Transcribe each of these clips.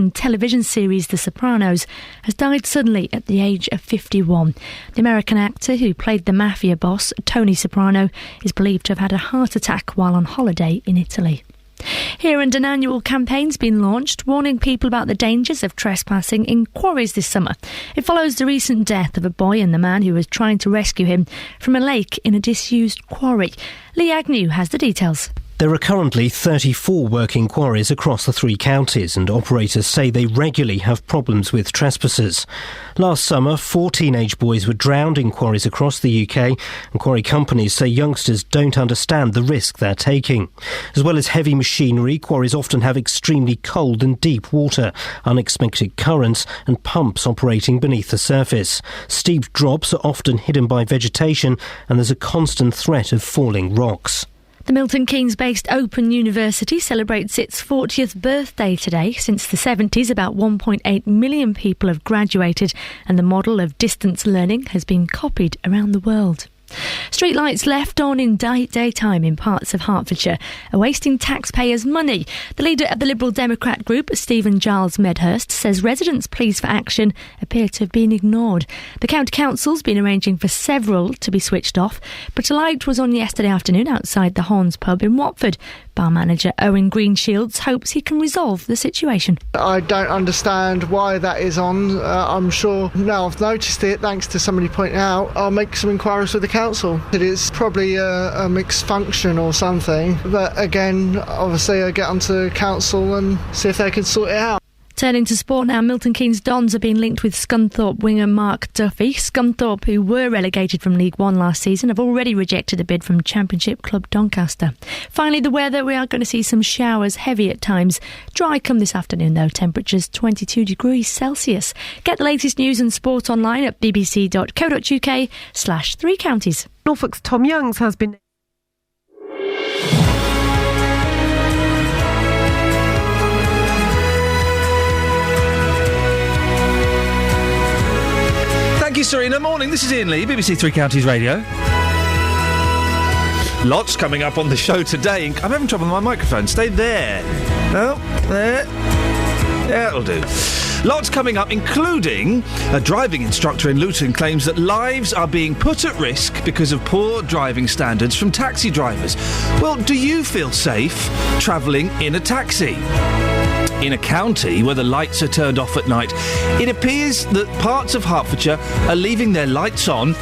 from television series The Sopranos, has died suddenly at the age of 51. The American actor who played the mafia boss, Tony Soprano, is believed to have had a heart attack while on holiday in Italy. Here, and an annual campaign's been launched warning people about the dangers of trespassing in quarries this summer. It follows the recent death of a boy and the man who was trying to rescue him from a lake in a disused quarry. Lee Agnew has the details. There are currently 34 working quarries across the 3 counties, and operators say they regularly have problems with trespassers. Last summer, 4 teenage boys were drowned in quarries across the UK, and quarry companies say youngsters don't understand the risk they're taking. As well as heavy machinery, quarries often have extremely cold and deep water, unexpected currents and pumps operating beneath the surface. Steep drops are often hidden by vegetation, and there's a constant threat of falling rocks. The Milton Keynes-based Open University celebrates its 40th birthday today. Since the 70s, about 1.8 million people have graduated, and the model of distance learning has been copied around the world. Streetlights left on in daytime in parts of Hertfordshire are wasting taxpayers' money. The leader of the Liberal Democrat group, Stephen Giles Medhurst, says residents' pleas for action appear to have been ignored. The County Council's been arranging for several to be switched off, but a light was on yesterday afternoon outside the Horns pub in Watford. Bar manager Owen Greenshields hopes he can resolve the situation. I don't understand why that is on. I'm sure now I've noticed it, thanks to somebody pointing out, I'll make some inquiries with the council. It is probably a mixed function or something, but again, obviously I get onto council and see if they can sort it out. Turning to sport now, Milton Keynes Dons are being linked with Scunthorpe winger Mark Duffy. Scunthorpe, who were relegated from League One last season, have already rejected a bid from Championship club Doncaster. Finally, the weather. We are going to see some showers, heavy at times. Dry come this afternoon though, temperatures 22 degrees Celsius. Get the latest news and sport online at bbc.co.uk/3 counties. Norfolk's Tom Youngs has been... Thank you, Serena. Morning, this is Iain Lee, BBC Three Counties Radio. Lots coming up on the show today. I'm having trouble with my microphone. Stay there. Oh, there. Yeah, it'll do. Lots coming up, including a driving instructor in Luton claims that lives are being put at risk because of poor driving standards from taxi drivers. Well, do you feel safe travelling in a taxi? In a county where the lights are turned off at night, it appears that parts of Hertfordshire are leaving their lights on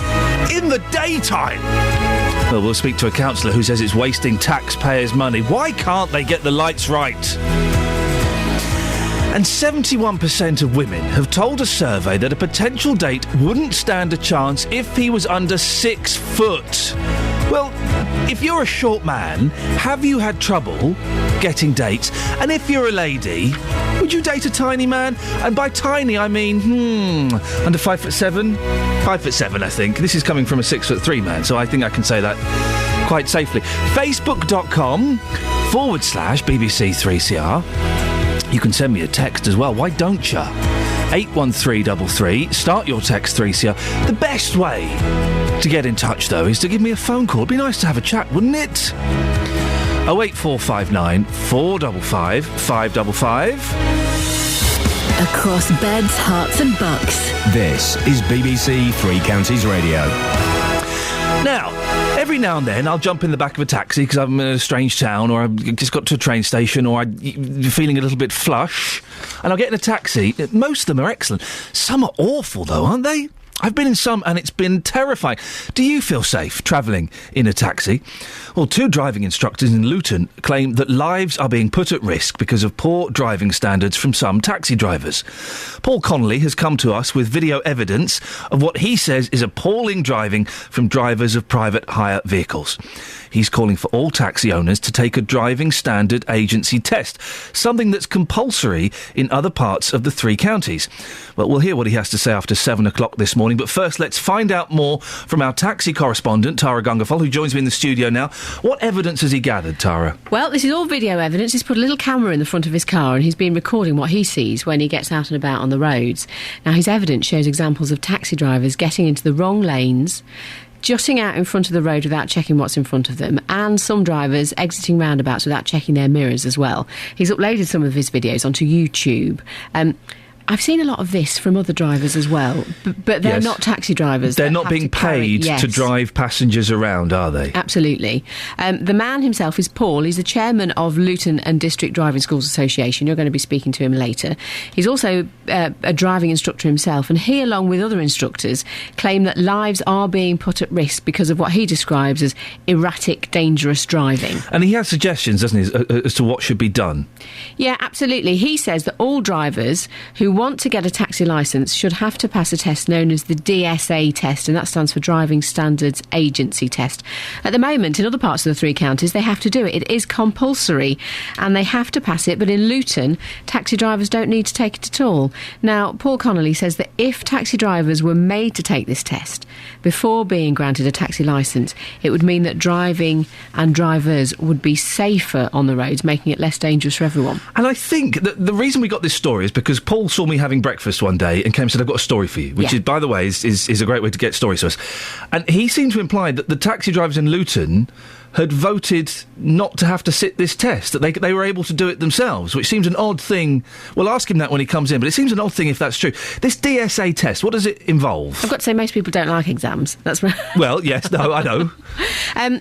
in the daytime. Well, we'll speak to a councillor who says it's wasting taxpayers' money. Why can't they get the lights right? And 71% of women have told a survey that a potential date wouldn't stand a chance if he was under 6 foot. Well, if you're a short man, have you had trouble getting dates? And if you're a lady, would you date a tiny man? And by tiny, I mean, under 5'7"? 5'7", I think. This is coming from a 6'3" man, so I think I can say that quite safely. Facebook.com/BBC3CR. You can send me a text as well. Why don't you? 81333. Start your text 3CR. The best way to get in touch, though, is to give me a phone call. It'd be nice to have a chat, wouldn't it? 08459 455 555. Across beds, hearts and bucks. This is BBC Three Counties Radio. Now, every now and then I'll jump in the back of a taxi because I'm in a strange town, or I've just got to a train station, or I'm feeling a little bit flush, and I'll get in a taxi. Most of them are excellent. Some are awful, though, aren't they? I've been in some and it's been terrifying. Do you feel safe travelling in a taxi? Well, 2 driving instructors in Luton claim that lives are being put at risk because of poor driving standards from some taxi drivers. Paul Connolly has come to us with video evidence of what he says is appalling driving from drivers of private hire vehicles. He's calling for all taxi owners to take a driving standard agency test, something that's compulsory in other parts of the 3 counties. Well, we'll hear what he has to say after 7 o'clock this morning, but first let's find out more from our taxi correspondent, Tara Gungafol, who joins me in the studio now. What evidence has he gathered, Tara? Well, this is all video evidence. He's put a little camera in the front of his car and he's been recording what he sees when he gets out and about on the roads. Now, his evidence shows examples of taxi drivers getting into the wrong lanes, jutting out in front of the road without checking what's in front of them, and some drivers exiting roundabouts without checking their mirrors as well. He's uploaded some of his videos onto YouTube. I've seen a lot of this from other drivers as well, but they're not taxi drivers. They're not being paid to drive passengers around, are they? Absolutely. The man himself is Paul. He's the chairman of Luton and District Driving Schools Association. You're going to be speaking to him later. He's also a driving instructor himself, and he, along with other instructors, claim that lives are being put at risk because of what he describes as erratic, dangerous driving. And he has suggestions, doesn't he, as to what should be done? Yeah, absolutely. He says that all drivers who want to get a taxi licence should have to pass a test known as the DSA test, and that stands for Driving Standards Agency Test. At the moment, in other parts of the three counties, they have to do it. It is compulsory, and they have to pass it, but in Luton, taxi drivers don't need to take it at all. Now, Paul Connolly says that if taxi drivers were made to take this test before being granted a taxi licence, it would mean that driving and drivers would be safer on the roads, making it less dangerous for everyone. And I think that the reason we got this story is because Paul saw me having breakfast one day and came and said, I've got a story for you, which is, by the way, is a great way to get stories to us. And he seemed to imply that the taxi drivers in Luton had voted not to have to sit this test, that they were able to do it themselves, which seems an odd thing. We'll ask him that when he comes in, but it seems an odd thing if that's true. This DSA test, what does it involve? I've got to say, most people don't like exams. That's right. Well, yes, no, I know.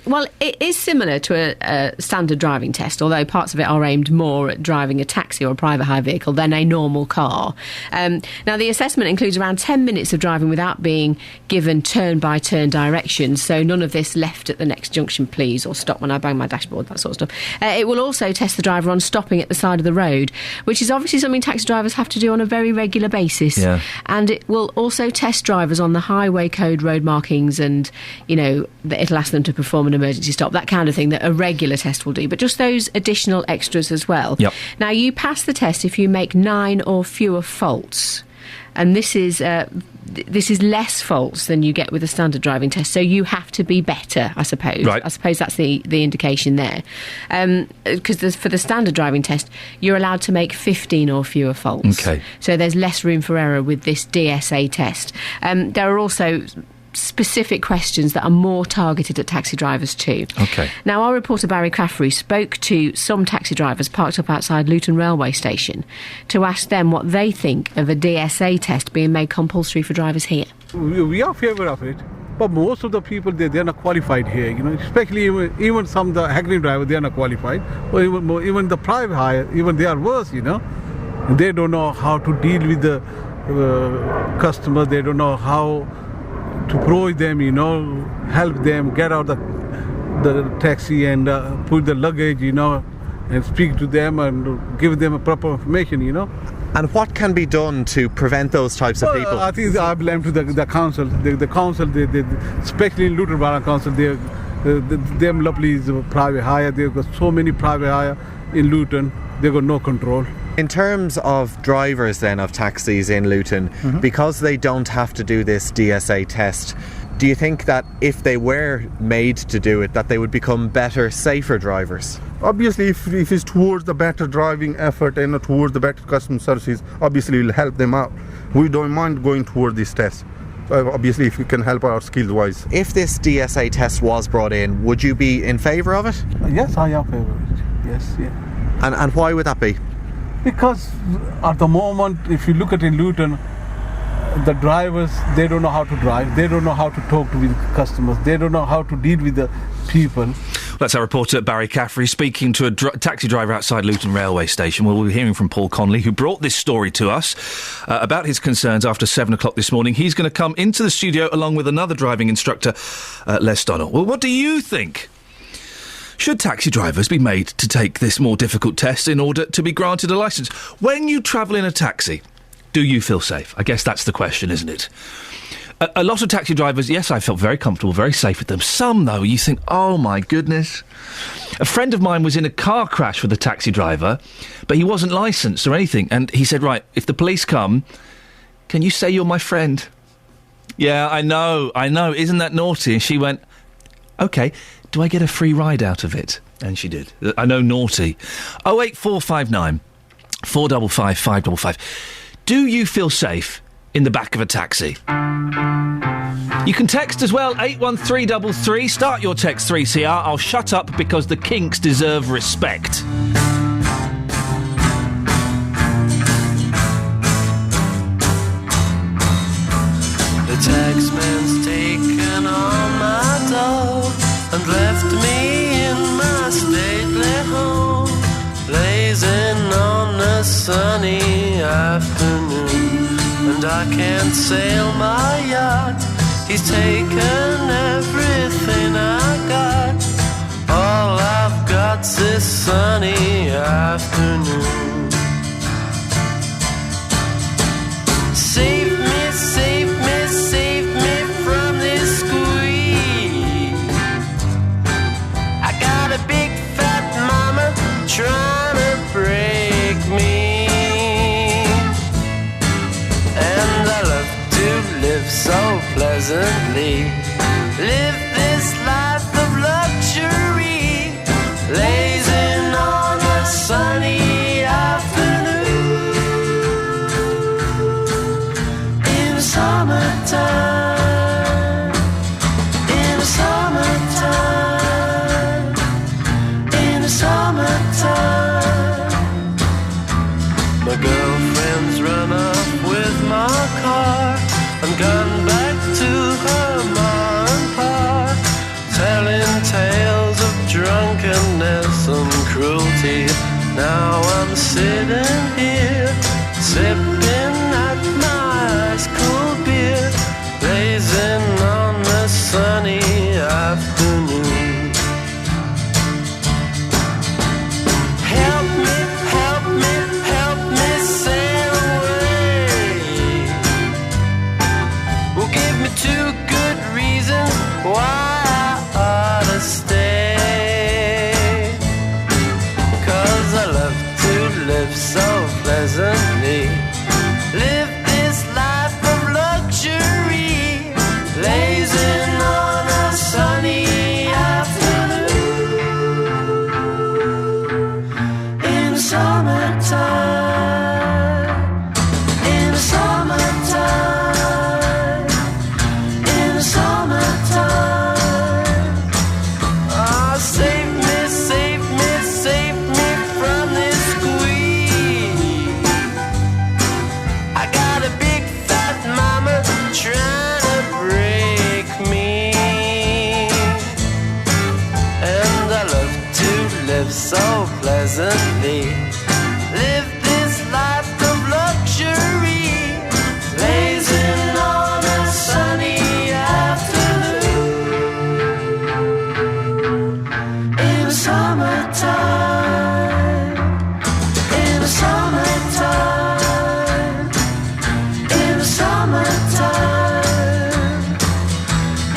Well, it is similar to a standard driving test, although parts of it are aimed more at driving a taxi or a private hire vehicle than a normal car. Now, the assessment includes around 10 minutes of driving without being given turn-by-turn directions, so none of this left at the next junction, please, or stop when I bang my dashboard, that sort of stuff. It will also test the driver on stopping at the side of the road, which is obviously something taxi drivers have to do on a very regular basis. Yeah. And it will also test drivers on the highway code road markings, and, you know, it'll ask them to perform an emergency stop, that kind of thing that a regular test will do, but just those additional extras as well. Yep. Now, you pass the test if you make 9 or fewer faults, and this is less faults than you get with a standard driving test, so you have to be better, I suppose. Right. I suppose that's the indication there. Because for the standard driving test, you're allowed to make 15 or fewer faults. Okay. So there's less room for error with this DSA test. There are also specific questions that are more targeted at taxi drivers too. Okay. Now, our reporter Barry Caffrey spoke to some taxi drivers parked up outside Luton railway station to ask them what they think of a DSA test being made compulsory for drivers here. We are favour of it, but most of the people, they're not qualified here, you know, especially even some of the hackney drivers, they are not qualified, or even the private hire, even they are worse, you know. And they don't know how to deal with the customers, they don't know how to provide them, you know, help them get out the taxi and put the luggage, you know, and speak to them and give them a proper information, you know. And what can be done to prevent those types of people? I think I blame to the council. The council, they, especially in Luton Borough Council, them lovely is private hire. They've got so many private hire in Luton, they've got no control. In terms of drivers then of taxis in Luton, because they don't have to do this DSA test, do you think that if they were made to do it, that they would become better, safer drivers? Obviously, if it's towards the better driving effort and towards the better customer services, obviously it will help them out. We don't mind going toward this test. Obviously, if we can help our skills-wise. If this DSA test was brought in, would you be in favour of it? Yes, I am in favour of it. Yes, yeah. And why would that be? Because at the moment, if you look at in Luton, the drivers, they don't know how to drive, they don't know how to talk to the customers, they don't know how to deal with the people. That's our reporter Barry Caffrey speaking to a taxi driver outside Luton railway station. We'll be hearing from Paul Connolly, who brought this story to us about his concerns after 7 o'clock this morning. He's going to come into the studio along with another driving instructor, Les Donnell. Well, what do you think? Should taxi drivers be made to take this more difficult test in order to be granted a licence? When you travel in a taxi, do you feel safe? I guess that's the question, isn't it? A lot of taxi drivers, yes, I felt very comfortable, very safe with them. Some, though, you think, oh, my goodness. A friend of mine was in a car crash with a taxi driver, but he wasn't licensed or anything. And he said, right, if the police come, can you say you're my friend? Yeah, I know. Isn't that naughty? And she went, OK, do I get a free ride out of it? And she did. I know, naughty. 08459 455 555. Do you feel safe in the back of a taxi. You can text as well, 81333. Start your text 3CR. I'll shut up because the Kinks deserve respect. The taxman's taken all my dough and left me in my stately home, blazing on a sunny afternoon. And I can't sail my yacht, he's taken everything I got. All I've got's this sunny afternoon. Save me, save me, save me from this squeeze. I got a big fat mama trying to break me, and I love to live so pleasantly. Live this life of luxury, lazing on a sunny afternoon. In the summertime, in the summertime, in the summertime. My girlfriend's run off with my car and gone back to her ma and pa, telling tales of drunkenness and cruelty. Now I'm sitting here, sipping at my ice cold beer, blazing on a sunny afternoon. Help me, help me, help me sail away. Well, give me 2 good reasons why I ought to stay. 'Cause I love to live so pleasantly. Live this life of luxury, lazing on a sunny afternoon. In the summertime, in the summertime, in the summertime. Oh, save me, save me, save me from this squeeze. I got a big fat mama trying to break me, and I love to live so pleasantly. Live this life of luxury, lazing on a sunny afternoon. In the summertime, in the summertime, in the summertime,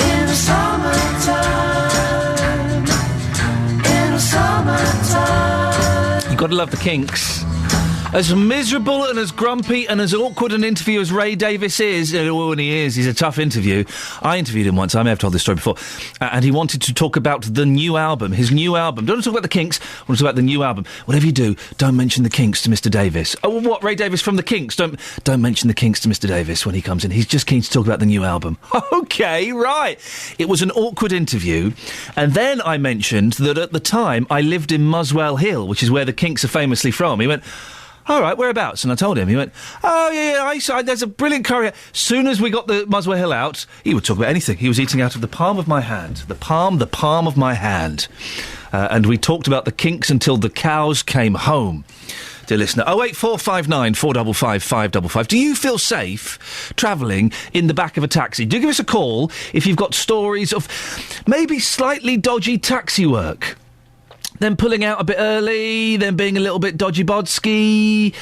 in the summertime, in the summertime. You've got to love the Kinks. As miserable and as grumpy and as awkward an interview as Ray Davies is, and he is, he's a tough interview. I interviewed him once, I may have told this story before, and he wanted to talk about the new album, his new album. Don't want to talk about the Kinks, I want to talk about the new album. Whatever you do, don't mention the Kinks to Mr. Davies. Oh, what, Ray Davies from the Kinks? Don't mention the Kinks to Mr. Davies when he comes in. He's just keen to talk about the new album. OK, right. It was an awkward interview, and then I mentioned that at the time I lived in Muswell Hill, which is where the Kinks are famously from. He went, all right, whereabouts? And I told him. He went, oh, yeah, there's a brilliant curry. Soon as we got the Muswell Hill out, he would talk about anything. He was eating out of the palm of my hand. The palm of my hand. And we talked about the Kinks until the cows came home. Dear listener, 08459 455 555. Do you feel safe travelling in the back of a taxi? Do give us a call if you've got stories of maybe slightly dodgy taxi work. Then pulling out a bit early, then being a little bit dodgy-bodsky.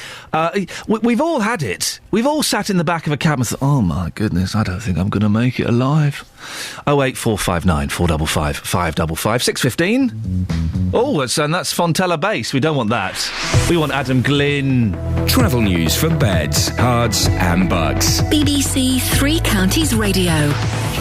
We've all had it. We've all sat in the back of a cab and thought, oh, my goodness, I don't think I'm going to make it alive. 08459 455 555. 6:15. Oh, that's Fontella Base. We don't want that. We want Adam Glynn. Travel news for beds, cards and bugs. BBC Three Counties Radio.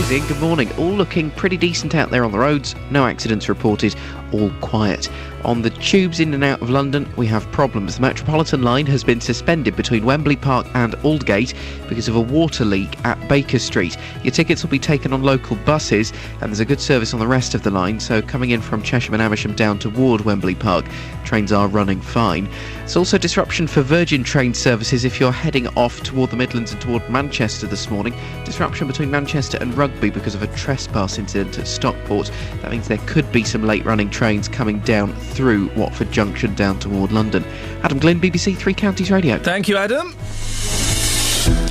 Iain, good morning. All looking pretty decent out there on the roads. No accidents reported. All quiet. On the tubes in and out of London, we have problems. The Metropolitan line has been suspended between Wembley Park and Aldgate because of a water leak at Baker Street. Your tickets will be taken on local buses, and there's a good service on the rest of the line, so coming in from Chesham and Amersham down toward Wembley Park, trains are running fine. There's also disruption for Virgin train services if you're heading off toward the Midlands and toward Manchester this morning. Disruption between Manchester and Rugby because of a trespass incident at Stockport. That means there could be some late running trains coming down through Watford Junction down toward London. Adam Glynn, BBC Three Counties Radio. Thank you, Adam.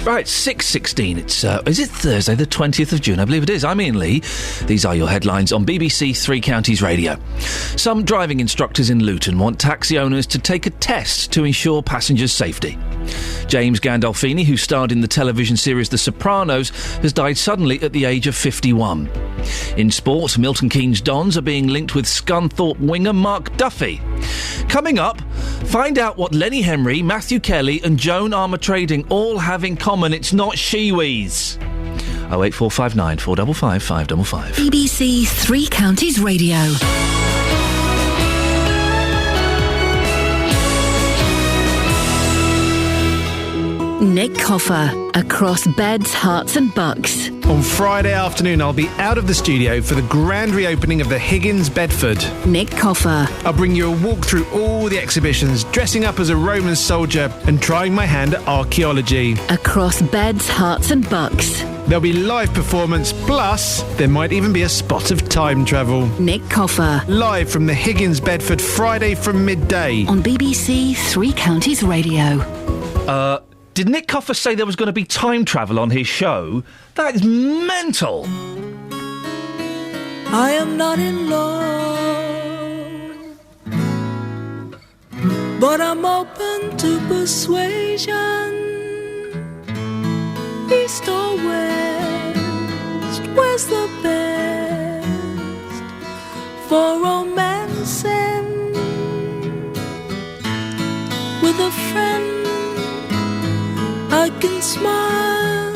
Right, 6:16. It's, is it Thursday, the 20th of June? I believe it is. I'm Iain Lee. These are your headlines on BBC Three Counties Radio. Some driving instructors in Luton want taxi owners to take a test to ensure passengers' safety. James Gandolfini, who starred in the television series The Sopranos, has died suddenly at the age of 51. In sport, Milton Keynes Dons are being linked with Scunthorpe winger Mark Duffy. Coming up, find out what Lenny Henry, Matthew Kelly and Joan Armour-Trading all have in common. It's not Shiwis. 08459 455 555. BBC Three Counties Radio. Nick Coffer, across beds, hearts and bucks. On Friday afternoon, I'll be out of the studio for the grand reopening of the Higgins Bedford. Nick Coffer. I'll bring you a walk through all the exhibitions, dressing up as a Roman soldier and trying my hand at archaeology. Across beds, hearts and bucks. There'll be live performance, plus there might even be a spot of time travel. Nick Coffer. Live from the Higgins Bedford, Friday from midday. On BBC Three Counties Radio. Did Nick Coffer say there was going to be time travel on his show? That is mental. I am not in love, but I'm open to persuasion. East or west, where's the best for romancing with a friend? I can smile,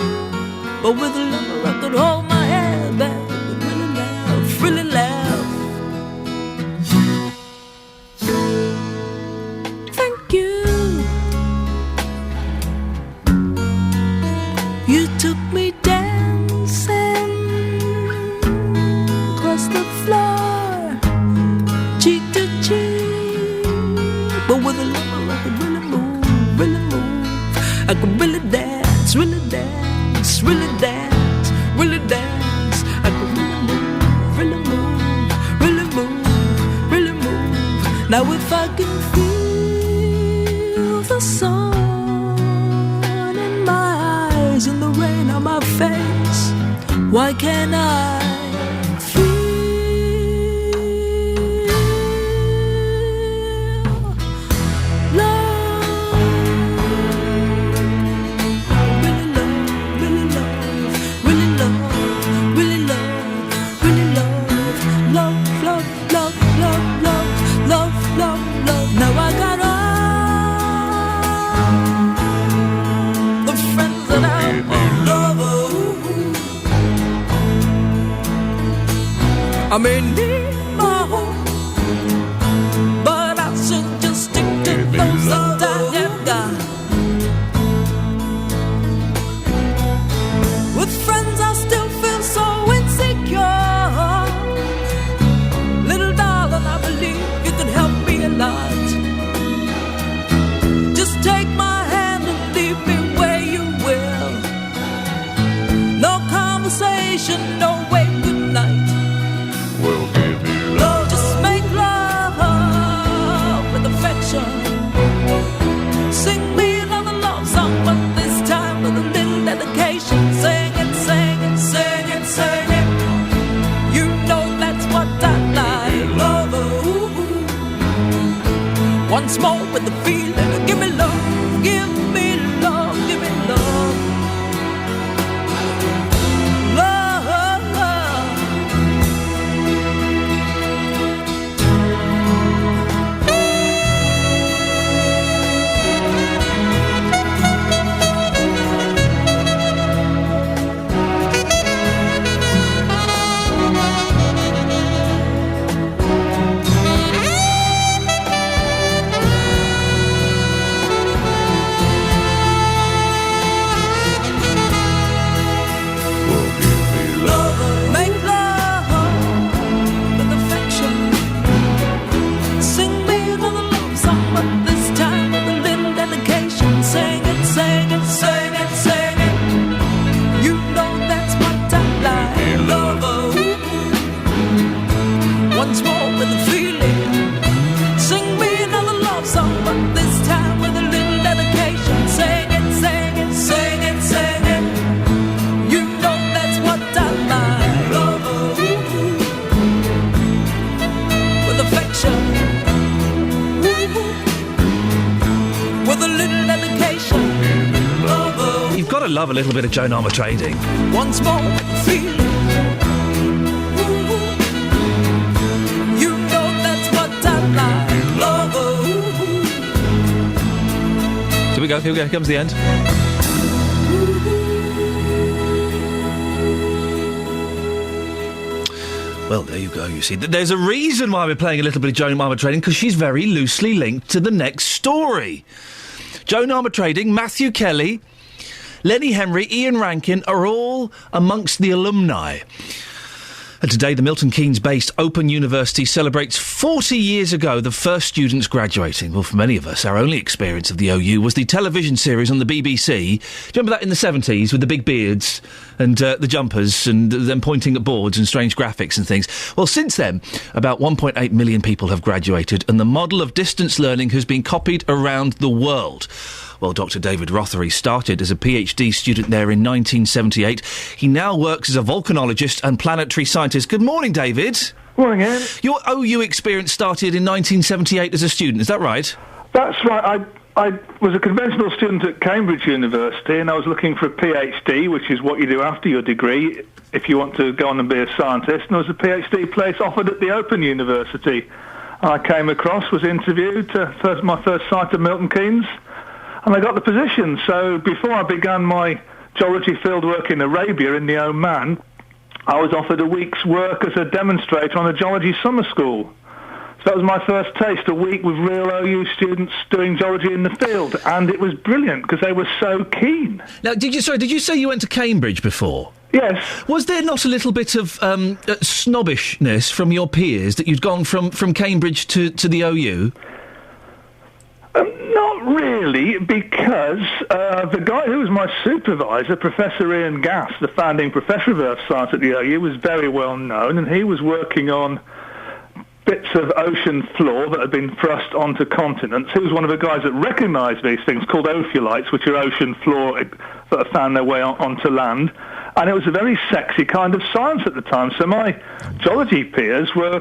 but with a lover I could hold my head back and really laugh, really laugh. Thank you. You took me dancing across the floor, cheek to cheek, but with a lover I could really move, really move. I could really dance, really dance, really dance, really dance. I could really move, really move, really move, really move. Now if I can feel the sun in my eyes and the rain on my face, why can't I feel love? I may need my home, but I should just stick to those that I've got. With friends I still feel so insecure. Little darling, I believe you can help me a lot. Just take my hand and leave me where you will. No conversation, no way, good night. Well, Gotta love a little bit of Joan Armatrading. Once more, feel. You know that's what I like, lover. Here we go, here comes the end. Well, there you go, you see. There's a reason why we're playing a little bit of Joan Armatrading, because she's very loosely linked to the next story. Joan Armatrading, Matthew Kelly, Lenny Henry, Ian Rankin are all amongst the alumni. And today, the Milton Keynes-based Open University celebrates 40 years ago the first students graduating. Well, for many of us, our only experience of the OU was the television series on the BBC. Do you remember that in the 70s with the big beards and the jumpers and them pointing at boards and strange graphics and things? Well, since then, about 1.8 million people have graduated, and the model of distance learning has been copied around the world. Well, Dr. David Rothery started as a PhD student there in 1978. He now works as a volcanologist and planetary scientist. Good morning, David. Morning, Ian. Your OU experience started in 1978 as a student, is that right? That's right. I was a conventional student at Cambridge University, and I was looking for a PhD, which is what you do after your degree if you want to go on and be a scientist. And there was a PhD place offered at the Open University. I came across, was interviewed, my first sight of Milton Keynes, and I got the position. So before I began my geology fieldwork in Arabia, in the Oman, I was offered a week's work as a demonstrator on a geology summer school. So that was my first taste, a week with real OU students doing geology in the field, and it was brilliant because they were so keen. Now, did you say you went to Cambridge before? Yes. Was there not a little bit of snobbishness from your peers that you'd gone from Cambridge to the OU? Not really, because the guy who was my supervisor, Professor Iain, the founding professor of Earth Science at the OU, was very well known, and he was working on bits of ocean floor that had been thrust onto continents. He was one of the guys that recognised these things called ophiolites, which are ocean floor that have found their way onto land. And it was a very sexy kind of science at the time. So my geology peers were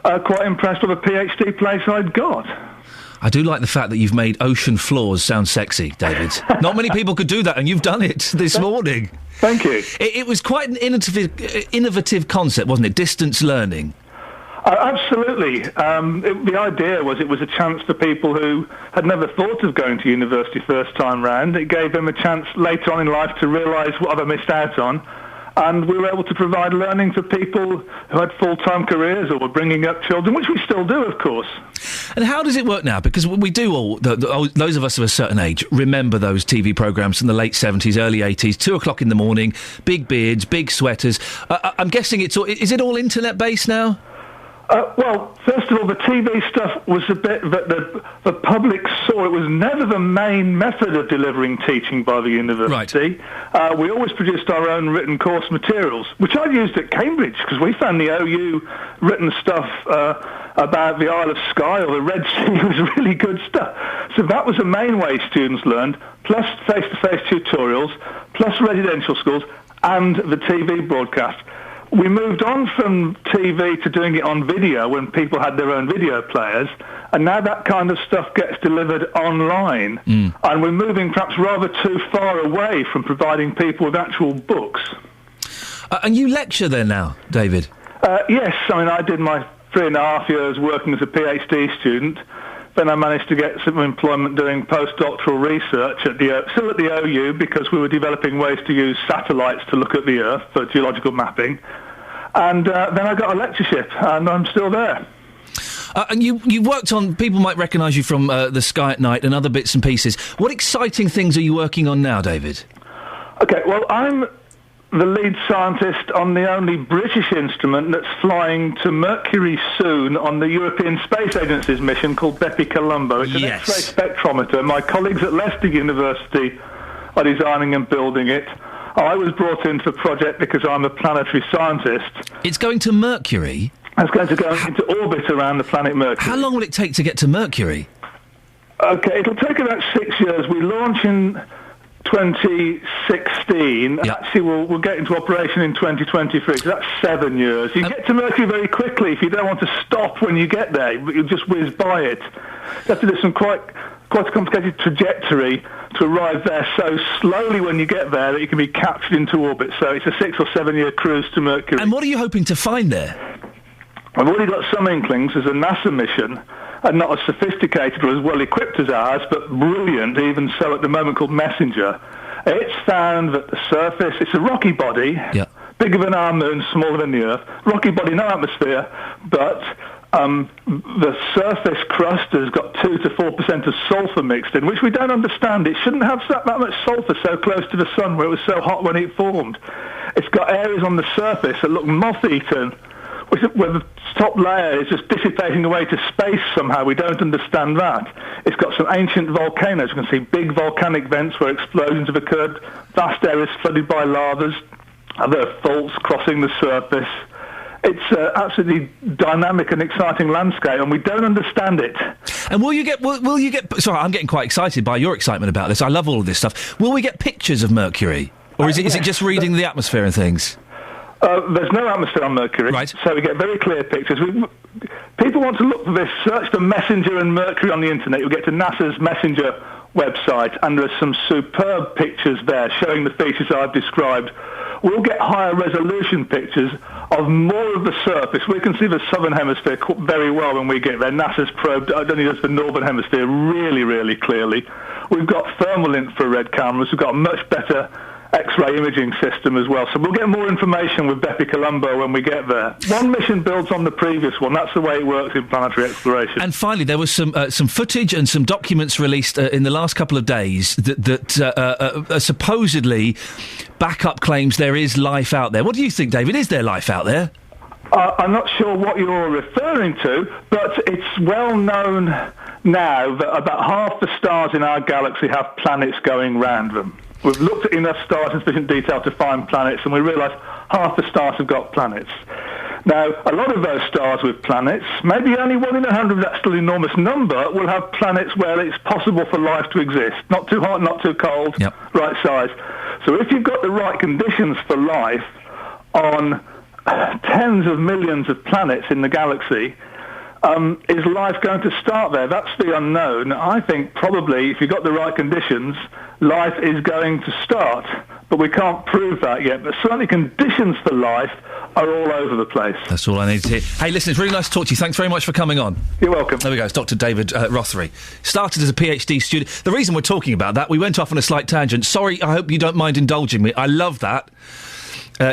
quite impressed with the PhD place I'd got. I do like the fact that you've made ocean floors sound sexy, David. Not many people could do that, and you've done it this morning. Thank you. It was quite an innovative concept, wasn't it? Distance learning. Absolutely. The idea was it was a chance for people who had never thought of going to university first time round. It gave them a chance later on in life to realise what they missed out on. And we were able to provide learning for people who had full-time careers or were bringing up children, which we still do, of course. And how does it work now? Because we do all, those of us of a certain age, remember those TV programmes from the late 70s, early 80s, 2 o'clock in the morning, big beards, big sweaters. I'm guessing is it all internet-based now? Well, first of all, the TV stuff was a bit that the public saw. It was never the main method of delivering teaching by the university. Right. We always produced our own written course materials, which I used at Cambridge, because we found the OU written stuff about the Isle of Skye or the Red Sea was really good stuff. So that was the main way students learned, plus face-to-face tutorials, plus residential schools, and the TV broadcast. We moved on from TV to doing it on video when people had their own video players, and now that kind of stuff gets delivered online. And we're moving perhaps rather too far away from providing people with actual books. And you lecture there now, David? Yes, I mean, I did my 3.5 years working as a PhD student. Then I managed to get some employment doing postdoctoral research still at the OU, because we were developing ways to use satellites to look at the Earth for geological mapping. And then I got a lectureship, and I'm still there. And you worked on, people might recognise you from The Sky at Night and other bits and pieces. What exciting things are you working on now, David? OK, well, I'm the lead scientist on the only British instrument that's flying to Mercury soon on the European Space Agency's mission called Bepi Colombo. It's an X-ray spectrometer. My colleagues at Leicester University are designing and building it. I was brought into the project because I'm a planetary scientist. It's going to Mercury? It's going to go into orbit around the planet Mercury. How long will it take to get to Mercury? OK, it'll take about 6 years. We launch in 2016. Yep. Actually, we'll get into operation in 2023, so that's 7 years. You get to Mercury very quickly if you don't want to stop when you get there. You'll just whiz by it. You have to do some quite quite a complicated trajectory to arrive there so slowly when you get there that you can be captured into orbit. So it's a 6 or 7 year cruise to Mercury. And what are you hoping to find there? I've already got some inklings. There's a NASA mission, and not as sophisticated or as well equipped as ours, but brilliant, even so at the moment, called Messenger. It's found that the surface, it's a rocky body, bigger than our moon, smaller than the Earth, rocky body, no atmosphere, but the surface crust has got 2 to 4% of sulfur mixed in, which we don't understand. It shouldn't have that much sulfur so close to the sun where it was so hot when it formed. It's got areas on the surface that look moth-eaten, where the top layer is just dissipating away to space somehow. We don't understand that. It's got some ancient volcanoes. You can see big volcanic vents where explosions have occurred, vast areas flooded by lavas, other faults crossing the surface. It's absolutely dynamic and exciting landscape, and we don't understand it. And will you get? Sorry, I'm getting quite excited by your excitement about this. I love all of this stuff. Will we get pictures of Mercury, or is it just reading the atmosphere and things? There's no atmosphere on Mercury, so we get very clear pictures. People want to look for this, search for Messenger and Mercury on the internet. You'll get to NASA's Messenger website, and there are some superb pictures there showing the features I've described. We'll get higher resolution pictures of more of the surface. We can see the southern hemisphere very well when we get there. NASA's probed only just the northern hemisphere really, really clearly. We've got thermal infrared cameras. We've got a much better X-ray imaging system as well. So we'll get more information with Bepi Colombo when we get there. One mission builds on the previous one. That's the way it works in planetary exploration. And finally, there was some footage and some documents released in the last couple of days that supposedly back up claims there is life out there. What do you think, David? Is there life out there? I'm not sure what you're referring to, but it's well known now that about half the stars in our galaxy have planets going round them. We've looked at enough stars in sufficient detail to find planets, and we realise half the stars have got planets. Now, a lot of those stars with planets, maybe only 1 in 100, that's still an enormous number, will have planets where it's possible for life to exist. Not too hot, not too cold, right size. So if you've got the right conditions for life on tens of millions of planets in the galaxy, is life going to start there? That's the unknown. I think probably if you've got the right conditions, life is going to start. But we can't prove that yet. But certainly conditions for life are all over the place. That's all I need to hear. Hey, listen, it's really nice to talk to you. Thanks very much for coming on. You're welcome. There we go. It's Dr. David Rothery. Started as a PhD student. The reason we're talking about that, we went off on a slight tangent. Sorry, I hope you don't mind indulging me. I love that.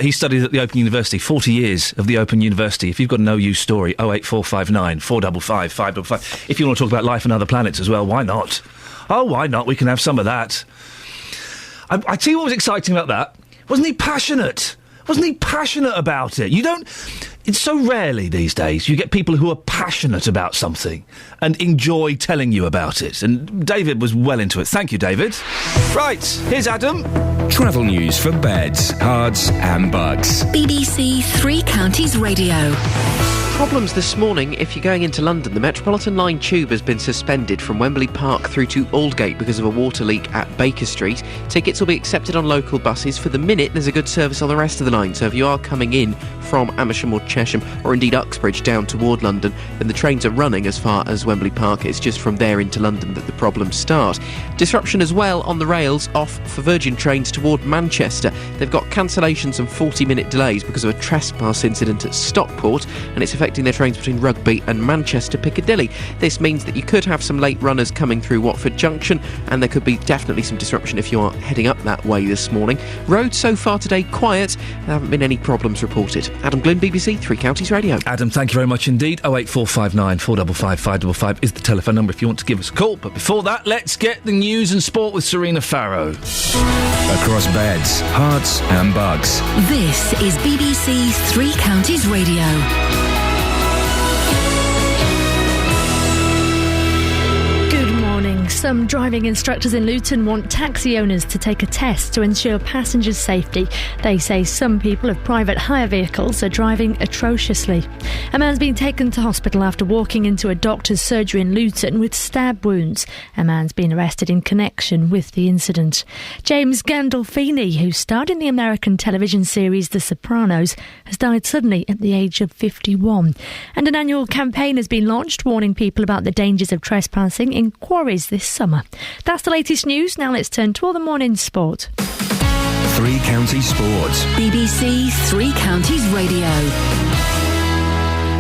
He studied at the Open University, 40 years of the Open University. If you've got an OU story, 08459 455 555. If you want to talk about life on other planets as well, why not? Oh, why not? We can have some of that. I tell you what was exciting about that. Wasn't he passionate? Wasn't he passionate about it? You don't... It's so rarely these days you get people who are passionate about something and enjoy telling you about it. And David was well into it. Thank you, David. Right, here's Adam. Travel news for beds, cards and bugs. BBC Three Counties Radio. Problems this morning if you're going into London. The Metropolitan Line tube has been suspended from Wembley Park through to Aldgate because of a water leak at Baker Street. Tickets will be accepted on local buses. For the minute, there's a good service on the rest of the line. So if you are coming in from Amersham or Chesham or indeed Uxbridge down toward London, then the trains are running as far as Wembley Park. It's just from there into London that the problems start. Disruption as well on the rails off for Virgin trains toward Manchester. They've got cancellations and 40-minute delays because of a trespass incident at Stockport, and it's affecting their trains between Rugby and Manchester Piccadilly. This means that you could have some late runners coming through Watford Junction, and there could be definitely some disruption if you are heading up that way this morning. Roads so far today quiet. There haven't been any problems reported. Adam Glynn, BBC Three Counties Radio. Adam, thank you very much indeed. 08459 455 555 is the telephone number if you want to give us a call. But before that, let's get the news and sport with Serena Farrow. Across beds, hearts and bugs. This is BBC Three Counties Radio. Some driving instructors in Luton want taxi owners to take a test to ensure passengers' safety. They say some people of private hire vehicles are driving atrociously. A man's been taken to hospital after walking into a doctor's surgery in Luton with stab wounds. A man's been arrested in connection with the incident. James Gandolfini, who starred in the American television series The Sopranos, has died suddenly at the age of 51. And an annual campaign has been launched warning people about the dangers of trespassing in quarries this summer. That's the latest news. Now let's turn to all the morning sport. Three Counties Sports. BBC Three Counties Radio.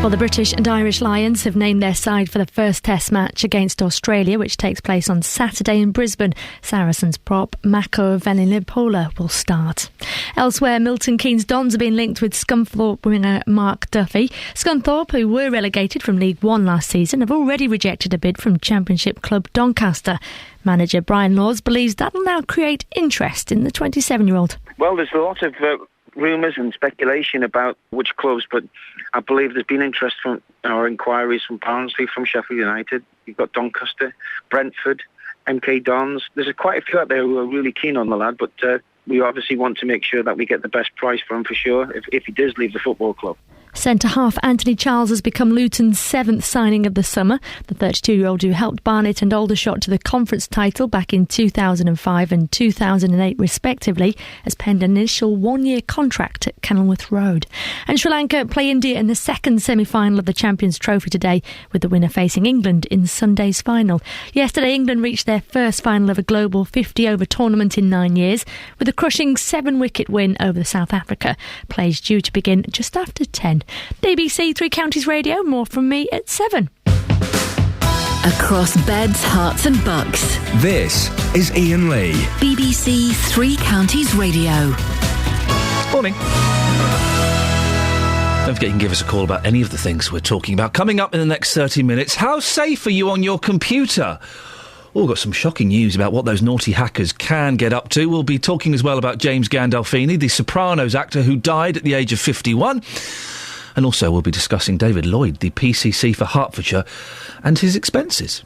Well, the British and Irish Lions have named their side for the first Test match against Australia, which takes place on Saturday in Brisbane. Saracens prop Mako Venizelos will start. Elsewhere, Milton Keynes Dons have been linked with Scunthorpe winger Mark Duffy. Scunthorpe, who were relegated from League One last season, have already rejected a bid from Championship club Doncaster. Manager Brian Laws believes that'll now create interest in the 27-year-old. Well, there's a lot of rumours and speculation about which clubs, but I believe there's been interest from our inquiries from Barnsley, from Sheffield United. You've got Doncaster, Brentford, MK Dons. There's quite a few out there who are really keen on the lad, but we obviously want to make sure that we get the best price for him for sure if he does leave the football club. Centre-half Anthony Charles has become Luton's 7th signing of the summer. The 32-year-old who helped Barnet and Aldershot to the conference title back in 2005 and 2008 respectively has penned an initial one-year contract at Kenilworth Road. And Sri Lanka play India in the second semi-final of the Champions Trophy today, with the winner facing England in Sunday's final. Yesterday, England reached their first final of a global 50-over tournament in 9 years with a crushing 7-wicket win over South Africa. Play is due to begin just after 10. BBC Three Counties Radio, more from me at 7. Across beds, hearts and bucks. This is Iain Lee. BBC Three Counties Radio. Morning. Don't forget you can give us a call about any of the things we're talking about. Coming up in the next 30 minutes, how safe are you on your computer? We've got some shocking news about what those naughty hackers can get up to. We'll be talking as well about James Gandolfini, the Sopranos actor who died at the age of 51. And also we'll be discussing David Lloyd, the PCC for Hertfordshire, and his expenses.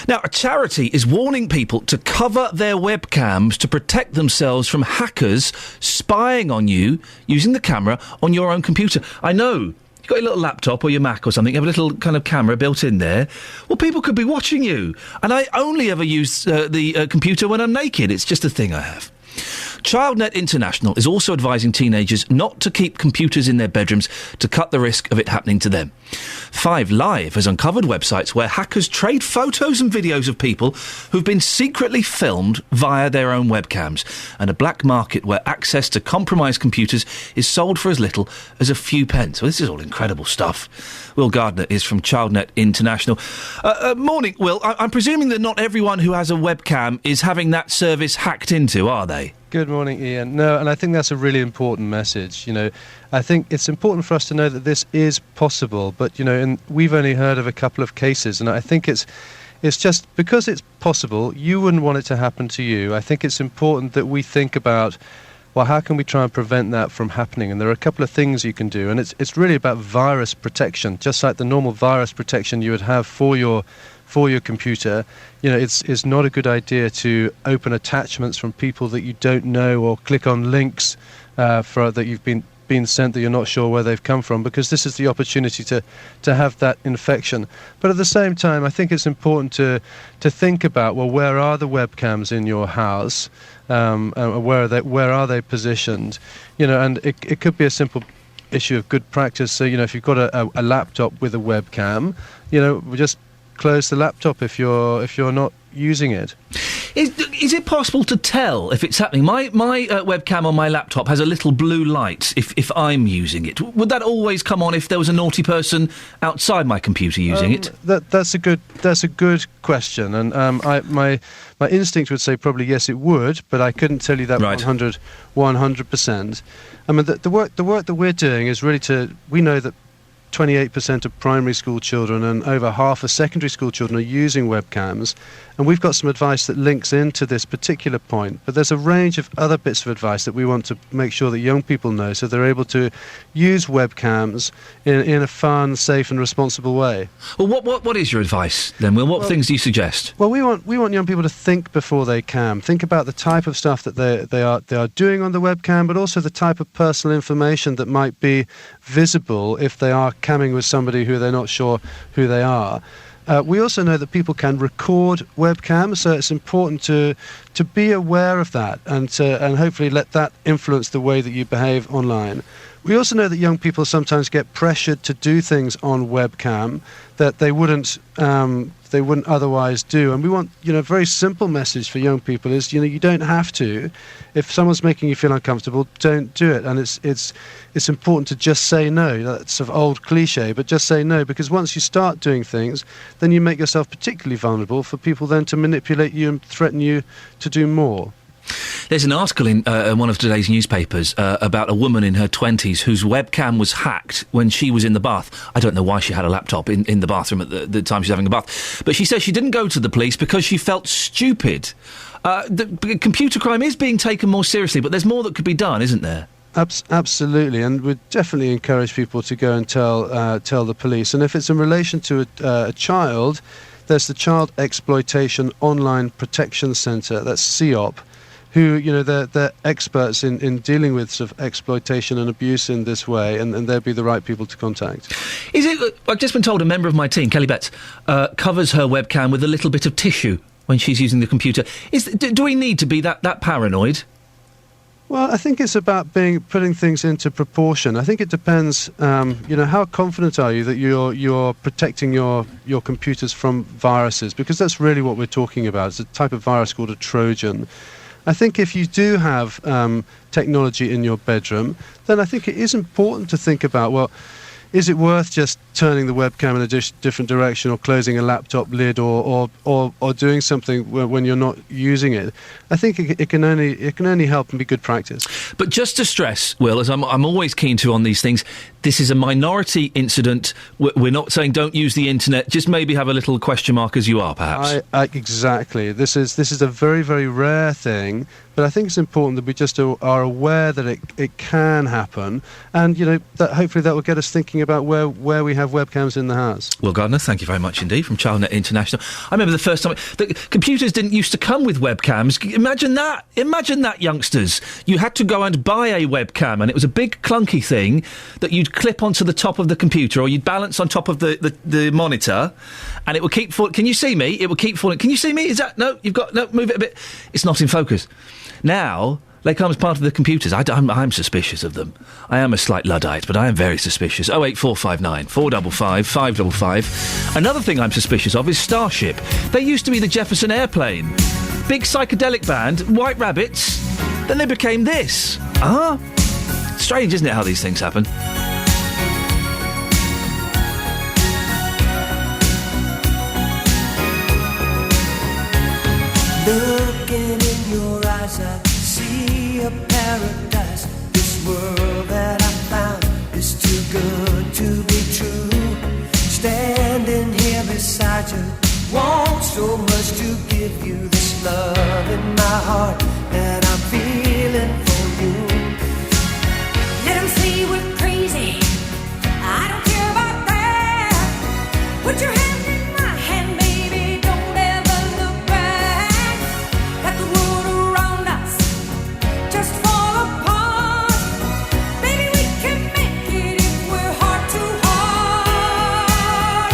Now, a charity is warning people to cover their webcams to protect themselves from hackers spying on you using the camera on your own computer. I know. You've got your little laptop or your Mac or something, you have a little kind of camera built in there. Well, people could be watching you. And I only ever use the computer when I'm naked. It's just a thing I have. ChildNet International is also advising teenagers not to keep computers in their bedrooms to cut the risk of it happening to them. 5 Live has uncovered websites where hackers trade photos and videos of people who've been secretly filmed via their own webcams, and a black market where access to compromised computers is sold for as little as a few pence. Well, this is all incredible stuff. Will Gardner is from ChildNet International. Morning, Will. I'm presuming that not everyone who has a webcam is having that service hacked into, are they? Good morning, Ian. No, and I think that's a really important message. You know, I think it's important for us to know that this is possible, but, you know, and we've only heard of a couple of cases, and I think it's just because it's possible, you wouldn't want it to happen to you. I think it's important that we think about, well, how can we try and prevent that from happening? And there are a couple of things you can do, and it's really about virus protection, just like the normal virus protection you would have for your computer. You know, it's not a good idea to open attachments from people that you don't know, or click on links that you've been sent that you're not sure where they've come from, because this is the opportunity to have that infection. But at the same time, I think it's important to think about, well, where are the webcams in your house? Where are they positioned? You know, and it could be a simple issue of good practice. So, you know, if you've got a laptop with a webcam, you know, just close the laptop if you're not using it. Is it possible to tell if it's happening? My webcam on my laptop has a little blue light if I'm using it. Would that always come on if there was a naughty person outside my computer using it? That's a good question, and my instinct would say probably yes, it would, but I couldn't tell you that 100%. I mean, the work that we're doing is really we know that 28% of primary school children and over half of secondary school children are using webcams, and we've got some advice that links into this particular point, but there's a range of other bits of advice that we want to make sure that young people know, so they're able to use webcams in a fun, safe and responsible way. Well, what is your advice then, Will? What things do you suggest? Well, we want young people to think before they cam. Think about the type of stuff that they are doing on the webcam, but also the type of personal information that might be visible if they are camming with somebody who they're not sure who they are. We also know that people can record webcams, so it's important to to be aware of that and hopefully let that influence the way that you behave online. We also know that young people sometimes get pressured to do things on webcam that they wouldn't otherwise do. And we want, a very simple message for young people is, you don't have to. If someone's making you feel uncomfortable, don't do it. And it's important to just say no. That's sort of old cliche, but just say no, because once you start doing things, then you make yourself particularly vulnerable for people then to manipulate you and threaten you to do more. There's an article in one of today's newspapers about a woman in her 20s whose webcam was hacked when she was in the bath. I don't know why she had a laptop in the bathroom at the time she was having a bath. But she says she didn't go to the police because she felt stupid. The computer crime is being taken more seriously, but there's more that could be done, isn't there? Absolutely, and we'd definitely encourage people to go and tell the police. And if it's in relation to a child, there's the Child Exploitation Online Protection Centre, that's CEOP, who, they're experts in dealing with sort of exploitation and abuse in this way, and they'd be the right people to contact. I've just been told a member of my team, Kelly Betts, covers her webcam with a little bit of tissue when she's using the computer. Do we need to be that paranoid? Well, I think it's about putting things into proportion. I think it depends, how confident are you that you're protecting your computers from viruses, because that's really what we're talking about. It's a type of virus called a Trojan. I think if you do have technology in your bedroom, then I think it is important to think about, well, is it worth just turning the webcam in a different direction or closing a laptop lid or doing something when you're not using it? I think it can only help and be good practice. But just to stress, Will, as I'm always keen to on these things, this is a minority incident. We're not saying don't use the internet. Just maybe have a little question mark as you are, perhaps. Exactly. This is a very, very rare thing. But I think it's important that we just are aware that it can happen, and that hopefully that will get us thinking about where we have webcams in the house. Will Gardner, thank you very much indeed from ChildNet International. I remember the first time the computers didn't used to come with webcams. Imagine that, youngsters. You had to go and buy a webcam, and it was a big clunky thing that you'd clip onto the top of the computer, or you'd balance on top of the monitor, and it would keep falling. Can you see me? It would keep falling. Can you see me? Is that no? Move it a bit. It's not in focus. Now, they come as part of the computers. I'm suspicious of them. I am a slight Luddite, but I am very suspicious. 08459 455 555. Another thing I'm suspicious of is Starship. They used to be the Jefferson Airplane. Big psychedelic band, White Rabbits. Then they became this. Strange, isn't it, how these things happen? Looking in your eyes, I see a paradise. This world that I found is too good to be true. Standing here beside you, want so much to give you this love in my heart that I'm feeling for you. Let them say we're crazy, I don't care about that. Put your hand in my hand, baby, don't ever look back. Let the world around us just fall apart. Baby, we can make it if we're heart to heart.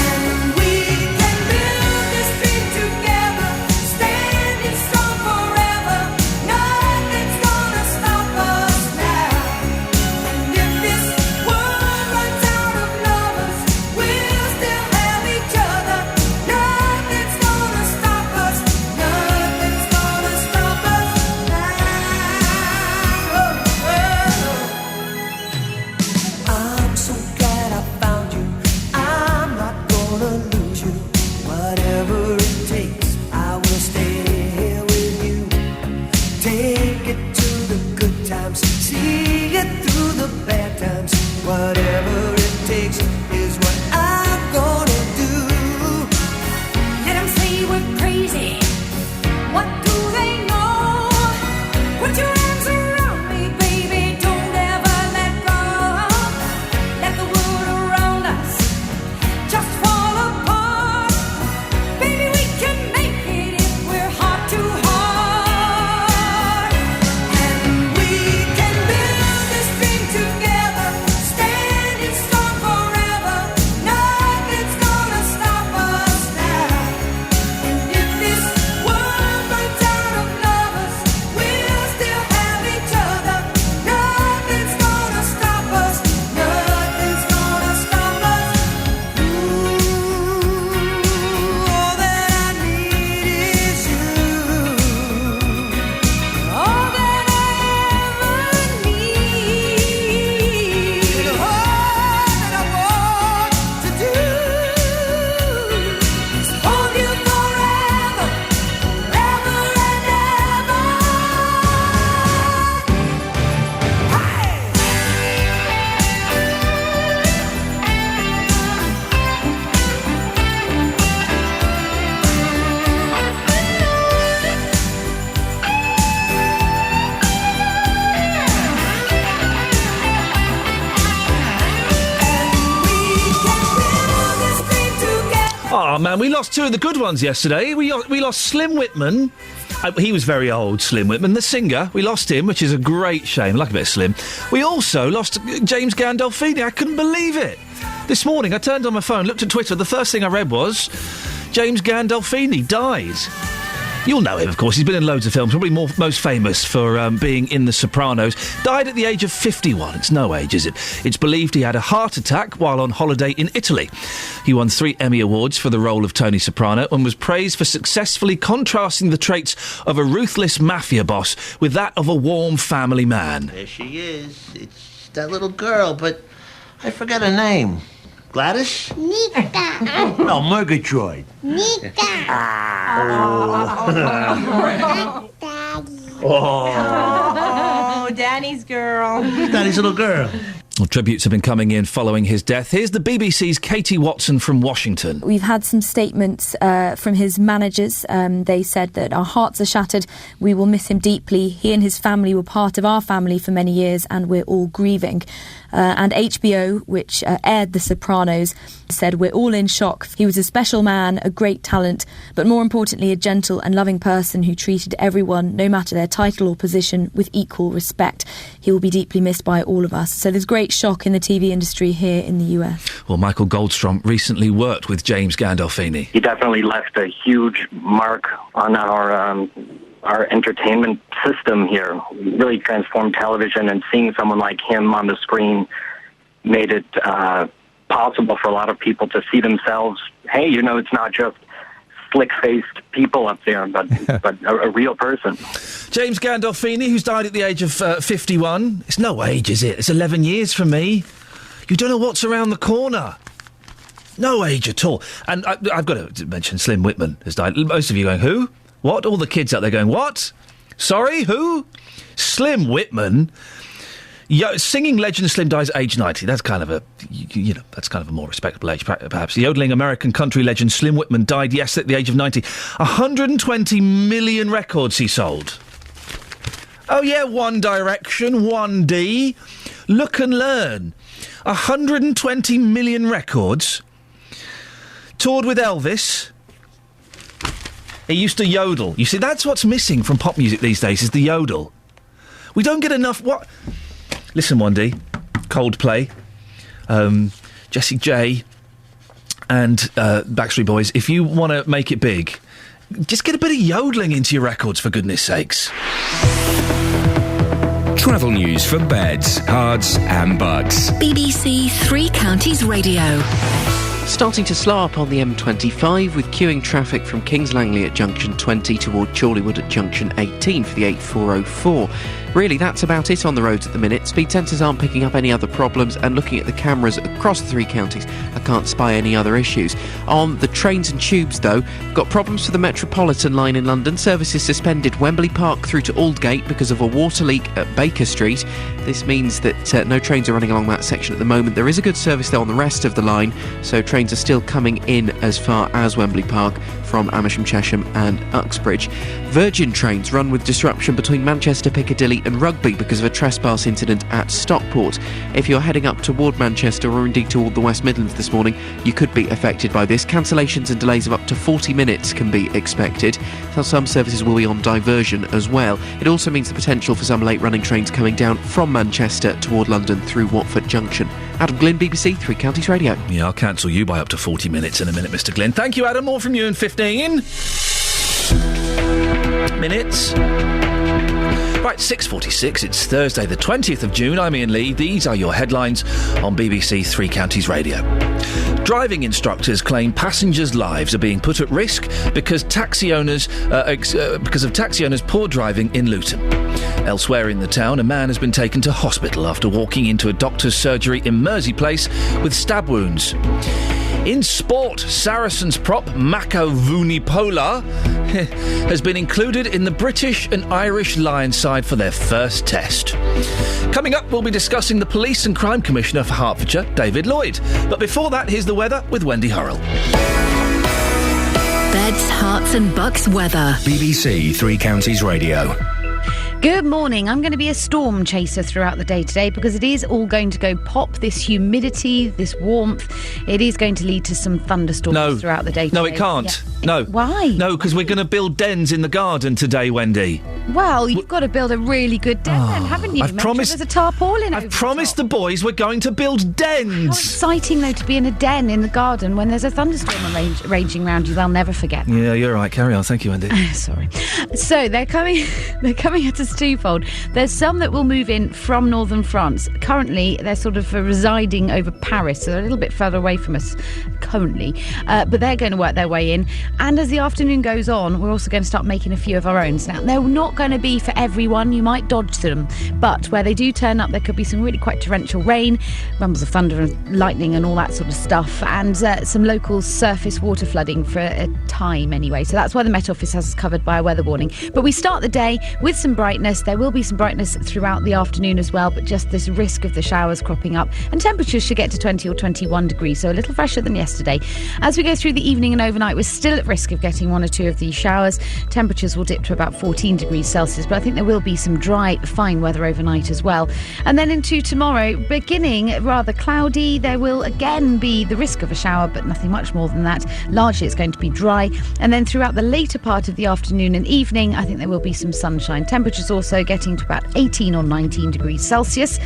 And we can build this dream together, standing strong forever. No man, we lost two of the good ones yesterday. We lost Slim Whitman. He was very old, Slim Whitman, the singer. We lost him, which is a great shame. I like a bit of Slim. We also lost James Gandolfini. I couldn't believe it. This morning, I turned on my phone, looked at Twitter. The first thing I read was James Gandolfini died. You'll know him, of course. He's been in loads of films, probably most famous for being in The Sopranos. Died at the age of 51. It's no age, is it? It's believed he had a heart attack while on holiday in Italy. He won 3 Emmy Awards for the role of Tony Soprano and was praised for successfully contrasting the traits of a ruthless mafia boss with that of a warm family man. There she is. It's that little girl, but I forgot her name. Gladys? Nika. No, Murgatroyd. Nika. Oh, Danny's girl. Danny's little girl. Well, tributes have been coming in following his death. Here's the BBC's Katie Watson from Washington. We've had some statements from his managers. They said that our hearts are shattered. We will miss him deeply. He and his family were part of our family for many years, and we're all grieving. And HBO, which aired The Sopranos, said we're all in shock. He was a special man, a great talent, but more importantly, a gentle and loving person who treated everyone, no matter their title or position, with equal respect. He will be deeply missed by all of us. So there's great shock in the TV industry here in the US. Well, Michael Goldstrom recently worked with James Gandolfini. He definitely left a huge mark on our entertainment system here. Really transformed television, and seeing someone like him on the screen made it possible for a lot of people to see themselves, hey, it's not just slick-faced people up there, but a real person. James Gandolfini, who's died at the age of 51. It's no age, is it? It's 11 years from me. You don't know what's around the corner. No age at all. And I've got to mention Slim Whitman has died. Most of you going, who? What? All the kids out there going, what? Sorry, who? Slim Whitman. Singing legend Slim dies at age 90. That's kind of that's kind of a more respectable age, perhaps. The yodeling American country legend Slim Whitman died yesterday at the age of 90. 120 million records he sold. Oh yeah, One Direction, 1D. Look and learn. 120 million records. Toured with Elvis. He used to yodel. You see, that's what's missing from pop music these days, is the yodel. We don't get enough... What? Listen, 1D, Coldplay, Jessie J and Backstreet Boys, if you want to make it big, just get a bit of yodelling into your records, for goodness sakes. Travel news for beds, cards and bugs. BBC Three Counties Radio. Starting to slow up on the M25 with queuing traffic from Kings Langley at junction 20 toward Chorleywood at junction 18 for the 8404. Really, that's about it on the roads at the minute. Speed sensors aren't picking up any other problems, and looking at the cameras across the 3 counties, I can't spy any other issues. On the trains and tubes, though, got problems for the Metropolitan line in London. Services suspended Wembley Park through to Aldgate because of a water leak at Baker Street. This means that no trains are running along that section at the moment. There is a good service, though, on the rest of the line, so trains are still coming in as far as Wembley Park from Amersham, Chesham and Uxbridge. Virgin trains run with disruption between Manchester, Piccadilly and Rugby because of a trespass incident at Stockport. If you're heading up toward Manchester or indeed toward the West Midlands this morning, you could be affected by this. Cancellations and delays of up to 40 minutes can be expected. So some services will be on diversion as well. It also means the potential for some late running trains coming down from Manchester toward London through Watford Junction. Adam Glynn, BBC Three Counties Radio. Yeah, I'll cancel you by up to 40 minutes in a minute, Mr. Glynn. Thank you, Adam. More from you in 15 minutes. Right, 6:46. It's Thursday, the 20th of June. I'm Iain Lee. These are your headlines on BBC Three Counties Radio. Driving instructors claim passengers' lives are being put at risk because of taxi owners' poor driving in Luton. Elsewhere in the town, a man has been taken to hospital after walking into a doctor's surgery in Mersey Place with stab wounds. In sport, Saracens prop Mako Vunipola has been included in the British and Irish Lions side for their first test. Coming up, we'll be discussing the Police and Crime Commissioner for Hertfordshire, David Lloyd. But before that, here's the weather with Wendy Hurrell. Beds, Herts and bucks weather. BBC Three Counties Radio. Good morning. I'm going to be a storm chaser throughout the day today because it is all going to go pop. This humidity, this warmth, it is going to lead to some thunderstorms throughout the day today. No, it can't. Yeah. No. Why? No, because we're going to build dens in the garden today, Wendy. Well, you've got to build a really good den then, haven't you? I've Make promised- sure there's a tarpaulin over I've promised the boys we're going to build dens. How exciting, though, to be in a den in the garden when there's a thunderstorm raging around you. They'll never forget. Yeah, you're right. Carry on. Thank you, Wendy. Sorry. So they're coming at us twofold. There's some that will move in from northern France. Currently, they're sort of residing over Paris, so they're a little bit further away from us currently. But they're going to work their way in. And as the afternoon goes on, we're also going to start making a few of our own. Now, they're not going to be for everyone. You might dodge them. But where they do turn up, there could be some really quite torrential rain, rumbles of thunder and lightning and all that sort of stuff, and some local surface water flooding for a time anyway. So that's why the Met Office has us covered by a weather warning. But we start the day with some brightness. There will be some brightness throughout the afternoon as well, but just this risk of the showers cropping up. And temperatures should get to 20 or 21 degrees, so a little fresher than yesterday. As we go through the evening and overnight, we're still at risk of getting one or two of these showers. Temperatures will dip to about 14 degrees Celsius, but I think there will be some dry, fine weather overnight as well. And then into tomorrow, beginning rather cloudy, there will again be the risk of a shower, but nothing much more than that. Largely it's going to be dry. And then throughout the later part of the afternoon and evening, I think there will be some sunshine. Temperatures also getting to about 18 or 19 degrees Celsius.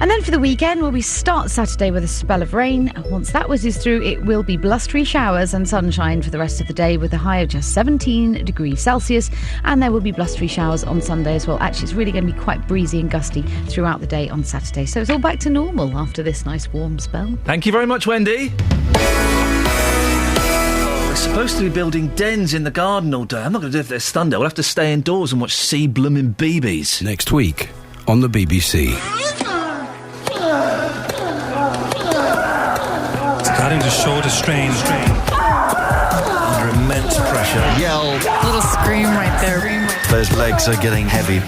And then for the weekend, well, we start Saturday with a spell of rain. And once that whizzes through, it will be blustery showers and sunshine for the rest of the day with a high of just 17 degrees Celsius. And there will be blustery showers on Sunday as well. Actually, it's really going to be quite breezy and gusty throughout the day on Saturday. So it's all back to normal after this nice warm spell. Thank you very much, Wendy. We're supposed to be building dens in the garden all day. I'm not going to do it if there's thunder. We'll have to stay indoors and watch Sea Bloomin' BBs. Next week on the BBC. Starting to shoulder strain under immense pressure. Yell. Little scream right there. Those legs are getting heavy.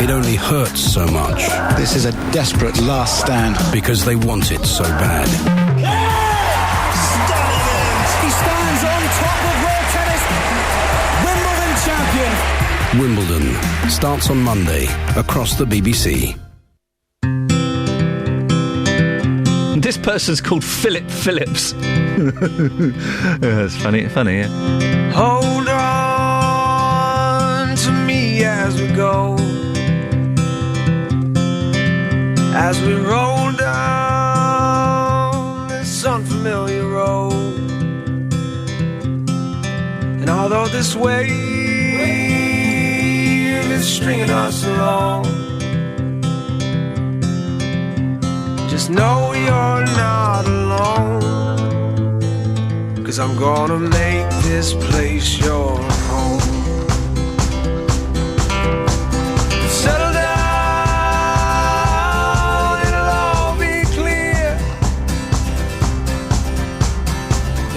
It only hurts so much. This is a desperate last stand. Because they want it so bad. He stands on top of world tennis. Wimbledon champion. Wimbledon starts on Monday across the BBC. This person's called Philip Phillips. That's funny, yeah. Hold on to me as we go, as we roll down this unfamiliar road. And although this wave is stringing us along, just know you're not alone, 'cause I'm gonna make this place your home. Settle down, it'll all be clear.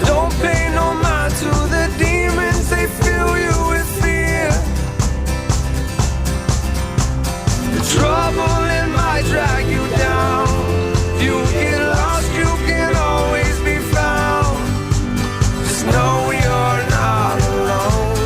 Don't pay no mind to the demons, they fill you with fear. The trouble in might drag you down. You get lost, you can always be found. Just know you're not alone.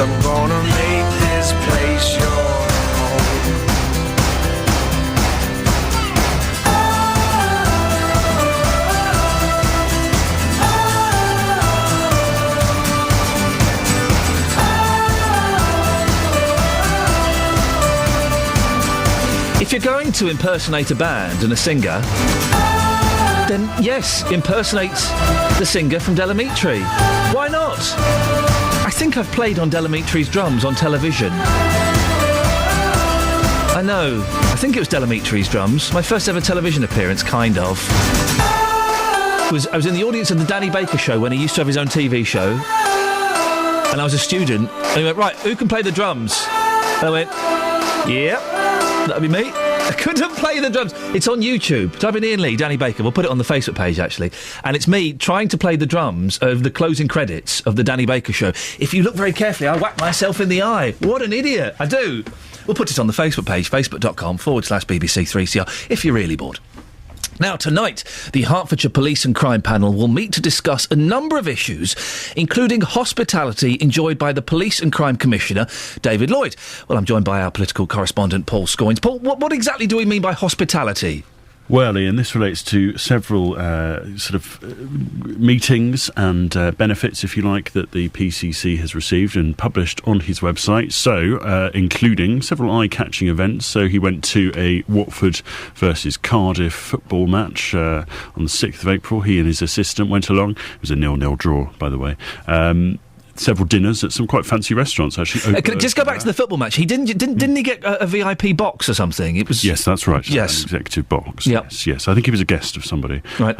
I'm gonna make this place your home. If you're going to impersonate a band and a singer, then yes, impersonate the singer from Delamitri. Why not? I think I've played on Delamitri's drums on television. I know. I think it was Delamitri's drums. My first ever television appearance, kind of. I was in the audience of the Danny Baker show when he used to have his own TV show. And I was a student. And he went, right, who can play the drums? And I went, yeah, that'll be me. I couldn't play the drums. It's on YouTube. Type in Iain Lee, Danny Baker. We'll put it on the Facebook page, actually. And it's me trying to play the drums of the closing credits of the Danny Baker show. If you look very carefully, I whack myself in the eye. What an idiot. I do. We'll put it on the Facebook page, facebook.com/BBC3CR, if you're really bored. Now, tonight, the Hertfordshire Police and Crime Panel will meet to discuss a number of issues, including hospitality enjoyed by the Police and Crime Commissioner, David Lloyd. Well, I'm joined by our political correspondent, Paul Scoynes. Paul, what exactly do we mean by hospitality? Well, Ian, this relates to several meetings and benefits, if you like, that the PCC has received and published on his website, so including several eye-catching events. So he went to a Watford versus Cardiff football match on the 6th of April. He and his assistant went along. It was a 0-0 draw, by the way. Several dinners at some quite fancy restaurants, actually. Can I just go back to the football match? He didn't he get a VIP box or something? It was yes, that's right. Yes, an executive box. Yep. Yes. I think he was a guest of somebody. Right.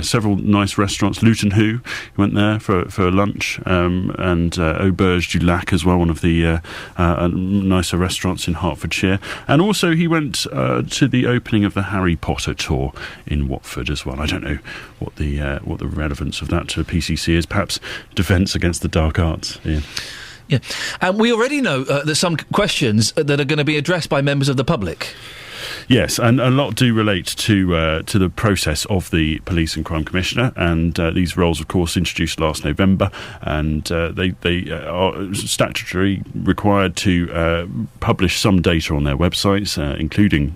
Several nice restaurants. Luton Who went there for lunch, and Auberge du Lac as well, one of the nicer restaurants in Hertfordshire. And also he went to the opening of the Harry Potter tour in Watford as well. I don't know what the relevance of that to the PCC is. Perhaps defence against the dark arts. Yeah, and we already know that some questions that are going to be addressed by members of the public. Yes, and a lot do relate to the process of the Police and Crime Commissioner, and these roles, of course, introduced last November, and they are statutorily required to publish some data on their websites, including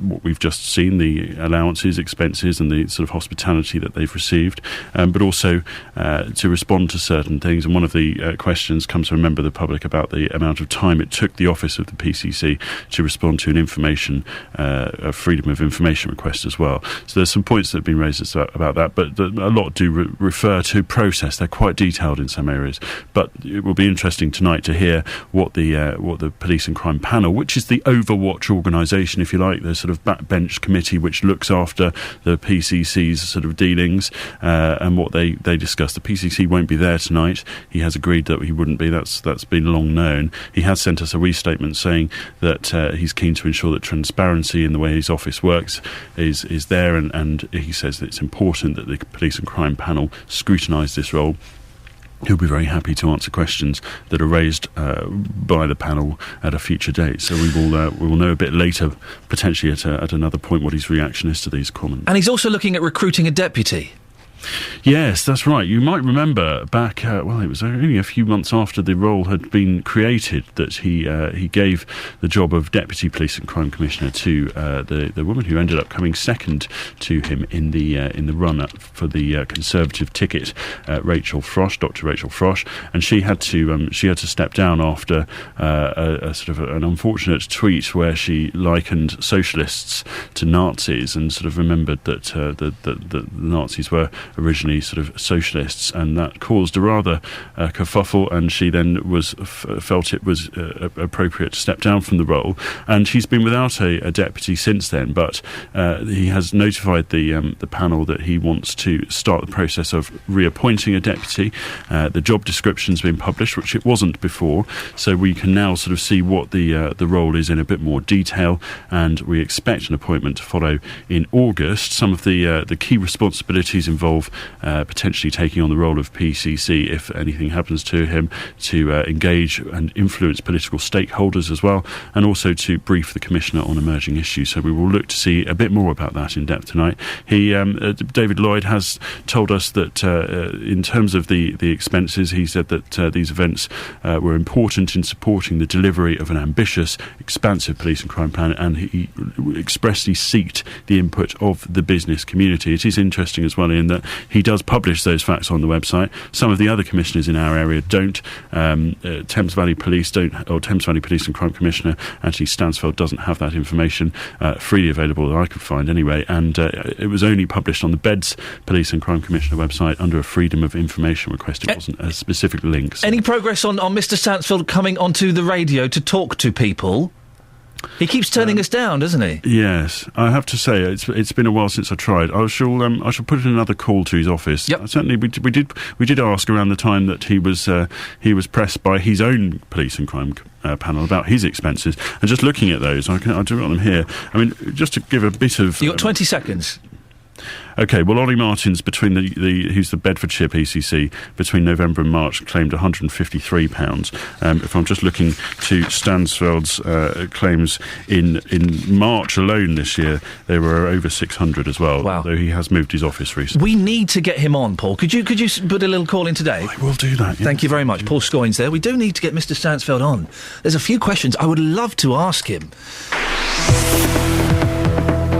what we've just seen, the allowances, expenses, and the sort of hospitality that they've received, but also to respond to certain things. And one of the questions comes from a member of the public about the amount of time it took the office of the PCC to respond to an a freedom of information request as well. So there's some points that have been raised about that, but a lot do refer to process. They're quite detailed in some areas, but it will be interesting tonight to hear what the Police and Crime Panel, which is the Overwatch organisation, if you like, the sort of backbench committee which looks after the PCC's sort of dealings, and what they discuss. The PCC won't be there tonight. He has agreed that he wouldn't be. That's been long known. He has sent us a restatement saying that he's keen to ensure that transparency in the way his office works is there, and he says that it's important that the Police and Crime Panel scrutinise this role. He'll be very happy to answer questions that are raised by the panel at a future date. So we will know a bit later, potentially at another point, what his reaction is to these comments. And he's also looking at recruiting a deputy. Yes, that's right. You might remember back, it was only a few months after the role had been created that he gave the job of Deputy Police and Crime Commissioner to the woman who ended up coming second to him in the run-up for the Conservative ticket, Dr. Rachel Frosch, and she had to step down after a sort of an unfortunate tweet where she likened socialists to Nazis and sort of remembered that the Nazis were originally sort of socialists, and that caused a rather kerfuffle, and she then felt it was appropriate to step down from the role, and she's been without a deputy since then, but he has notified the panel that he wants to start the process of reappointing a deputy. The job description's been published, which it wasn't before, so we can now sort of see what the role is in a bit more detail, and we expect an appointment to follow in August. Some of the key responsibilities involve of potentially taking on the role of PCC if anything happens to him, to engage and influence political stakeholders as well, and also to brief the Commissioner on emerging issues. So we will look to see a bit more about that in depth tonight. David Lloyd has told us that in terms of the expenses, he said that these events were important in supporting the delivery of an ambitious, expansive police and crime plan, and he expressly sought the input of the business community. It is interesting as well, Iain, that he does publish those facts on the website. Some of the other commissioners in our area don't. Thames Valley Police don't, or Thames Valley Police and Crime Commissioner Anthony Stansfeld doesn't have that information freely available that I could find anyway, and it was only published on the Beds Police and Crime Commissioner website under a Freedom of Information request. It wasn't a specific link. So. Any progress on Mr. Stansfeld coming onto the radio to talk to people? He keeps turning us down, doesn't he? Yes, I have to say it's been a while since I tried. I shall put in another call to his office. Yep. Certainly, we did ask around the time that he was pressed by his own police and crime panel about his expenses, and just looking at those, I do want them here. I mean, just to give a bit of. You got 20 seconds. Okay, well, Ollie Martins, between who's the Bedfordshire PCC, between November and March, claimed £153. If I'm just looking to Stansfeld's claims in March alone this year, they were over 600 as well. Wow. Though he has moved his office recently. We need to get him on, Paul. Could you put a little call in today? I will do that. Yeah. Thank you very much. Paul Scoynes there. We do need to get Mr. Stansfeld on. There's a few questions I would love to ask him.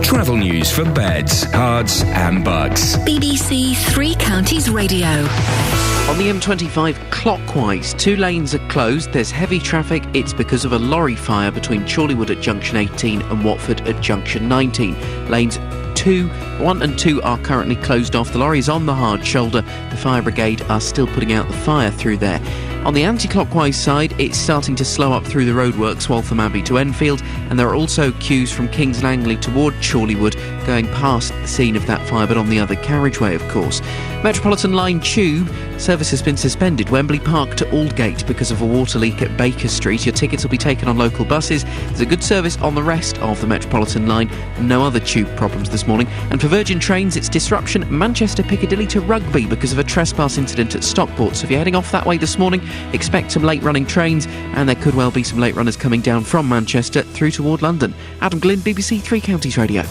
Travel news for beds, cards and bugs. BBC Three Counties Radio. On the M25 clockwise, 2 lanes are closed. There's heavy traffic. It's because of a lorry fire between Chorleywood at junction 18 and Watford at junction 19. Lanes 1 and 2 are currently closed off. The lorry is on the hard shoulder. The fire brigade are still putting out the fire through there. On the anti-clockwise side, it's starting to slow up through the roadworks, Waltham Abbey to Enfield, and there are also queues from Kings Langley toward Chorleywood going past the scene of that fire, but on the other carriageway, of course. Metropolitan Line Tube service has been suspended, Wembley Park to Aldgate, because of a water leak at Baker Street. Your tickets will be taken on local buses. There's a good service on the rest of the Metropolitan Line, no other tube problems this morning. And for Virgin Trains, it's disruption Manchester Piccadilly to Rugby because of a trespass incident at Stockport. So if you're heading off that way this morning, expect some late running trains, and there could well be some late runners coming down from Manchester through toward London. Adam Glynn, BBC Three Counties Radio.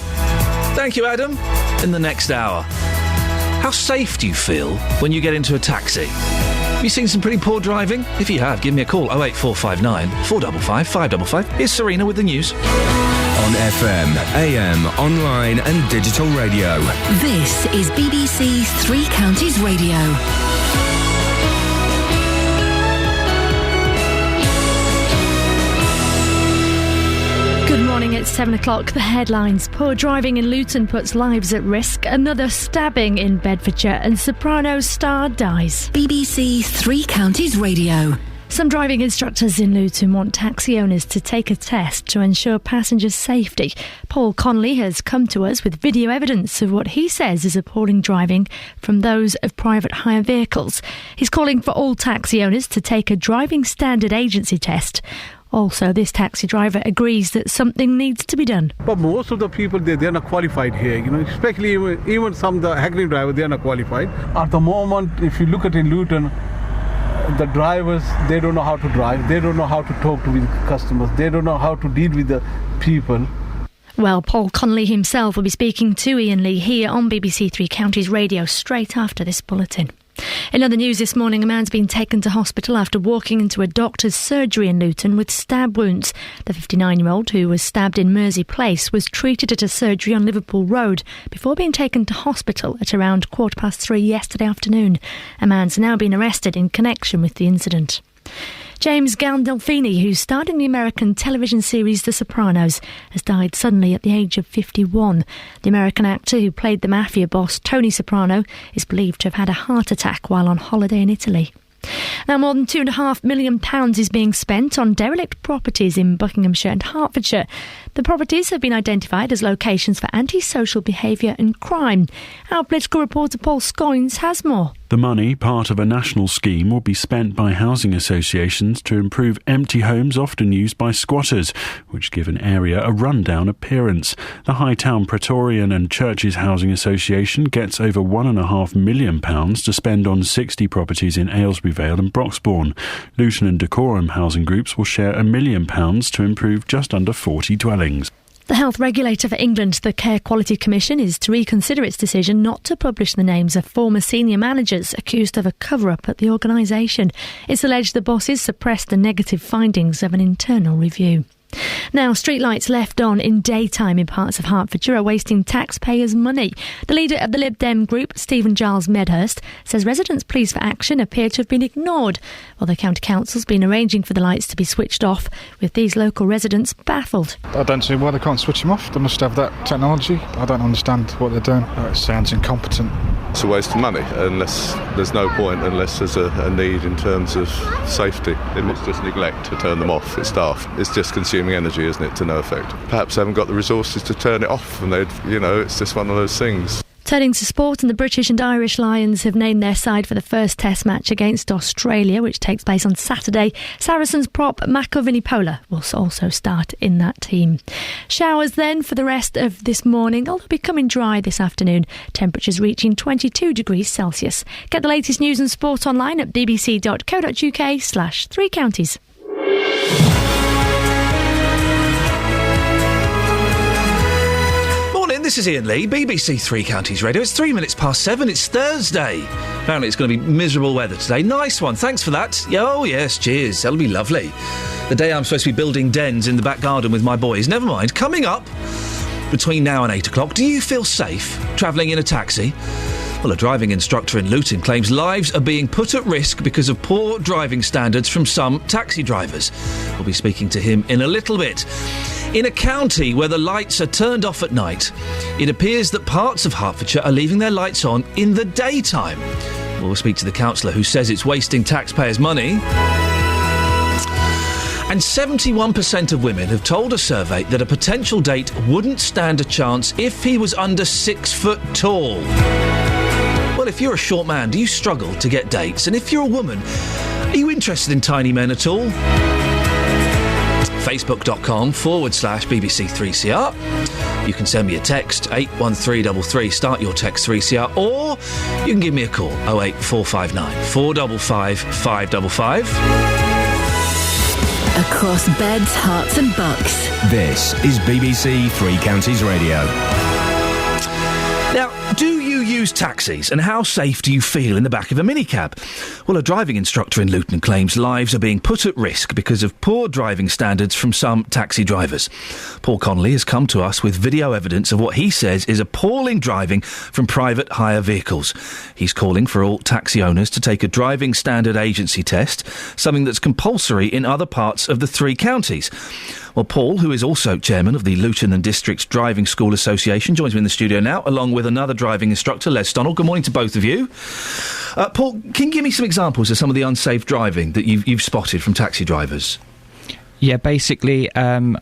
Thank you, Adam. In the next hour, how safe do you feel when you get into a taxi? Have you seen some pretty poor driving? If you have, give me a call, 08459 455 555. Here's Serena with the news. On FM, AM, online and digital radio. This is BBC Three Counties Radio. Good morning, it's 7 o'clock. The headlines. Poor driving in Luton puts lives at risk. Another stabbing in Bedfordshire, and Sopranos star dies. BBC Three Counties Radio. Some driving instructors in Luton want taxi owners to take a test to ensure passengers' safety. Paul Connolly has come to us with video evidence of what he says is appalling driving from those of private hire vehicles. He's calling for all taxi owners to take a driving standard agency test. Also, this taxi driver agrees that something needs to be done. But most of the people, they're not qualified here, especially even some of the hackney drivers, they're not qualified. At the moment, if you look at in Luton, the drivers, they don't know how to drive, they don't know how to talk to the customers, they don't know how to deal with the people. Well, Paul Connolly himself will be speaking to Iain Lee here on BBC Three Counties Radio straight after this bulletin. In other news this morning, a man's been taken to hospital after walking into a doctor's surgery in Luton with stab wounds. The 59-year-old, who was stabbed in Mersey Place, was treated at a surgery on Liverpool Road before being taken to hospital at around 3:15 yesterday afternoon. A man's now been arrested in connection with the incident. James Gandolfini, who starred in the American television series The Sopranos, has died suddenly at the age of 51. The American actor who played the mafia boss Tony Soprano is believed to have had a heart attack while on holiday in Italy. Now, more than £2.5 million is being spent on derelict properties in Buckinghamshire and Hertfordshire. The properties have been identified as locations for antisocial behaviour and crime. Our political reporter Paul Scoynes has more. The money, part of a national scheme, will be spent by housing associations to improve empty homes often used by squatters, which give an area a rundown appearance. The Hightown Praetorian and Churches Housing Association gets over £1.5 million to spend on 60 properties in Aylesbury Vale and Broxbourne. Luton and Dacorum housing groups will share £1 million to improve just under 40 dwellings. The health regulator for England, the Care Quality Commission, is to reconsider its decision not to publish the names of former senior managers accused of a cover-up at the organisation. It's alleged the bosses suppressed the negative findings of an internal review. Now, streetlights left on in daytime in parts of Hertfordshire are wasting taxpayers' money. The leader of the Lib Dem group, Stephen Giles Medhurst, says residents' pleas for action appear to have been ignored, while the County Council's been arranging for the lights to be switched off, with these local residents baffled. I don't see why they can't switch them off. They must have that technology. I don't understand what they're doing. It sounds incompetent. It's a waste of money unless there's no point, unless there's a need in terms of safety. It's just neglect to turn them off. It's daft. It's just consuming energy, isn't it, to no effect. Perhaps they haven't got the resources to turn it off, and it's just one of those things. Turning to sport, and the British and Irish Lions have named their side for the first Test match against Australia, which takes place on Saturday. Saracens prop Mako Vunipola will also start in that team. Showers then for the rest of this morning, although becoming dry this afternoon. Temperatures reaching 22 degrees Celsius. Get the latest news and sport online at bbc.co.uk/3 counties. This is Iain Lee, BBC Three Counties Radio. It's 3 minutes past 7. It's Thursday. Apparently it's going to be miserable weather today. Nice one. Thanks for that. Oh, yes, cheers. That'll be lovely. The day I'm supposed to be building dens in the back garden with my boys. Never mind. Coming up between now and 8 o'clock, do you feel safe travelling in a taxi? Well, a driving instructor in Luton claims lives are being put at risk because of poor driving standards from some taxi drivers. We'll be speaking to him in a little bit. In a county where the lights are turned off at night, it appears that parts of Hertfordshire are leaving their lights on in the daytime. We'll speak to the councillor who says it's wasting taxpayers' money. And 71% of women have told a survey that a potential date wouldn't stand a chance if he was under 6 foot tall. Well, if you're a short man, do you struggle to get dates? And if you're a woman, are you interested in tiny men at all? Facebook.com/BBC3CR. You can send me a text, 81333, start your text 3CR, or you can give me a call, 08459 455 555. Across beds, hearts and bucks. This is BBC Three Counties Radio. Now, do you use taxis, and how safe do you feel in the back of a minicab? Well, a driving instructor in Luton claims lives are being put at risk because of poor driving standards from some taxi drivers. Paul Connolly has come to us with video evidence of what he says is appalling driving from private hire vehicles. He's calling for all taxi owners to take a driving standard agency test, something that's compulsory in other parts of the 3 counties. Well, Paul, who is also chairman of the Luton and Districts Driving School Association, joins me in the studio now, along with another driving instructor, Les Stonnell. Good morning to both of you. Paul, can you give me some examples of some of the unsafe driving that you've spotted from taxi drivers? Yeah, basically, I'm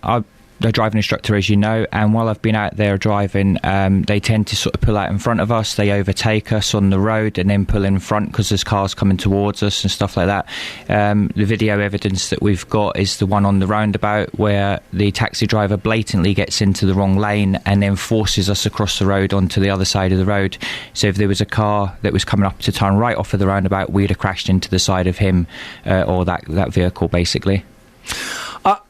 a driving instructor, as you know, and while I've been out there driving, they tend to sort of pull out in front of us. They overtake us on the road and then pull in front because there's cars coming towards us and stuff like that. The video evidence that we've got is the one on the roundabout where the taxi driver blatantly gets into the wrong lane and then forces us across the road onto the other side of the road. So if there was a car that was coming up to turn right off of the roundabout, we'd have crashed into the side of him or that vehicle, basically.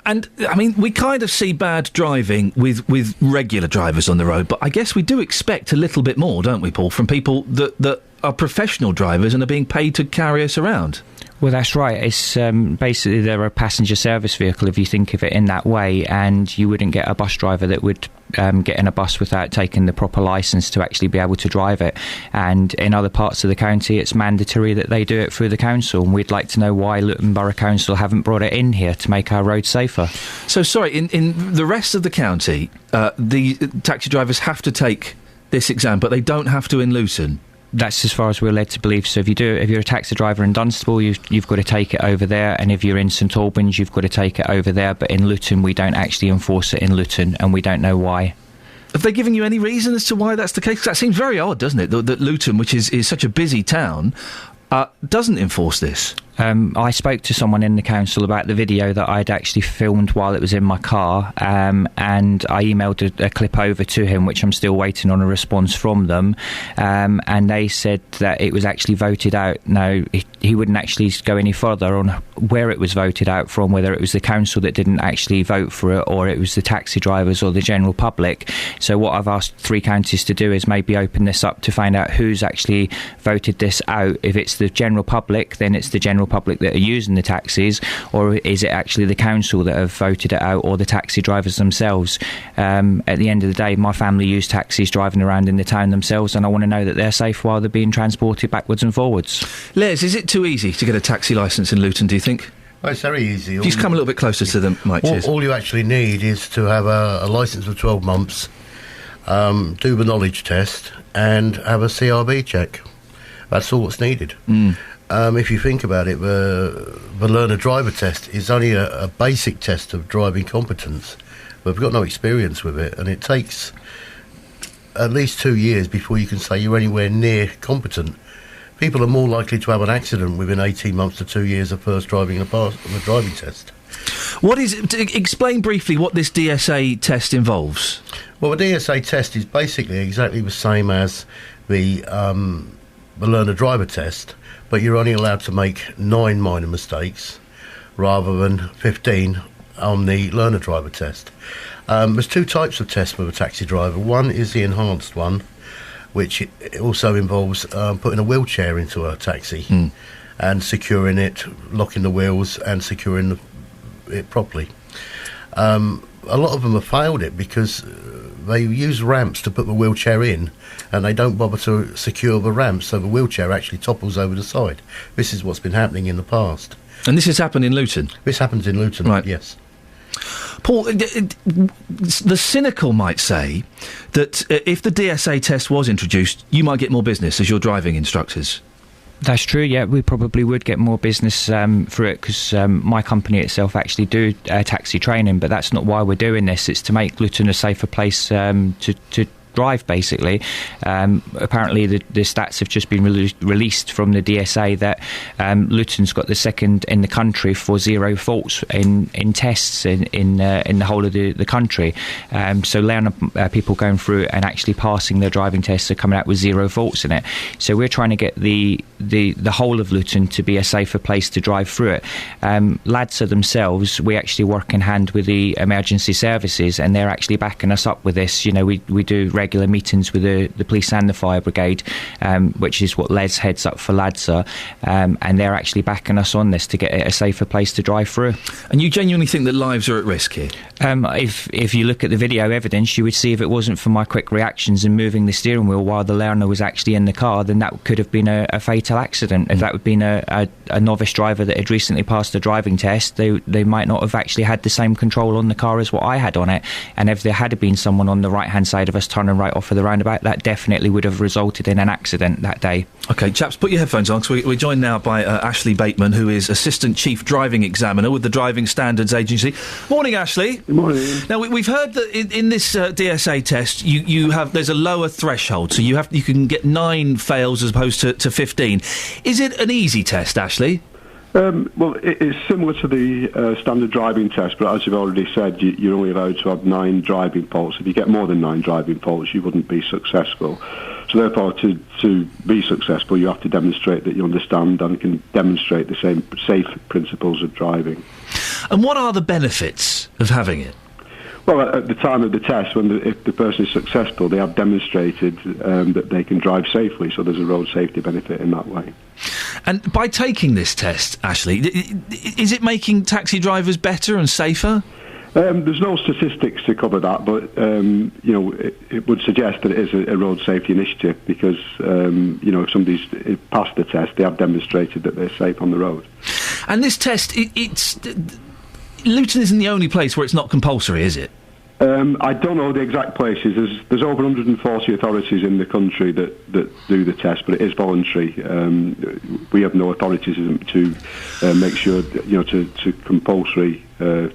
And, I mean, we kind of see bad driving with regular drivers on the road, but I guess we do expect a little bit more, don't we, Paul, from people that are professional drivers and are being paid to carry us around? Well, that's right. It's basically they're a passenger service vehicle, if you think of it in that way, and you wouldn't get a bus driver that would get in a bus without taking the proper licence to actually be able to drive it. And in other parts of the county, it's mandatory that they do it through the council, and we'd like to know why Luton Borough Council haven't brought it in here to make our roads safer. So, sorry, in the rest of the county, the taxi drivers have to take this exam, but they don't have to in Luton? That's as far as we're led to believe. So if you're a taxi driver in Dunstable, you've got to take it over there, and if you're in St Albans, you've got to take it over there. But in Luton, we don't actually enforce it in Luton, and we don't know why. Have they given you any reason as to why that's the case? 'Cause that seems very odd, doesn't it? That Luton, which is such a busy town, doesn't enforce this. I spoke to someone in the council about the video that I'd actually filmed while it was in my car, and I emailed a clip over to him, which I'm still waiting on a response from them, and they said that it was actually voted out. No, he wouldn't actually go any further on where it was voted out from, whether it was the council that didn't actually vote for it, or it was the taxi drivers or the general public. So what I've asked 3 counties to do is maybe open this up to find out who's actually voted this out. If it's the general public, then it's the general public that are using the taxis, or is it actually the council that have voted it out, or the taxi drivers themselves? At the end of the day, my family use taxis driving around in the town themselves, and I want to know that they're safe while they're being transported backwards and forwards. Les, is it too easy to get a taxi licence in Luton, do you think? Well, it's very easy. Just come a little bit closer to the mic, cheers. All you actually need is to have a licence for 12 months, do the knowledge test, and have a CRB check. That's all that's needed. If you think about it, the learner driver test is only a basic test of driving competence. We've got no experience with it, and it takes at least 2 years before you can say you're anywhere near competent. People are more likely to have an accident within 18 months to 2 years of first driving the driving test. What is it? Explain briefly what this DSA test involves. Well, the DSA test is basically exactly the same as the learner driver test, but you're only allowed to make 9 minor mistakes rather than 15 on the learner driver test. There's 2 types of tests for a taxi driver. One is the enhanced one, which also involves putting a wheelchair into a taxi and securing it, locking the wheels and securing it properly. A lot of them have failed it because they use ramps to put the wheelchair in, and they don't bother to secure the ramps, so the wheelchair actually topples over the side. This is what's been happening in the past. And this has happened in Luton? This happens in Luton, right. Yes. Paul, the cynical might say that if the DSA test was introduced, you might get more business as your driving instructors. That's true, yeah. We probably would get more business through it, because my company itself actually do taxi training, but that's not why we're doing this. It's to make Luton a safer place to drive, basically. Apparently the stats have just been released from the DSA that Luton's got the second in the country for 0 faults in tests in the whole of the country. So learner people going through and actually passing their driving tests are coming out with 0 faults in it. So we're trying to get the whole of Luton to be a safer place to drive through it. LADSA themselves, we actually work in hand with the emergency services, and they're actually backing us up with this. You know, we do regular meetings with the police and the fire brigade, which is what Les heads up for LADSA, and they're actually backing us on this to get it a safer place to drive through. And you genuinely think that lives are at risk here? If you look at the video evidence, you would see if it wasn't for my quick reactions and moving the steering wheel while the learner was actually in the car, then that could have been a fatal accident. If that would have been a novice driver that had recently passed a driving test, they might not have actually had the same control on the car as what I had on it. And if there had been someone on the right-hand side of us turning right off of the roundabout, that definitely would have resulted in an accident that day. OK, chaps, put your headphones on, because we're joined now by Ashley Bateman, who is Assistant Chief Driving Examiner with the Driving Standards Agency. Morning, Ashley. Good morning. Now, we've heard that in this DSA test, there's a lower threshold, so you can get 9 fails as opposed to 15. Is it an easy test, Ashley? Well, it's similar to the standard driving test, but as you've already said, you're only allowed to have 9 driving faults. If you get more than 9 driving faults, you wouldn't be successful. So therefore, to be successful, you have to demonstrate that you understand and can demonstrate the same safe principles of driving. And what are the benefits of having it? Well, at the time of the test, if the person is successful, they have demonstrated that they can drive safely, so there's a road safety benefit in that way. And by taking this test, Ashley, is it making taxi drivers better and safer? There's no statistics to cover that, but it would suggest that it is a road safety initiative because if somebody's passed the test, they have demonstrated that they're safe on the road. And this test, Luton isn't the only place where it's not compulsory, is it? I don't know the exact places. There's over 140 authorities in the country that do the test, but it is voluntary. We have no authorities to make sure, to compulsory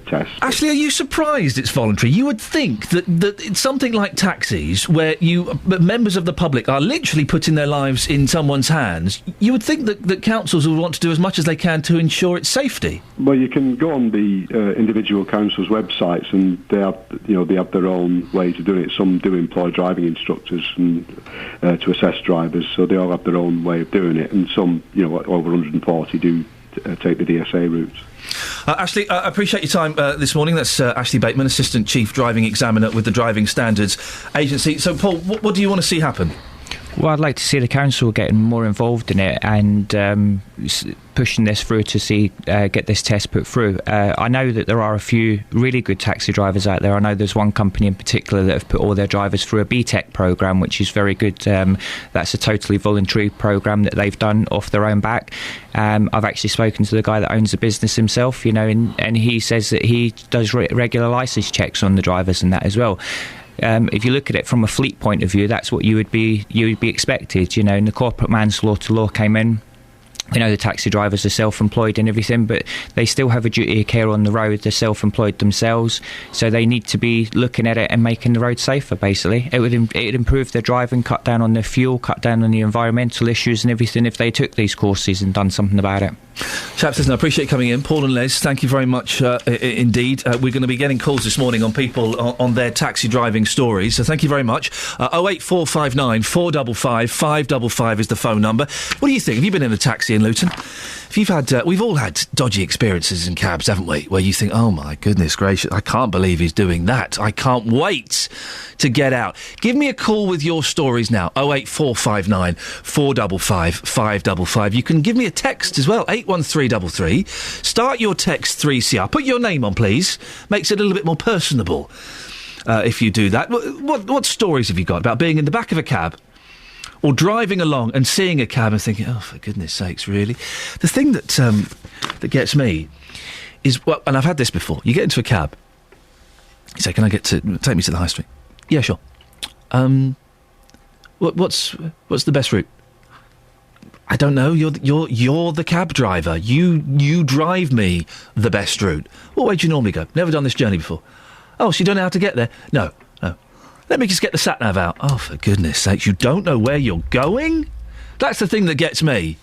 test. Actually, are you surprised it's voluntary? You would think that it's something like taxis, where members of the public are literally putting their lives in someone's hands. You would think that councils would want to do as much as they can to ensure its safety. Well, you can go on the individual councils' websites, and they have their own ways of doing it. Some do employ driving instructors and to assess drivers, so they all have their own way of doing it. And some, over 140 do take the DSA routes. Ashley, I appreciate your time this morning. That's Ashley Bateman, Assistant Chief Driving Examiner with the Driving Standards Agency. So, Paul, what do you want to see happen? Well, I'd like to see the council getting more involved in it and pushing this through to get this test put through. I know that there are a few really good taxi drivers out there. I know there's one company in particular that have put all their drivers through a BTEC programme, which is very good. That's a totally voluntary programme that they've done off their own back. I've actually spoken to the guy that owns the business himself, and he says that he does regular licence checks on the drivers and that as well. If you look at it from a fleet point of view, that's what you would be expected. And the corporate manslaughter law came in. The taxi drivers are self-employed and everything, but they still have a duty of care on the road. They're self-employed themselves, so they need to be looking at it and making the road safer, basically. It would improve their driving, cut down on their fuel, cut down on the environmental issues and everything if they took these courses and done something about it. Chaps, listen, I appreciate you coming in. Paul and Les, thank you very much indeed. We're going to be getting calls this morning on people on their taxi driving stories, so thank you very much. 08459 455 555 is the phone number. What do you think? Have you been in a taxi in Luton? If you've had, we've all had dodgy experiences in cabs, haven't we? Where you think, oh my goodness gracious, I can't believe he's doing that. I can't wait to get out. Give me a call with your stories now. 08459 455 555. You can give me a text as well. 81333. Start your text 3CR. Put your name on, please. Makes it a little bit more personable if you do that. What stories have you got about being in the back of a cab or driving along and seeing a cab and thinking, oh, for goodness sakes, really? The thing that gets me is, well, and I've had this before. You get into a cab. You say, can take me to the high street? Yeah, sure. What's the best route? I don't know. You're the cab driver. You drive me the best route. What way do you normally go? Never done this journey before. Oh, so you don't know how to get there? No. Let me just get the sat-nav out. Oh, for goodness sakes, you don't know where you're going? That's the thing that gets me.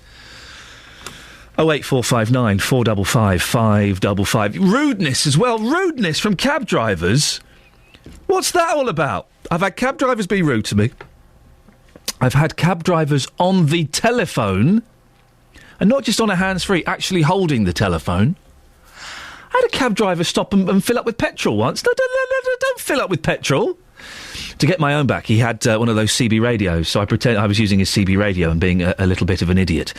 08459 455 555. Rudeness as well. Rudeness from cab drivers. What's that all about? I've had cab drivers be rude to me. I've had cab drivers on the telephone, and not just on a hands-free, actually holding the telephone. I had a cab driver stop and fill up with petrol once. No, don't fill up with petrol. To get my own back, he had one of those CB radios, so I pretend I was using his CB radio and being a little bit of an idiot.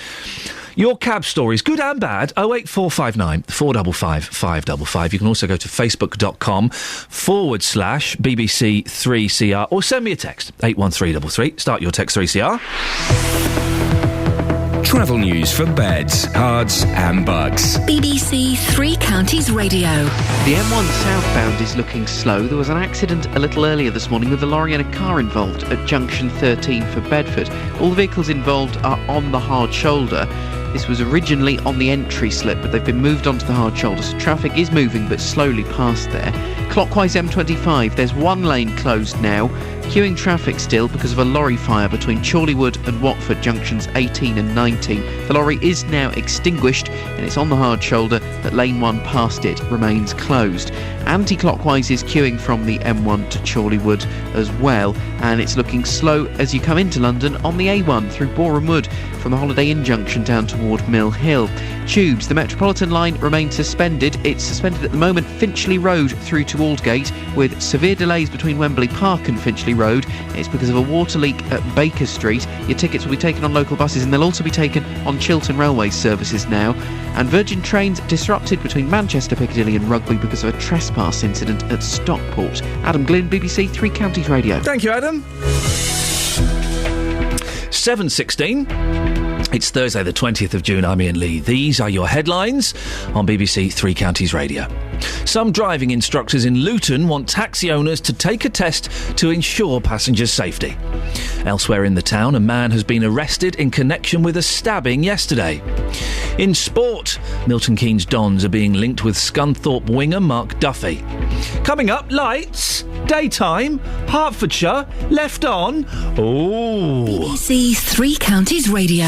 Your cab stories, good and bad, 08459 455 555. You can also go to facebook.com/BBC3CR or send me a text, 81333. Start your text 3CR. Travel news for beds, cards and bugs. BBC Three Counties Radio. The M1 southbound is looking slow. There was an accident a little earlier this morning with a lorry and a car involved at junction 13 for Bedford. All the vehicles involved are on the hard shoulder. This was originally on the entry slip, but they've been moved onto the hard shoulder, so traffic is moving but slowly past there. Clockwise M25, there's one lane closed now. Queuing traffic still because of a lorry fire between Chorleywood and Watford junctions 18 and 19. The lorry is now extinguished and it's on the hard shoulder, but lane 1 past it remains closed. Anti-clockwise is queuing from the M1 to Chorleywood as well, and it's looking slow as you come into London on the A1 through Boreham Wood from the Holiday Inn junction down toward Mill Hill. Tubes, the Metropolitan line remains suspended. It's suspended at the moment Finchley Road through to Aldgate with severe delays between Wembley Park and Finchley Road. It's because of a water leak at Baker Street. Your tickets will be taken on local buses and they'll also be taken on Chiltern Railway services now. And Virgin Trains disrupted between Manchester, Piccadilly and Rugby because of a trespass incident at Stockport. Adam Glynn, BBC Three Counties Radio. Thank you, Adam. 7:16. It's Thursday the 20th of June. I'm Iain Lee. These are your headlines on BBC Three Counties Radio. Some driving instructors in Luton want taxi owners to take a test to ensure passengers' safety. Elsewhere in the town, a man has been arrested in connection with a stabbing yesterday. In sport, Milton Keynes Dons are being linked with Scunthorpe winger Mark Duffy. Coming up, lights, daytime, Hertfordshire, left on. Oh. BBC Three Counties Radio.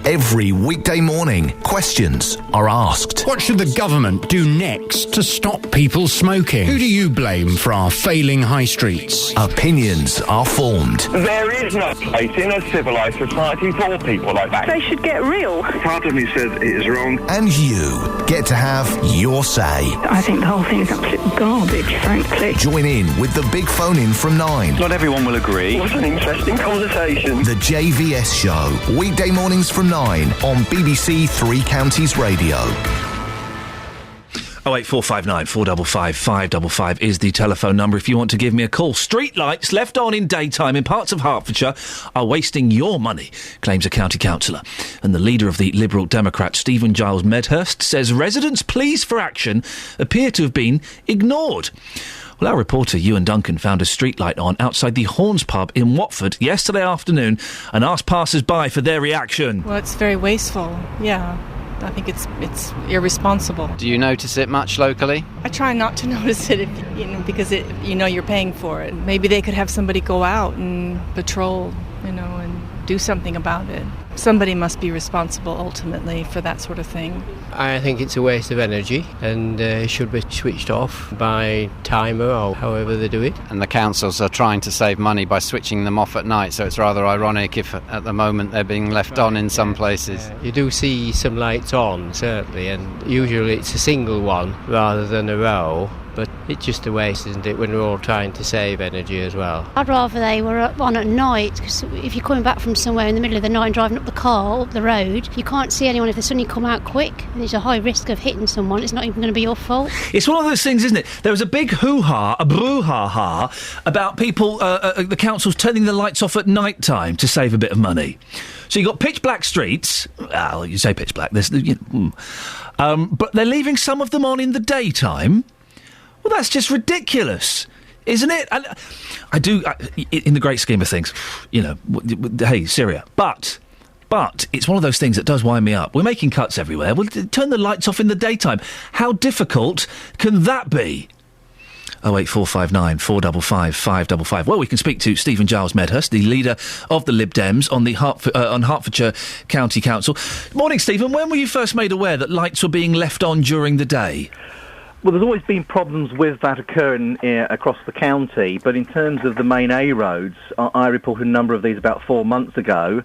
Every weekday morning, questions are asked. What should the government do next to stop people smoking? Who do you blame for our failing high streets? Opinions are formed. There is no place in a civilised society for people like that. They should get real. Part of me says it is wrong. And you get to have your say. I think the whole thing is absolute garbage, frankly. Join in with the big phone-in from 9. Not everyone will agree. What an interesting conversation. The JVS Show, weekday mornings from 9 on BBC Three Counties Radio. 08459 455 555 is the telephone number if you want to give me a call. Street lights left on in daytime in parts of Hertfordshire are wasting your money, claims a county councillor. And the leader of the Liberal Democrat, Stephen Giles Medhurst, says residents' pleas for action appear to have been ignored. Well, our reporter, Ewan Duncan, found a streetlight on outside the Horns pub in Watford yesterday afternoon and asked passers-by for their reaction. Well, it's very wasteful, yeah. I think it's irresponsible. Do you notice it much locally? I try not to notice it, because you're paying for it. Maybe they could have somebody go out and patrol, and do something about it. Somebody must be responsible ultimately for that sort of thing. I think it's a waste of energy and should be switched off by timer or however they do it. And the councils are trying to save money by switching them off at night, so it's rather ironic if at the moment they're being left on in some places. You do see some lights on, certainly, and usually it's a single one rather than a row. But it's just a waste, isn't it, when we're all trying to save energy as well. I'd rather they were on at night, because if you're coming back from somewhere in the middle of the night and driving up the car, up the road, you can't see anyone if they suddenly come out quick, and there's a high risk of hitting someone. It's not even going to be your fault. It's one of those things, isn't it? There was a big hoo-ha, a brouhaha, about people, the councils turning the lights off at night time to save a bit of money. So you've got pitch black streets. Well, you say pitch black. But they're leaving some of them on in the daytime. Well, that's just ridiculous, isn't it? And in the great scheme of things, hey, Syria. But it's one of those things that does wind me up. We're making cuts everywhere. Well, turn the lights off in the daytime. How difficult can that be? 08459 455 555. Well, we can speak to Stephen Giles Medhurst, the leader of the Lib Dems on the Hertfordshire County Council. Morning, Stephen. When were you first made aware that lights were being left on during the day? Well, there's always been problems with that occurring across the county, but in terms of the main A roads, I reported a number of these about 4 months ago,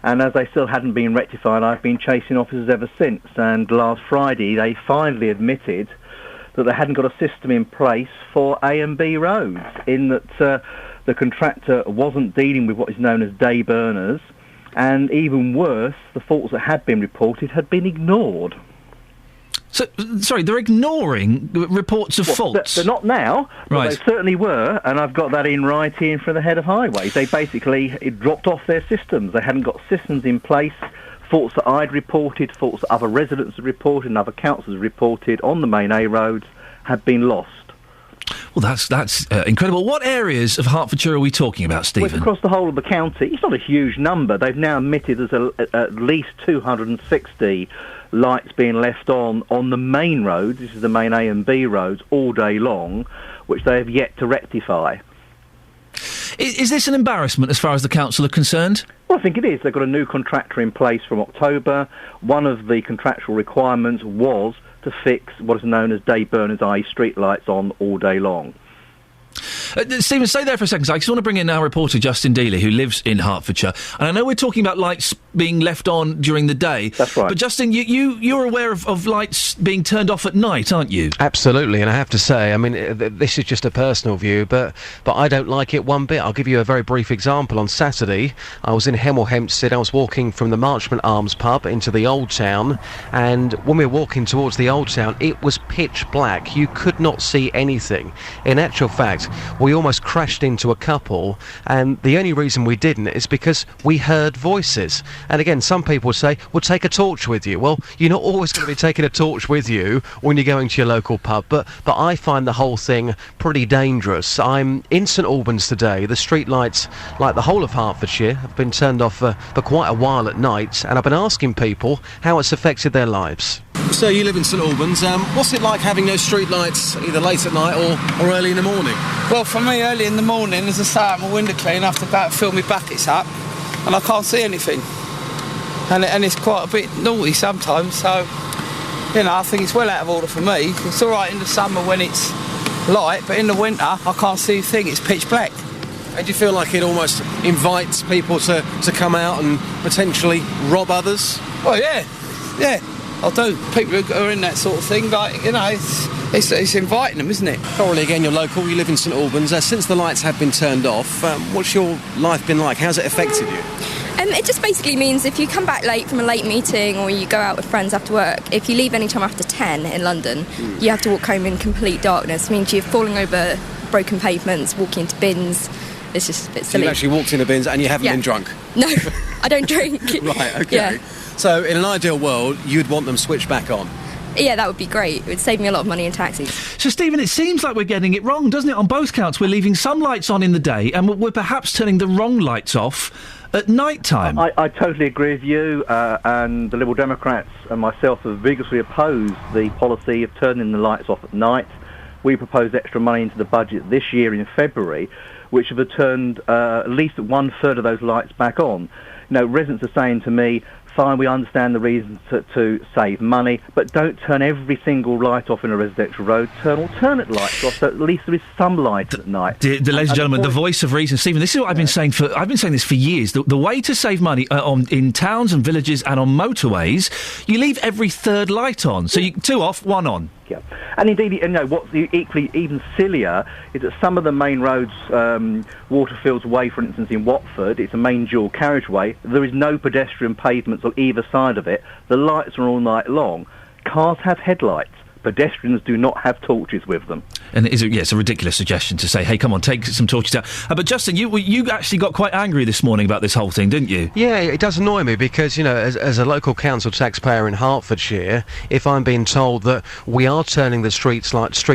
and as they still hadn't been rectified, I've been chasing officers ever since, and last Friday they finally admitted that they hadn't got a system in place for A and B roads, in that the contractor wasn't dealing with what is known as day burners, and even worse, the faults that had been reported had been ignored. So, sorry, they're ignoring reports of faults? They're not now, but right. They certainly were, and I've got that in writing from the head of highways. They basically dropped off their systems. They hadn't got systems in place. Faults that I'd reported, faults that other residents had reported and other councils had reported on the main A roads had been lost. Well, that's incredible. What areas of Hertfordshire are we talking about, Stephen? Well, across the whole of the county. It's not a huge number. They've now admitted there's at least 260 lights being left on the main roads, this is the main A and B roads, all day long, which they have yet to rectify. Is this an embarrassment as far as the council are concerned? Well, I think it is. They've got a new contractor in place from October. One of the contractual requirements was to fix what is known as day burners, i.e. street lights on all day long. Stephen, stay there for a second. I just want to bring in our reporter, Justin Dealey, who lives in Hertfordshire. And I know we're talking about lights being left on during the day. That's right. But, Justin, you're aware of lights being turned off at night, aren't you? Absolutely, and I have to say, I mean, this is just a personal view, but I don't like it one bit. I'll give you a very brief example. On Saturday, I was in Hemel Hempstead. I was walking from the Marchmont Arms pub into the Old Town, and when we were walking towards the Old Town, it was pitch black. You could not see anything. In actual fact, we almost crashed into a couple, and the only reason we didn't is because we heard voices. And again, some people say, well, take a torch with you. Well, you're not always going to be taking a torch with you when you're going to your local pub, but I find the whole thing pretty dangerous. I'm in St Albans today. The street lights, like the whole of Hertfordshire, have been turned off for quite a while at night, and I've been asking people how it's affected their lives. So you live in St Albans. What's it like having those street lights either late at night or early in the morning? Well, for me, early in the morning, as I say, I'm a window cleaner. I have to go out and fill my buckets up, and I can't see anything. And it's quite a bit naughty sometimes, so, you know, I think it's well out of order for me. It's all right in the summer when it's light, but in the winter, I can't see a thing. It's pitch black. And do you feel like it almost invites people to come out and potentially rob others? Well, yeah, I do. People who are in that sort of thing, like, you know, it's inviting them, isn't it? Probably, again, you're local, you live in St Albans. Since the lights have been turned off, what's your life been like? How's it affected you? It just basically means if you come back late from a late meeting or you go out with friends after work, if you leave any time after 10 in London, you have to walk home in complete darkness. It means you're falling over broken pavements, walking into bins. It's just a bit silly. So you've actually walked into bins and you haven't been drunk? No, I don't drink. Right, OK. Yeah. So in an ideal world, you'd want them switched back on? Yeah, that would be great. It would save me a lot of money in taxis. So, Stephen, it seems like we're getting it wrong, doesn't it? On both counts, we're leaving some lights on in the day and we're perhaps turning the wrong lights off at night time. I totally agree with you, and the Liberal Democrats and myself have vigorously opposed the policy of turning the lights off at night. We proposed extra money into the budget this year in February, which have turned at least 1/3 of those lights back on. You know, residents are saying to me, fine, we understand the reasons to save money, but don't turn every single light off in a residential road. Turn alternate lights off, so at least there is some light at night. Ladies and gentlemen, the voice of reason, Stephen. This is what I've been saying I've been saying this for years. The way to save money in towns and villages and on motorways, you leave every third light on. So 2 off, 1 on. Yeah. And indeed, you know, what's equally even sillier is that some of the main roads, Waterfields Way, for instance, in Watford, it's a main dual carriageway. There is no pedestrian pavements on either side of it. The lights are all night long. Cars have headlights. Pedestrians do not have torches with them. And it's a ridiculous suggestion to say, hey, come on, take some torches out. But, Justin, you actually got quite angry this morning about this whole thing, didn't you? Yeah, it does annoy me because, you know, as a local council taxpayer in Hertfordshire, if I'm being told that we are turning the street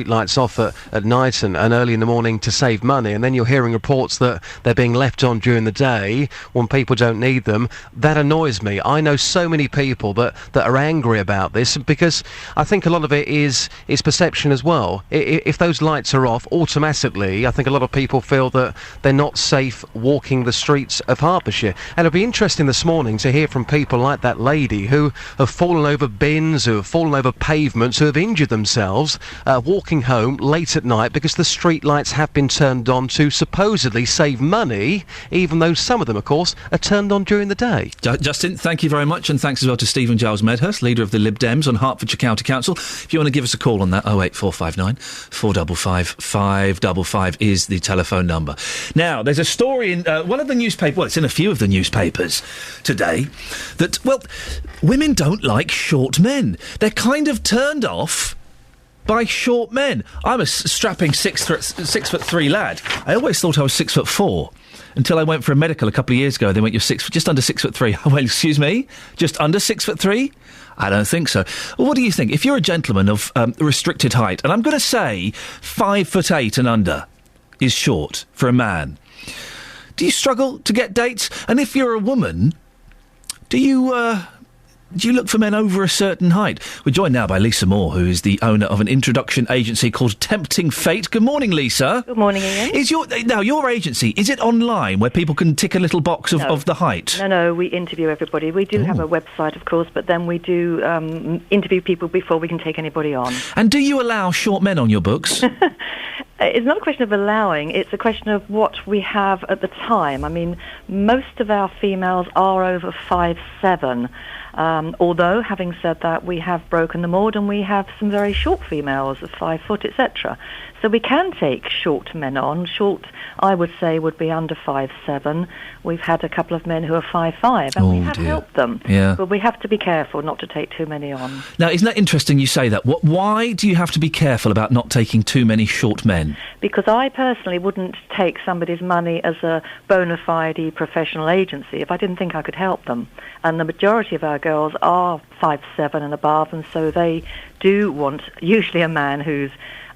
lights off at night and early in the morning to save money, and then you're hearing reports that they're being left on during the day when people don't need them, that annoys me. I know so many people that are angry about this because I think a lot of it is perception as well. If those lights are off, automatically, I think a lot of people feel that they're not safe walking the streets of Hertfordshire. And it'll be interesting this morning to hear from people like that lady who have fallen over bins, who have fallen over pavements, who have injured themselves walking home late at night because the street lights have been turned on to supposedly save money, even though some of them, of course, are turned on during the day. Justin, thank you very much, and thanks as well to Stephen Giles Medhurst, leader of the Lib Dems on Hertfordshire County Council. If you want to give us a call on that, 08459 455 555 is the telephone number. Now, there's a story in one of the newspapers, well, it's in a few of the newspapers today, that, well, women don't like short men. They're kind of turned off by short men. I'm a strapping 6'3" lad. I always thought I was 6'4" until I went for a medical a couple of years ago. They went, you're just under 6'3". I went, excuse me? Just under 6'3"? I don't think so. Well, what do you think? If you're a gentleman of restricted height, and I'm going to say 5'8" and under is short for a man, do you struggle to get dates? And if you're a woman, do you look for men over a certain height? We're joined now by Lisa Moore, who is the owner of an introduction agency called Tempting Fate. Good morning, Lisa. Good morning, Iain. Your agency, is it online where people can tick a little box of the height? No, we interview everybody. We do have a website, of course, but then we do interview people before we can take anybody on. And do you allow short men on your books? It's not a question of allowing, it's a question of what we have at the time. I mean, most of our females are over 5'7", although, having said that, we have broken the mould and we have some very short females of 5 foot, etc. So we can take short men on. Short, I would say, would be under 5'7". We've had a couple of men who are 5'5", and we have helped them. Yeah. But we have to be careful not to take too many on. Now, isn't that interesting you say that? Why do you have to be careful about not taking too many short men? Because I personally wouldn't take somebody's money as a bona fide professional agency if I didn't think I could help them. And the majority of our girls are 5'7" and above, and so they do want usually a man who's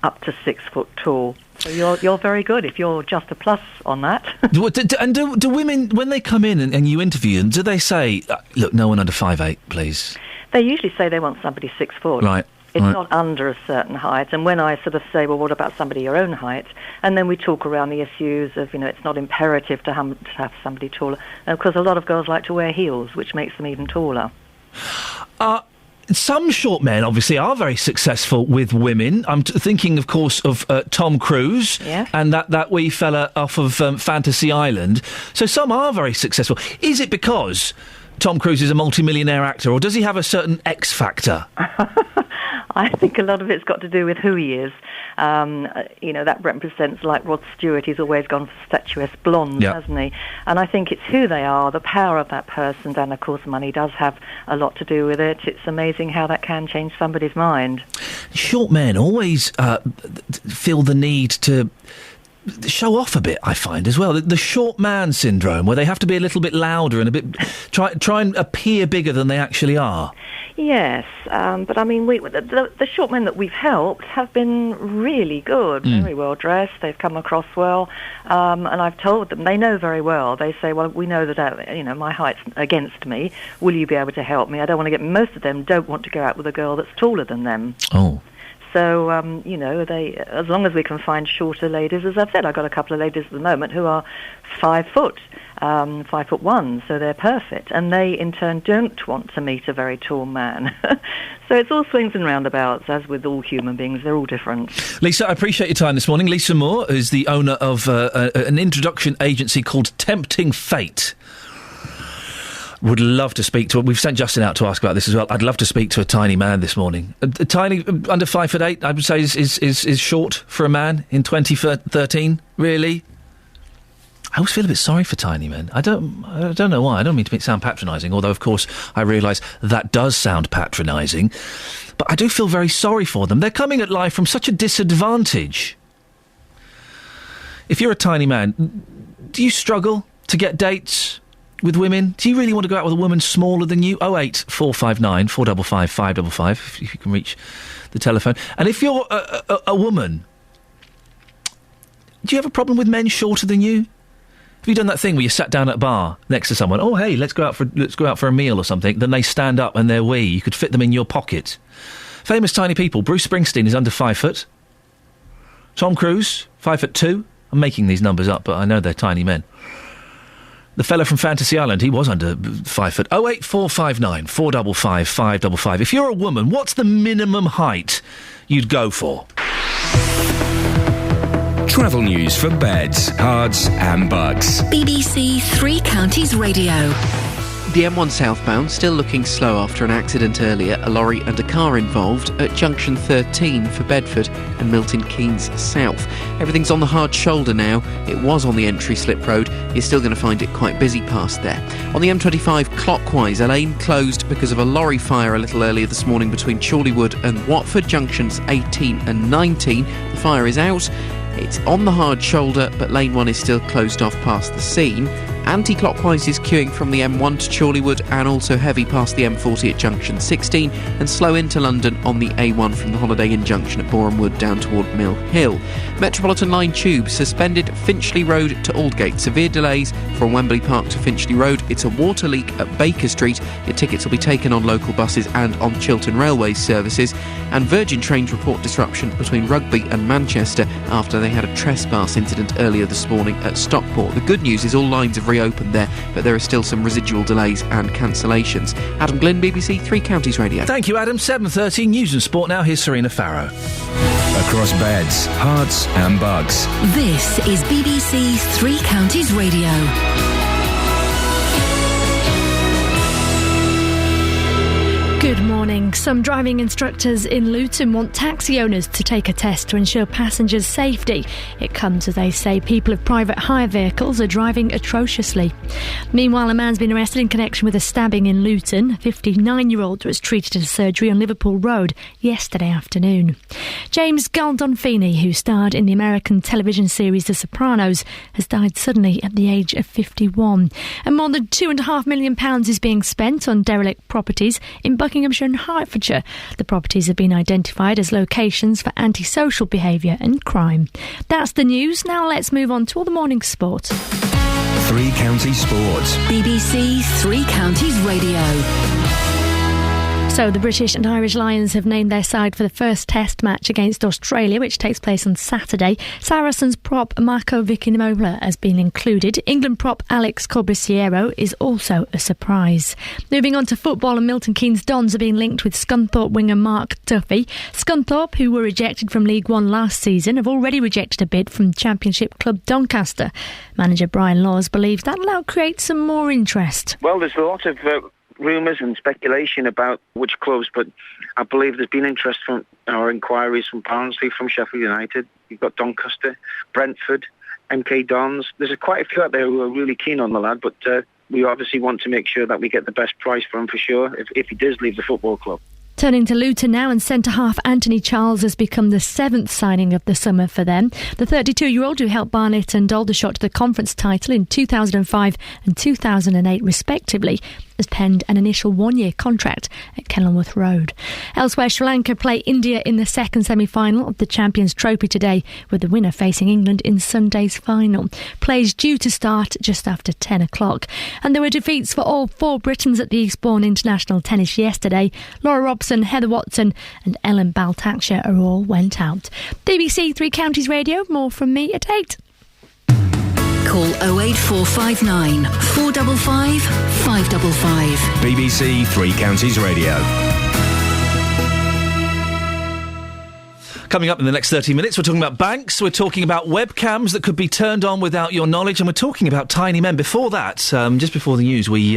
up to 6 foot tall. So you're very good if you're just a plus on that. Do women, when they come in and you interview them, do they say, look, no one under 5'8", please? They usually say they want somebody 6 foot. Right. It's not under a certain height. And when I sort of say, well, what about somebody your own height? And then we talk around the issues of, it's not imperative to have somebody taller. And of course, a lot of girls like to wear heels, which makes them even taller. Some short men, obviously, are very successful with women. I'm thinking, of course, of Tom Cruise and that wee fella off of Fantasy Island. So some are very successful. Is it because Tom Cruise is a multimillionaire actor, or does he have a certain X factor? I think a lot of it's got to do with who he is. That represents, like Rod Stewart, he's always gone for statuesque blondes, hasn't he? And I think it's who they are, the power of that person, and of course money does have a lot to do with it. It's amazing how that can change somebody's mind. Short men always feel the need to show off a bit, I find, as well. The short man syndrome, where they have to be a little bit louder and a bit try and appear bigger than they actually are. Yes, but I mean, the short men that we've helped have been really good, very well dressed. They've come across well, and I've told them, they know very well. They say, well, we know that my height's against me. Will you be able to help me? I don't want to get. Most of them don't want to go out with a girl that's taller than them. Oh. So, they, as long as we can find shorter ladies, as I've said, I've got a couple of ladies at the moment who are 5 foot, 5'1", so they're perfect. And they, in turn, don't want to meet a very tall man. So it's all swings and roundabouts, as with all human beings. They're all different. Lisa, I appreciate your time this morning. Lisa Moore is the owner of an introduction agency called Tempting Fate. Would love to speak to... We've sent Justin out to ask about this as well. I'd love to speak to a tiny man this morning. A tiny, under 5'8", I would say is short for a man in 2013. Really? I always feel a bit sorry for tiny men. I don't know why. I don't mean to sound patronising, although, of course, I realise that does sound patronising. But I do feel very sorry for them. They're coming at life from such a disadvantage. If you're a tiny man, do you struggle to get dates with women? Do you really want to go out with a woman smaller than you? 08 459 455 555, if you can reach the telephone. And if you're a woman, do you have a problem with men shorter than you? Have you done that thing where you sat down at a bar next to someone? Oh, hey, let's go out for a meal or something. Then they stand up and they're wee. You could fit them in your pocket. Famous tiny people. Bruce Springsteen is under 5 foot. Tom Cruise, 5'2". I'm making these numbers up, but I know they're tiny men. The fella from Fantasy Island, he was under 5 foot. 08459 455 555. If you're a woman, what's the minimum height you'd go for? Travel news for beds, cards and bugs. BBC Three Counties Radio. The M1 southbound still looking slow after an accident earlier. A lorry and a car involved at junction 13 for Bedford and Milton Keynes South. Everything's on the hard shoulder now. It was on the entry slip road. You're still going to find it quite busy past there. On the M25 clockwise, a lane closed because of a lorry fire a little earlier this morning between Chorleywood and Watford, junctions 18 and 19. The fire is out. It's on the hard shoulder, but lane 1 is still closed off past the scene. Anti-clockwise is queuing from the M1 to Chorleywood and also heavy past the M40 at junction 16 and slow into London on the A1 from the Holiday Inn junction at Boreham Wood down toward Mill Hill. Metropolitan Line Tube suspended Finchley Road to Aldgate. Severe delays from Wembley Park to Finchley Road. It's a water leak at Baker Street. Your tickets will be taken on local buses and on Chiltern Railways services. And Virgin Trains report disruption between Rugby and Manchester after they had a trespass incident earlier this morning at Stockport. The good news is all lines have reopened there, but there are still some residual delays and cancellations. Adam Glynn, BBC Three Counties Radio. Thank you, Adam. 7:30 News and Sport now. Here's Serena Farrow. across beds, hearts and bugs. This is BBC Three Counties Radio. Good morning. Some driving instructors in Luton want taxi owners to take a test to ensure passengers' safety. It comes as they say people of private hire vehicles are driving atrociously. Meanwhile, a man's been arrested in connection with a stabbing in Luton. A 59-year-old was treated at a surgery on Liverpool Road yesterday afternoon. James Gandolfini, who starred in the American television series The Sopranos, has died suddenly at the age of 51. And more than £2.5 million is being spent on derelict properties in Buckinghamshire and Hertfordshire. The properties have been identified as locations for antisocial behaviour and crime. That's the news. Now let's move on to all the morning sport. Three Counties Sports. BBC Three Counties Radio. So the British and Irish Lions have named their side for the first test match against Australia, which takes place on Saturday. Saracens prop Marco Vickinola has been included. England prop Alex Corbisiero is also a surprise. Moving on to football, and Milton Keynes Dons are being linked with Scunthorpe winger Mark Duffy. Scunthorpe, who were rejected from League One last season, have already rejected a bid from Championship club Doncaster. Manager Brian Laws believes that'll now create some more interest. Well, there's a lot of rumours and speculation about which clubs, but I believe there's been interest from our inquiries from Barnsley, from Sheffield United. You've got Doncaster, Brentford, MK Dons. There's quite a few out there who are really keen on the lad, but we obviously want to make sure that we get the best price for him for sure if he does leave the football club. Turning to Luton now, and centre-half Anthony Charles has become the 7th signing of the summer for them. The 32-year-old, who helped Barnet and Aldershot to the conference title in 2005 and 2008 respectively, has penned an initial one-year contract at Kenilworth Road. Elsewhere, Sri Lanka play India in the second semi-final of the Champions Trophy today, with the winner facing England in Sunday's final. Play is due to start just after 10 o'clock. And there were defeats for all 4 Britons at the Eastbourne International Tennis yesterday. Laura Robson, Heather Watson and Ellen Baltaksha are all went out. BBC Three Counties Radio, more from me at 8. Call 08459 455 555. BBC Three Counties Radio. Coming up in the next 30 minutes, we're talking about banks, we're talking about webcams that could be turned on without your knowledge, and we're talking about tiny men. Before that, just before the news, we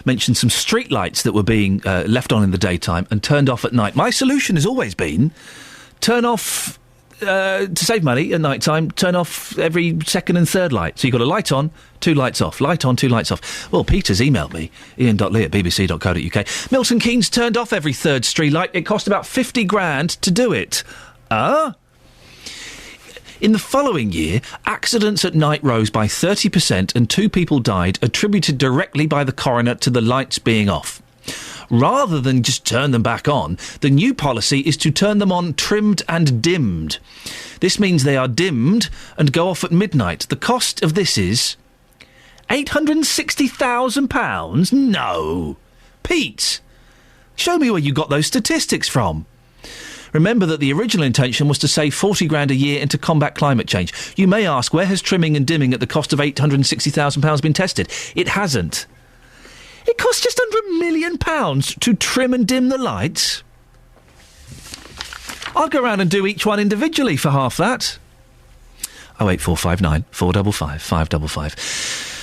mentioned some street lights that were being left on in the daytime and turned off at night. My solution has always been turn off... to save money at night time, turn off every second and third light. So you've got a light on, 2 lights off. Light on, 2 lights off. Well, Peter's emailed me, ian.lee@bbc.co.uk. Milton Keynes turned off every third street light. It cost about 50 grand to do it. In the following year, accidents at night rose by 30% and 2 people died, attributed directly by the coroner to the lights being off. Rather than just turn them back on, the new policy is to turn them on trimmed and dimmed. This means they are dimmed and go off at midnight. The cost of this is £860,000? No. Pete, show me where you got those statistics from. Remember that the original intention was to save 40 grand a year and to combat climate change. You may ask, where has trimming and dimming at the cost of £860,000 been tested? It hasn't. It costs just under £1 million to trim and dim the lights. I'll go around and do each one individually for half that. 08459 455 555.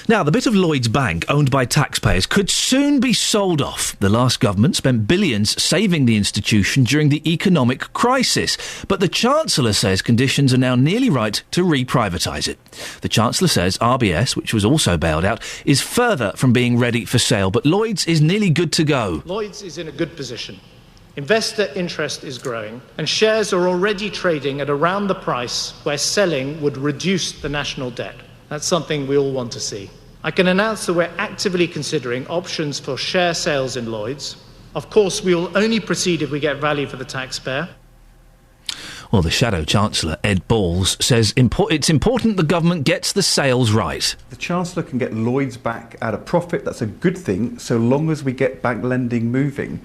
Now, the bit of Lloyds Bank owned by taxpayers could soon be sold off. The last government spent billions saving the institution during the economic crisis. But the Chancellor says conditions are now nearly right to re-privatise it. The Chancellor says RBS, which was also bailed out, is further from being ready for sale. But Lloyds is nearly good to go. Lloyds is in a good position. Investor interest is growing, and shares are already trading at around the price where selling would reduce the national debt. That's something we all want to see. I can announce that we're actively considering options for share sales in Lloyds. Of course, we will only proceed if we get value for the taxpayer. Well, the Shadow Chancellor, Ed Balls, says it's important the government gets the sales right. The Chancellor can get Lloyds back at a profit. That's a good thing, so long as we get bank lending moving.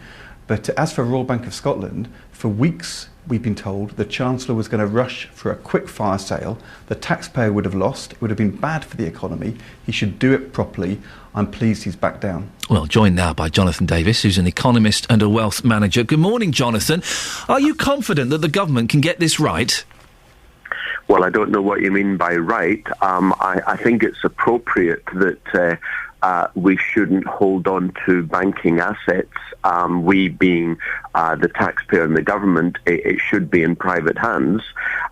But as for Royal Bank of Scotland, for weeks we've been told the Chancellor was going to rush for a quick fire sale. The taxpayer would have lost. It would have been bad for the economy. He should do it properly. I'm pleased he's back down. Well, joined now by Jonathan Davis, who's an economist and a wealth manager. Good morning, Jonathan. Are you confident that the government can get this right? Well, I don't know what you mean by right. I think it's appropriate that we shouldn't hold on to banking assets. We being the taxpayer and the government, it should be in private hands.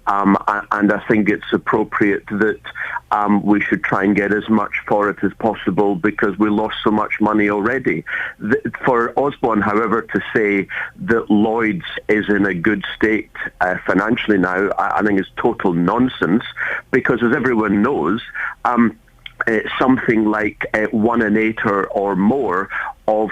And I think it's appropriate that we should try and get as much for it as possible because we lost so much money already. For Osborne, however, to say that Lloyds is in a good state financially now, I think is total nonsense because, as everyone knows, something like 1 in 8 or more of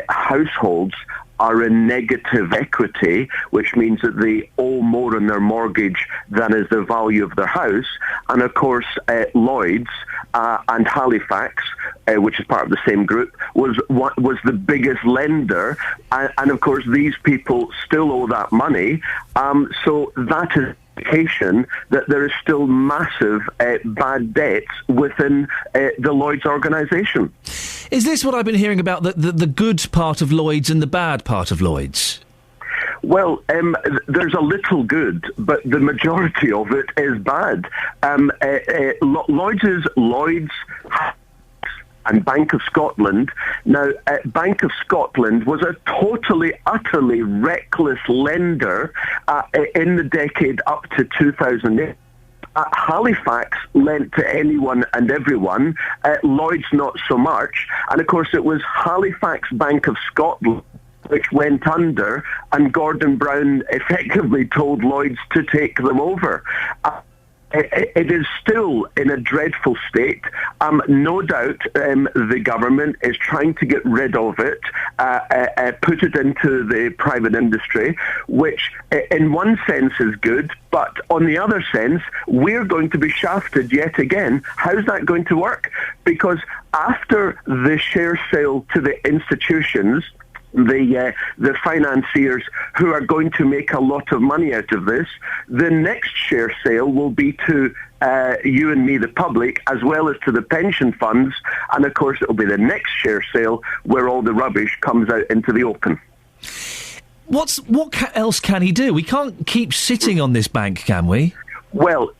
households are in negative equity, which means that they owe more on their mortgage than is the value of their house. And of course, Lloyds and Halifax, which is part of the same group, was the biggest lender. And of course, these people still owe that money. So that is indication that there is still massive bad debts within the Lloyds organisation. Is this what I've been hearing about, the good part of Lloyds and the bad part of Lloyds? Well, there's a little good, but the majority of it is bad. Lloyds is Lloyds and Bank of Scotland. Now, Bank of Scotland was a totally, utterly reckless lender in the decade up to 2008. Halifax lent to anyone and everyone, Lloyds not so much. And of course, it was Halifax Bank of Scotland which went under, and Gordon Brown effectively told Lloyds to take them over. It is still in a dreadful state. No doubt the government is trying to get rid of it, put it into the private industry, which in one sense is good, but on the other sense, we're going to be shafted yet again. How's that going to work? Because after the share sale to the institutions, the financiers who are going to make a lot of money out of this, the next share sale will be to you and me, the public, as well as to the pension funds, and of course it will be the next share sale where all the rubbish comes out into the open. What else can he do? We can't keep sitting on this bank, can we? Well,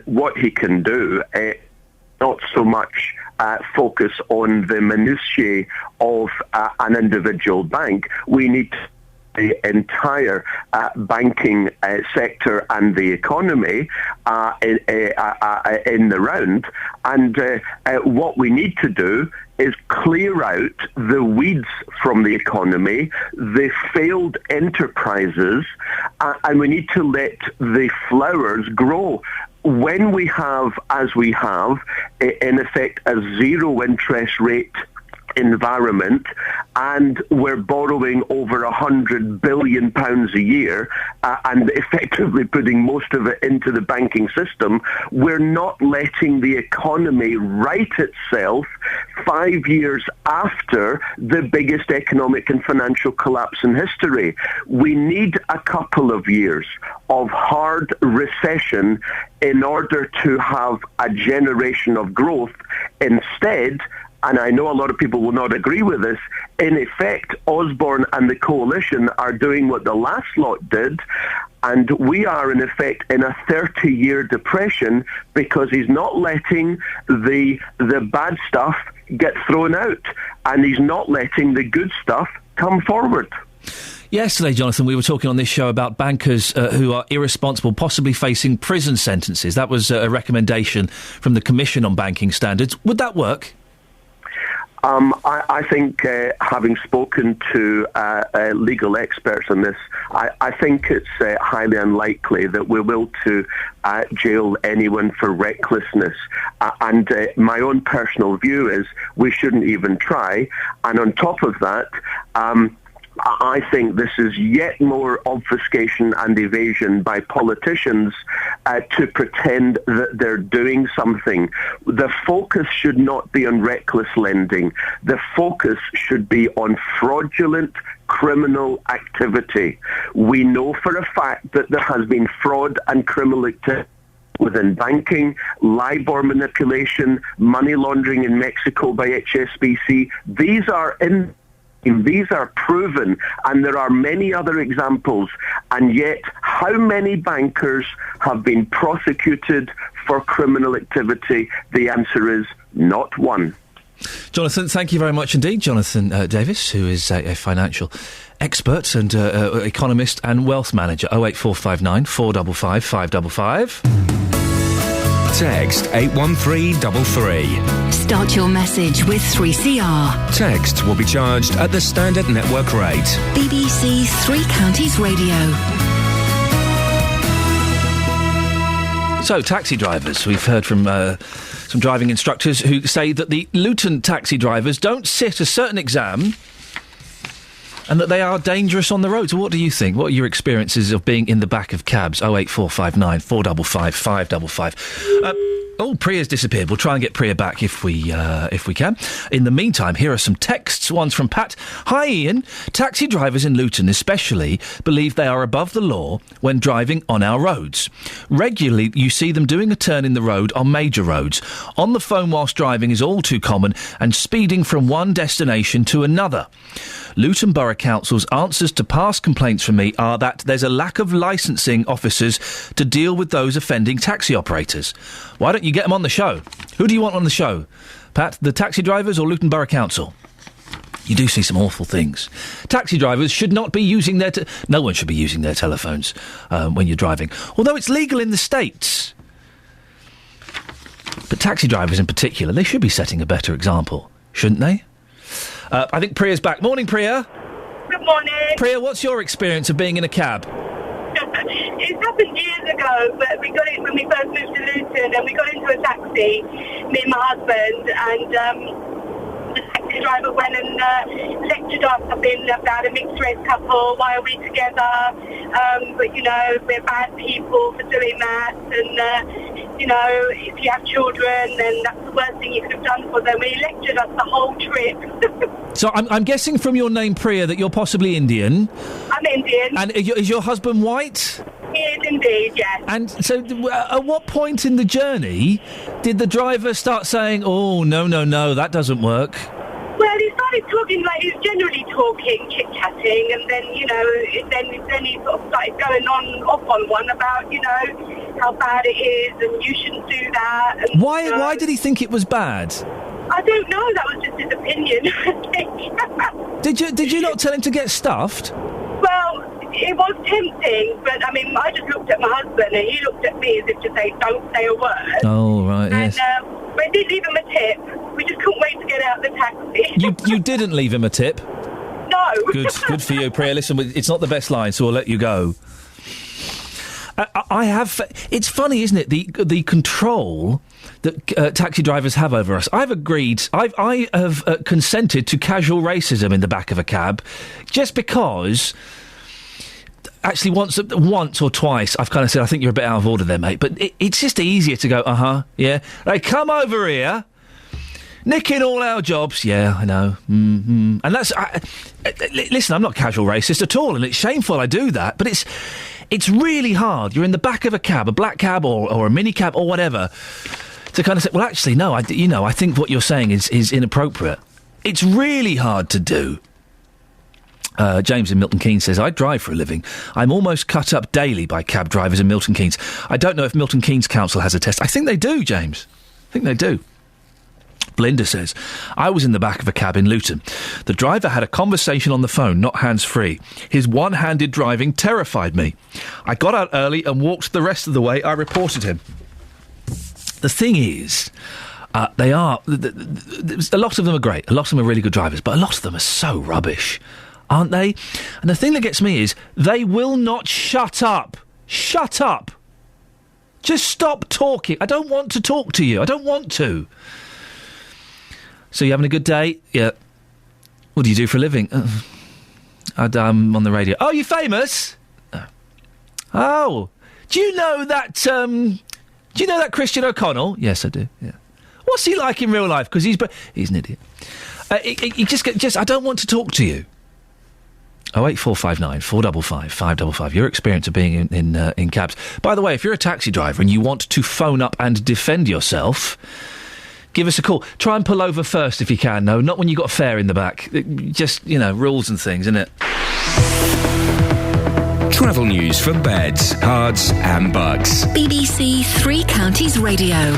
what he can do, not so much focus on the minutiae of an individual bank. We need the entire banking sector and the economy in the round. And what we need to do is clear out the weeds from the economy, the failed enterprises, and we need to let the flowers grow. When we have, as we have, in effect, a zero interest rate environment, and we're borrowing over £100 billion a year and effectively putting most of it into the banking system, we're not letting the economy right itself 5 years after the biggest economic and financial collapse in history. We need a couple of years of hard recession in order to have a generation of growth. Instead, and I know a lot of people will not agree with this, in effect, Osborne and the coalition are doing what the last lot did, and we are, in effect, in a 30-year depression because he's not letting the bad stuff get thrown out, and he's not letting the good stuff come forward. Yesterday, Jonathan, we were talking on this show about bankers who are irresponsible, possibly facing prison sentences. That was a recommendation from the Commission on Banking Standards. Would that work? I think, having spoken to legal experts on this, I think it's highly unlikely that we're will to jail anyone for recklessness. And my own personal view is we shouldn't even try. And on top of that, I think this is yet more obfuscation and evasion by politicians to pretend that they're doing something. The focus should not be on reckless lending. The focus should be on fraudulent, criminal activity. We know for a fact that there has been fraud and criminal activity within banking, LIBOR manipulation, money laundering in Mexico by HSBC. These are proven, and there are many other examples. And yet, how many bankers have been prosecuted for criminal activity? The answer is not one. Jonathan, thank you very much indeed. Jonathan Davis, who is a financial expert and economist and wealth manager. 08459 455 555. Text 81333. Start your message with 3CR. Text will be charged at the standard network rate. BBC Three Counties Radio. So, taxi drivers. We've heard from some driving instructors who say that the Luton taxi drivers don't sit a certain exam and that they are dangerous on the roads. What do you think? What are your experiences of being in the back of cabs? 08459 455 555. Priya's disappeared. We'll try and get Priya back if we can. In the meantime, here are some texts. One's from Pat. Hi, Iain. Taxi drivers in Luton especially believe they are above the law when driving on our roads. Regularly, you see them doing a turn in the road on major roads. On the phone whilst driving is all too common, and speeding from one destination to another. Luton Borough Council's answers to past complaints from me are that there's a lack of licensing officers to deal with those offending taxi operators. Why don't you get them on the show? Who do you want on the show? Pat, the taxi drivers or Luton Borough Council? You do see some awful things. Taxi drivers should not be using their... no one should be using their telephones when you're driving. Although it's legal in the States. But taxi drivers in particular, they should be setting a better example, shouldn't they? I think Priya's back. Morning, Priya. Good morning. Priya, what's your experience of being in a cab? It happened years ago, but we got it when we first moved to Luton, and we got into a taxi, me and my husband, and the taxi driver went and lectured us about a mixed race couple. Why are we together? But we're bad people for doing that, and if you have children, then that's the worst thing you could have done for them. He lectured us the whole trip. So I'm guessing from your name, Priya, that you're possibly Indian. I'm Indian. And is your husband white? He is indeed, yes. And so at what point in the journey did the driver start saying, oh, no, that doesn't work? Well, he started talking like he was generally talking, chit-chatting, and then, then he sort of started going off on one about, how bad it is and you shouldn't do that. And, Why did he think it was bad? I don't know. That was just his opinion, I think. Did you not tell him to get stuffed? Well, it was tempting, but I mean, I just looked at my husband and he looked at me as if to say, don't say a word. Oh, right, and, yes. But I did leave him a tip. We just couldn't wait to get out of the taxi. You didn't leave him a tip? No. Good for you, Priya. Listen, it's not the best line, so I'll let you go. It's funny, isn't it? The control that taxi drivers have over us. I have consented to casual racism in the back of a cab, just because. Actually, once or twice, I've kind of said, I think you're a bit out of order there, mate. But it's just easier to go, yeah. Hey, come over here. Nicking all our jobs. Yeah, I know. Mm-hmm. And that's... listen, I'm not casual racist at all, and it's shameful I do that, but it's really hard. You're in the back of a cab, a black cab or a mini cab or whatever, to kind of say, well, actually, no, I think what you're saying is inappropriate. It's really hard to do. James in Milton Keynes says, I drive for a living. I'm almost cut up daily by cab drivers in Milton Keynes. I don't know if Milton Keynes Council has a test. I think they do, James. I think they do. Belinda says, I was in the back of a cab in Luton. The driver had a conversation on the phone, not hands-free. His one-handed driving terrified me. I got out early and walked the rest of the way. I reported him. The thing is, a lot of them are great. A lot of them are really good drivers, but a lot of them are so rubbish, aren't they? And the thing that gets me is they will not shut up. Shut up. Just stop talking. I don't want to talk to you. I don't want to. So you having a good day? Yeah. What do you do for a living? I'm on the radio. Oh, you famous? Oh. Do you know that Christian O'Connell? Yes, I do. Yeah. What's he like in real life? Because he's an idiot. I don't want to talk to you. 08459 455 555. Your experience of being in cabs. By the way, if you're a taxi driver and you want to phone up and defend yourself, give us a call. Try and pull over first if you can. No, not when you've got a fare in the back. Just, rules and things, innit? Travel news for beds, cards and bugs. BBC Three Counties Radio.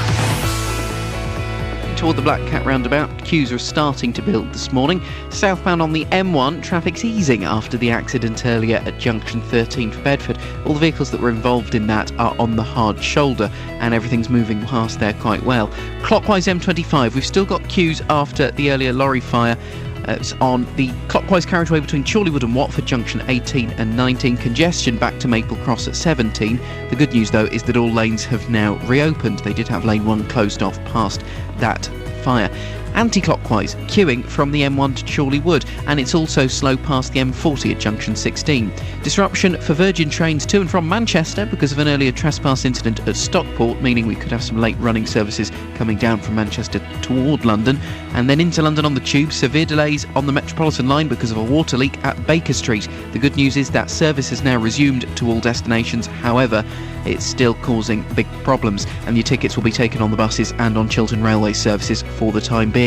Toward the Black Cat roundabout, queues are starting to build this morning. Southbound on the M1, traffic's easing after the accident earlier at junction 13 for Bedford. All the vehicles that were involved in that are on the hard shoulder, and everything's moving past there quite well. Clockwise M25, we've still got queues after the earlier lorry fire. It's on the clockwise carriageway between Chorleywood and Watford junction 18 and 19. Congestion back to Maple Cross at 17. The good news, though, is that all lanes have now reopened. They did have lane 1 closed off past that fire. Anti-clockwise, queuing from the M1 to Chorleywood, and it's also slow past the M40 at junction 16. Disruption for Virgin trains to and from Manchester because of an earlier trespass incident at Stockport, meaning we could have some late running services coming down from Manchester toward London, and then into London on the tube. Severe delays on the Metropolitan line because of a water leak at Baker Street. The good news is that service has now resumed to all destinations. However, it's still causing big problems, and your tickets will be taken on the buses and on Chiltern Railway services for the time being.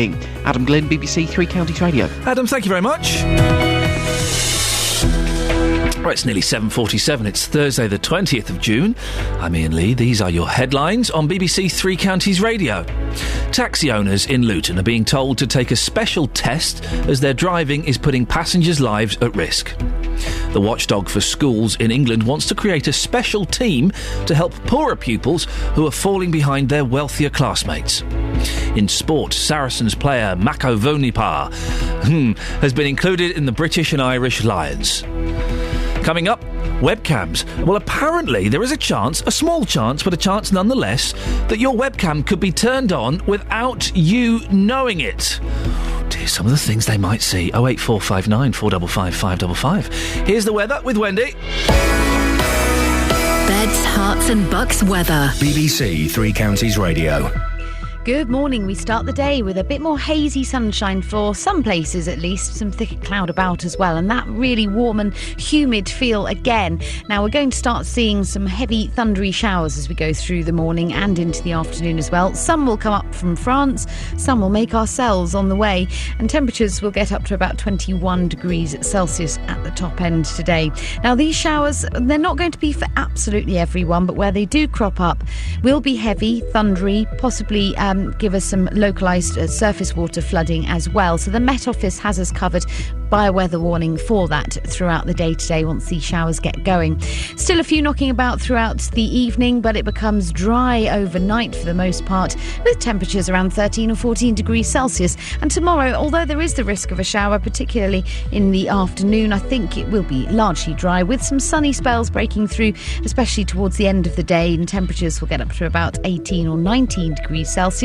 Adam Glynn, BBC Three Counties Radio. Adam, thank you very much. Right, it's nearly 7:47. It's Thursday the 20th of June. I'm Iain Lee. These are your headlines on BBC Three Counties Radio. Taxi owners in Luton are being told to take a special test as their driving is putting passengers' lives at risk. The watchdog for schools in England wants to create a special team to help poorer pupils who are falling behind their wealthier classmates. In sport, Saracens player Mako Vonipa has been included in the British and Irish Lions. Coming up, webcams. Well, apparently there is a chance, a small chance, but a chance nonetheless, that your webcam could be turned on without you knowing it. Dear, some of the things they might see. 08459 455 555. Here's the weather with Wendy. Beds, Herts and Bucks weather. BBC Three Counties Radio. Good morning. We start the day with a bit more hazy sunshine for some places at least, some thick cloud about as well, and that really warm and humid feel again. Now we're going to start seeing some heavy thundery showers as we go through the morning and into the afternoon as well. Some will come up from France, some will make ourselves on the way, and temperatures will get up to about 21 degrees Celsius at the top end today. Now these showers, they're not going to be for absolutely everyone, but where they do crop up will be heavy, thundery, possibly give us some localised surface water flooding as well. So the Met Office has us covered by a weather warning for that throughout the day today once these showers get going. Still a few knocking about throughout the evening, but it becomes dry overnight for the most part, with temperatures around 13 or 14 degrees Celsius. And tomorrow, although there is the risk of a shower, particularly in the afternoon, I think it will be largely dry with some sunny spells breaking through, especially towards the end of the day, and temperatures will get up to about 18 or 19 degrees Celsius.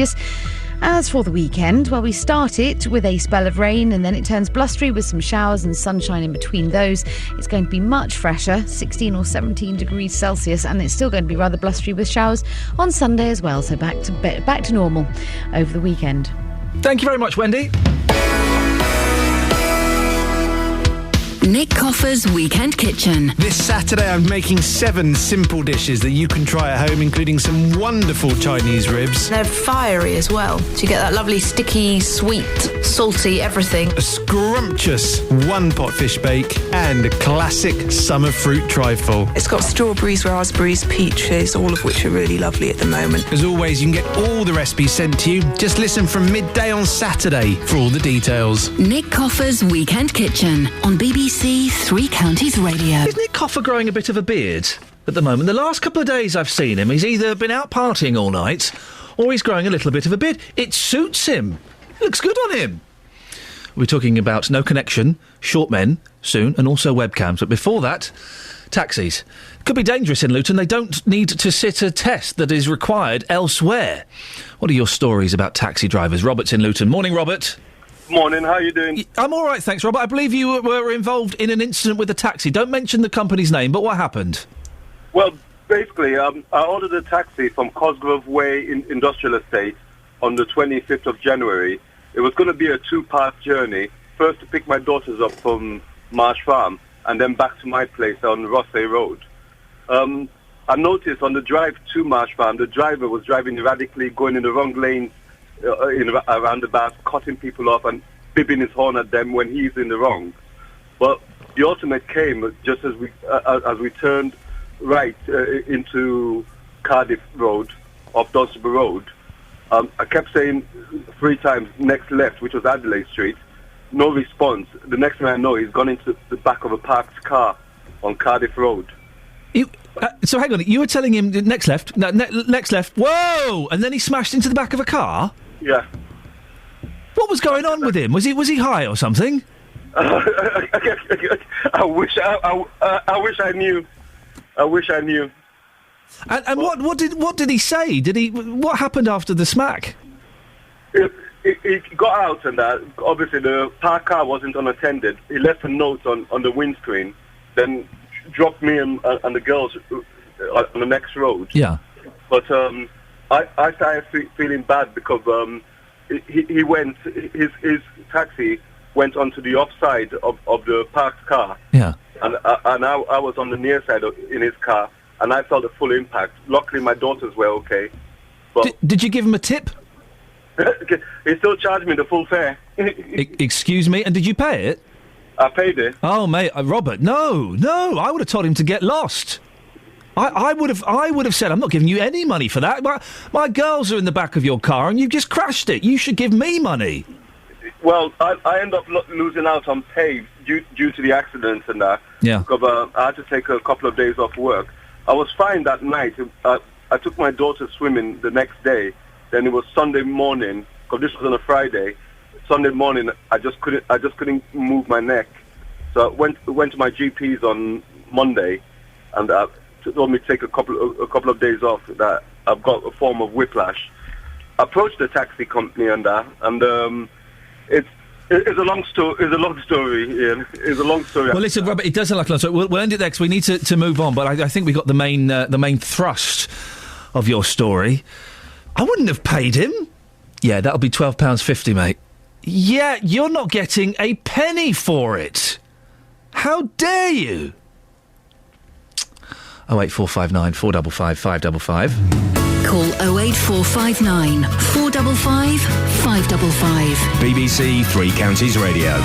As for the weekend, well, we start it with a spell of rain and then it turns blustery with some showers and sunshine in between those. It's going to be much fresher, 16 or 17 degrees Celsius, and it's still going to be rather blustery with showers on Sunday as well, so back to normal over the weekend. Thank you very much, Wendy. Nick Coffer's Weekend Kitchen. This Saturday I'm making 7 simple dishes that you can try at home, including some wonderful Chinese ribs. They're fiery as well, so you get that lovely sticky, sweet, salty, everything. A scrumptious one-pot fish bake and a classic summer fruit trifle. It's got strawberries, raspberries, peaches, all of which are really lovely at the moment. As always, you can get all the recipes sent to you. Just listen from midday on Saturday for all the details. Nick Coffer's Weekend Kitchen on BBC Three Counties Radio. Is Nick Coffer growing a bit of a beard at the moment? The last couple of days I've seen him, he's either been out partying all night or he's growing a little bit of a beard. It suits him. It looks good on him. We're talking about No Connection, Short Men, soon, and also webcams. But before that, taxis. Could be dangerous in Luton. They don't need to sit a test that is required elsewhere. What are your stories about taxi drivers? Robert's in Luton. Morning, Robert. Morning, how are you doing? I'm all right, thanks, Robert. I believe you were involved in an incident with a taxi. Don't mention the company's name, but what happened? Well, basically, I ordered a taxi from Cosgrove Way Industrial Estate on the 25th of January. It was going to be a 2-part journey. First to pick my daughters up from Marsh Farm, and then back to my place on Rossay Road. I noticed on the drive to Marsh Farm, the driver was driving erratically, going in the wrong lanes around the bars, cutting people off and bipping his horn at them when he's in the wrong. But the ultimate came just as we turned right into Cardiff Road, off Dunstable Road. I kept saying 3 times, next left, which was Adelaide Street. No response. The next thing I know, he's gone into the back of a parked car on Cardiff Road. So hang on, you were telling him next left, next left, whoa! And then he smashed into the back of a car? Yeah. What was going on with him? Was he high or something? I wish I knew. I wish I knew. And what did he say? What happened after the smack? He got out and obviously the parked car wasn't unattended. He left a note on the windscreen, then dropped me and the girls on the next road. Yeah. But I started feeling bad because he went, his taxi went onto the offside of the parked car. Yeah. And I was on the near side in his car, and I felt the full impact. Luckily, my daughters were okay. But did you give him a tip? He still charged me the full fare. Excuse me, and did you pay it? I paid it. Oh, mate, Robert, no, I would have told him to get lost. I would have said, I'm not giving you any money for that. My girls are in the back of your car, and you've just crashed it. You should give me money. Well, I end up losing out on pay due to the accident and that. Yeah. Because I had to take a couple of days off work. I was fine that night. I took my daughter swimming the next day. Then it was Sunday morning, because this was on a Friday. Sunday morning, I just couldn't move my neck. So I went to my GP's on Monday, and told me to take a couple of days off. That I've got a form of whiplash. I approached the taxi company and it's a long story. It's a long story, Ian. It's a long story. Well, listen, Robert, it does sound like a long story. We'll end it there because we need to move on. But I think we got the main thrust of your story. I wouldn't have paid him. Yeah, that'll be £12.50, mate. Yeah, you're not getting a penny for it. How dare you? 08459 455 555. Call 08459 455 555. BBC Three Counties Radio.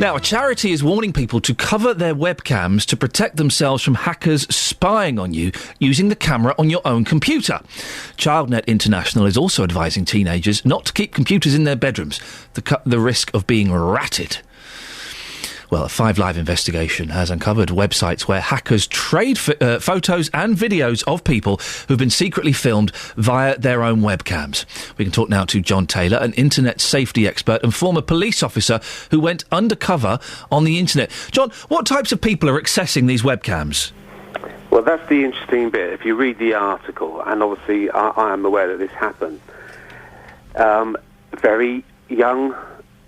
Now, a charity is warning people to cover their webcams to protect themselves from hackers spying on you using the camera on your own computer. ChildNet International is also advising teenagers not to keep computers in their bedrooms to cut the risk of being ratted. Well, a 5 Live investigation has uncovered websites where hackers trade photos and videos of people who've been secretly filmed via their own webcams. We can talk now to John Taylor, an internet safety expert and former police officer who went undercover on the internet. John, what types of people are accessing these webcams? Well, that's the interesting bit. If you read the article, and obviously I am aware that this happened, very young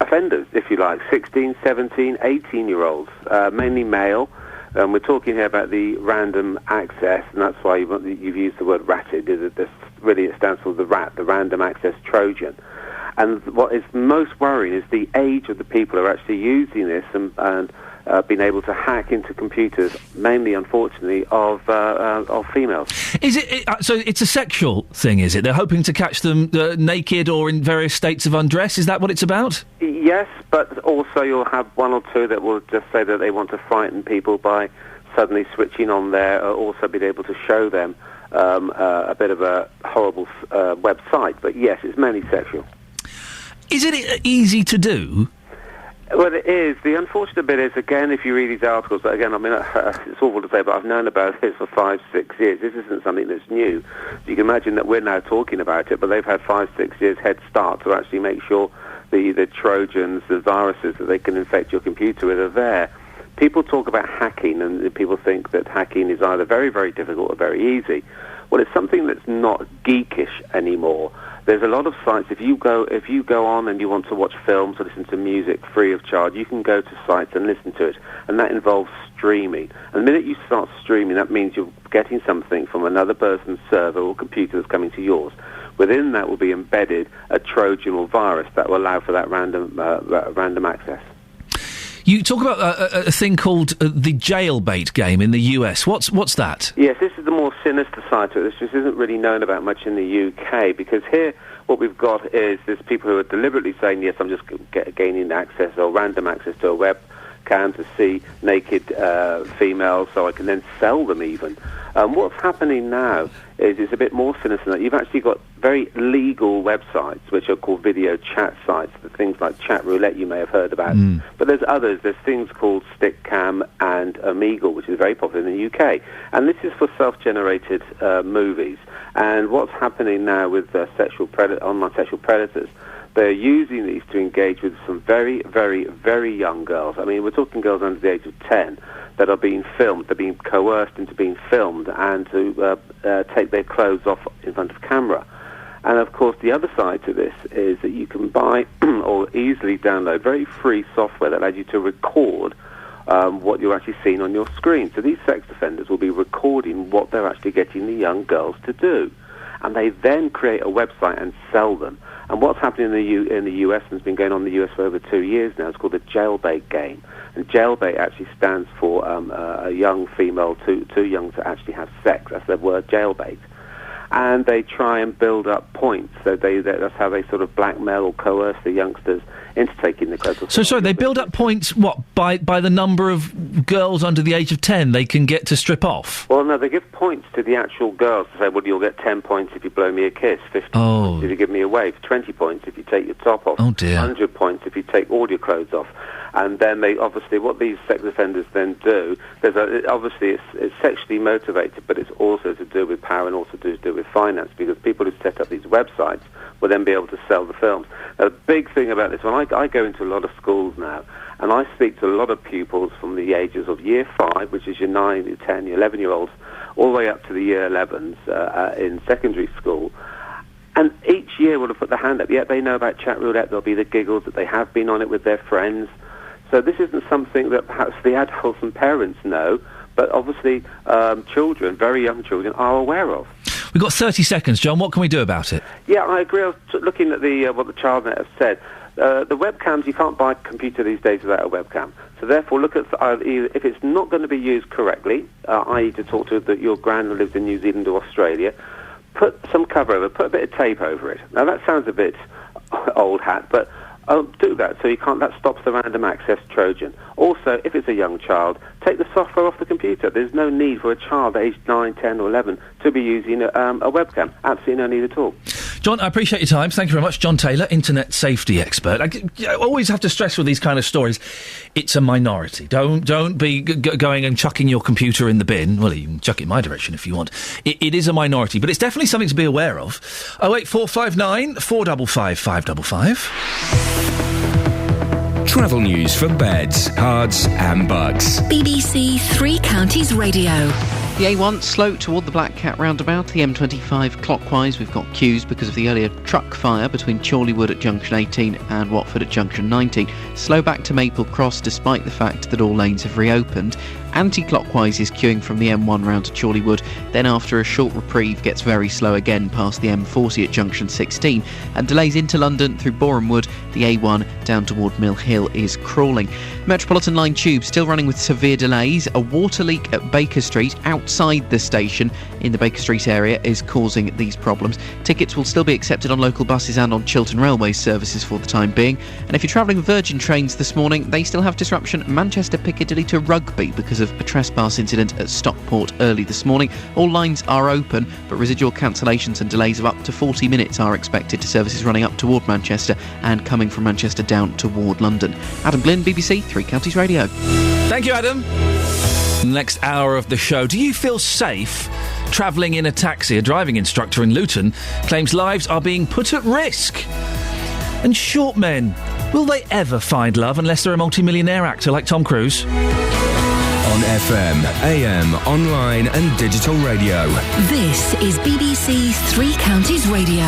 offenders, if you like, 16, 17, 18-year-olds, mainly male. We're talking here about the random access, and that's why you've used the word ratted. It stands for the RAT, the Random Access Trojan. And what is most worrying is the age of the people who are actually using this and being able to hack into computers, mainly, unfortunately, of females. Is it so? It's a sexual thing, is it? They're hoping to catch them naked or in various states of undress. Is that what it's about? Yes, but also you'll have one or two that will just say that they want to frighten people by suddenly switching on there, or also being able to show them a bit of a horrible website. But yes, it's mainly sexual. Is it easy to do? Well, it is. The unfortunate bit is, again, if you read these articles, but again, I mean, it's awful to say, but I've known about this for 5-6 years. This isn't something that's new. So you can imagine that we're now talking about it, but they've had 5-6 years head start to actually make sure the Trojans, the viruses that they can infect your computer with are there. People talk about hacking, and people think that hacking is either very, very difficult or very easy. Well, it's something that's not geekish anymore. There's a lot of sites. If you go on and you want to watch films or listen to music free of charge, you can go to sites and listen to it, and that involves streaming. And the minute you start streaming, that means you're getting something from another person's server or computer that's coming to yours. Within that will be embedded a Trojan or virus that will allow for that random access. You talk about a thing called the jailbait game in the US. What's that? Yes, this is the more sinister side to it. This just isn't really known about much in the UK, because here what we've got is there's people who are deliberately saying, yes, I'm just gaining access or random access to a webcam to see naked females so I can then sell them even. What's happening now is it's a bit more sinister than that. You've actually got very legal websites which are called video chat sites, the things like Chat Roulette you may have heard about. But there's others. There's things called Stickcam and Omegle, which is very popular in the UK. And this is for self-generated movies. And what's happening now with online sexual predators, they're using these to engage with some very, very, very young girls. I mean, we're talking girls under the age of 10 that are being filmed. They're being coerced into being filmed and to take their clothes off in front of camera. And, of course, the other side to this is that you can buy or easily download very free software that allows you to record what you're actually seeing on your screen. So these sex offenders will be recording what they're actually getting the young girls to do. And they then create a website and sell them. And what's happening in the US, and has been going on in the US for over 2 years now, is called the jailbait game. And jailbait actually stands for a young female too young to actually have sex. That's the word, jailbait. And they try and build up points. So that's how they sort of blackmail or coerce the youngsters into taking the clothes. So sorry, they build up points, what, by the number of girls under the age of 10 they can get to strip off? Well, no, they give points to the actual girls to say, well, you'll get 10 points if you blow me a kiss, 50 points if you give me a wave, 20 points if you take your top off, 100 points if you take all your clothes off. And then they obviously, what these sex offenders then do, obviously it's sexually motivated, but it's also to do with power and also to do with finance, because people who set up these websites will then be able to sell the films. Now, the big thing about this, when I go into a lot of schools now, and I speak to a lot of pupils from the ages of year 5, which is your 9, your 10, your 11-year-olds, all the way up to the year 11s in secondary school. And each year will have put their hand up. Yet they know about Chat Roulette. There'll be the giggles that they have been on it with their friends. So this isn't something that perhaps the adults and parents know, but obviously children, very young children, are aware of. We've got 30 seconds, John. What can we do about it? Yeah, I agree. I was looking at what the ChildNet have said. The webcams, you can't buy a computer these days without a webcam. So therefore, look at if it's not going to be used correctly, i.e. to talk to your gran who lives in New Zealand or Australia, put some cover over, put a bit of tape over it. Now, that sounds a bit old hat, but do that so that stops the random access Trojan. Also, if it's a young child, take the software off the computer. There's no need for a child aged 9, 10 or 11 to be using a webcam. Absolutely no need at all. John, I appreciate your time. Thank you very much. John Taylor, internet safety expert. I always have to stress with these kind of stories, it's a minority. Don't be going and chucking your computer in the bin. Well, you can chuck it in my direction if you want. It is a minority, but it's definitely something to be aware of. 08459 455 555. Travel news for beds, cards and bugs. BBC Three Counties Radio. The A1 slow toward the Black Cat roundabout, the M25 clockwise. We've got queues because of the earlier truck fire between Chorleywood at junction 18 and Watford at junction 19. Slow back to Maple Cross despite the fact that all lanes have reopened. Anti-clockwise is queuing from the M1 round to Chorleywood, then after a short reprieve gets very slow again past the M40 at junction 16, and delays into London through Boreham Wood. The A1 down toward Mill Hill is crawling. Metropolitan Line tube still running with severe delays. A water leak at Baker Street outside the station in the Baker Street area is causing these problems. Tickets will still be accepted on local buses and on Chiltern Railway services for the time being. And if you're travelling with Virgin trains this morning, they still have disruption Manchester Piccadilly to Rugby because of a trespass incident at Stockport early this morning. All lines are open, but residual cancellations and delays of up to 40 minutes are expected to services running up toward Manchester and coming from Manchester down toward London. Adam Glynn, BBC Three Counties Radio. Thank you, Adam. Next hour of the show. Do you feel safe travelling in a taxi? A driving instructor in Luton claims lives are being put at risk. And short men, will they ever find love unless they're a multi-millionaire actor like Tom Cruise? On FM, AM, online and digital radio. This is BBC Three Counties Radio.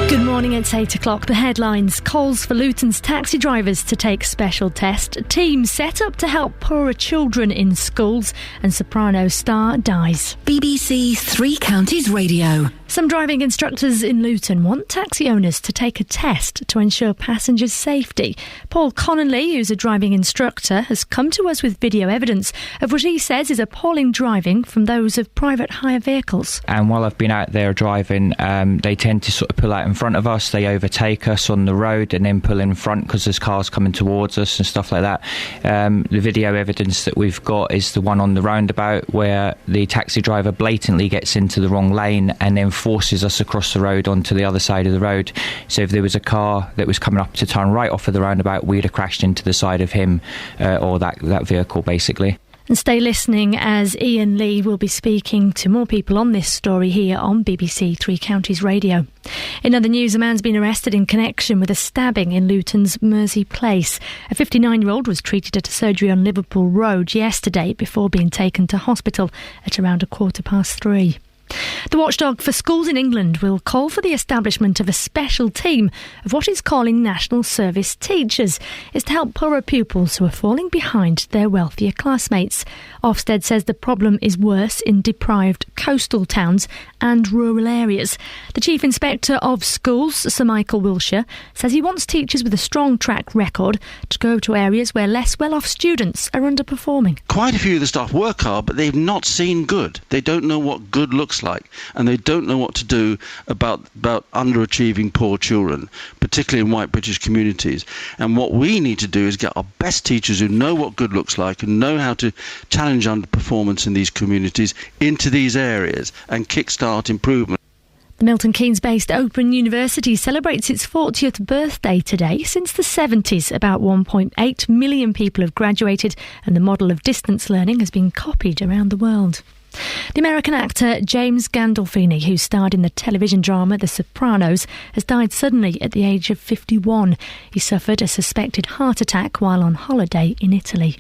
Good morning, it's 8 o'clock. The headlines. Calls for Luton's taxi drivers to take special test. Teams set up to help poorer children in schools. And soprano star dies. BBC Three Counties Radio. Some driving instructors in Luton want taxi owners to take a test to ensure passengers' safety. Paul Connolly, who's a driving instructor, has come to us with video evidence of what he says is appalling driving from those of private hire vehicles. And while I've been out there driving, they tend to sort of pull out in front of us, they overtake us on the road and then pull in front because there's cars coming towards us and stuff like that. The video evidence that we've got is the one on the roundabout where the taxi driver blatantly gets into the wrong lane and then forces us across the road onto the other side of the road. So if there was a car that was coming up to turn right off of the roundabout, we'd have crashed into the side of him or that vehicle, basically. And stay listening as Iain Lee will be speaking to more people on this story here on BBC Three Counties Radio. In other news, a man's been arrested in connection with a stabbing in Luton's Mersey Place. A 59-year-old was treated at a surgery on Liverpool Road yesterday before being taken to hospital at around 3:15. The watchdog for schools in England will call for the establishment of a special team of what it's calling national service teachers. It's to help poorer pupils who are falling behind their wealthier classmates. Ofsted says the problem is worse in deprived coastal towns and rural areas. The Chief Inspector of Schools, Sir Michael Wilshire, says he wants teachers with a strong track record to go to areas where less well-off students are underperforming. Quite a few of the staff work hard, but they've not seen good. They don't know what good looks like, and they don't know what to do about underachieving poor children, particularly in white British communities. And what we need to do is get our best teachers who know what good looks like and know how to challenge underperformance in these communities into these areas and kickstart improvement. The Milton Keynes-based Open University celebrates its 40th birthday today. Since the 70s, about 1.8 million people have graduated, and the model of distance learning has been copied around the world. The American actor James Gandolfini, who starred in the television drama The Sopranos, has died suddenly at the age of 51. He suffered a suspected heart attack while on holiday in Italy.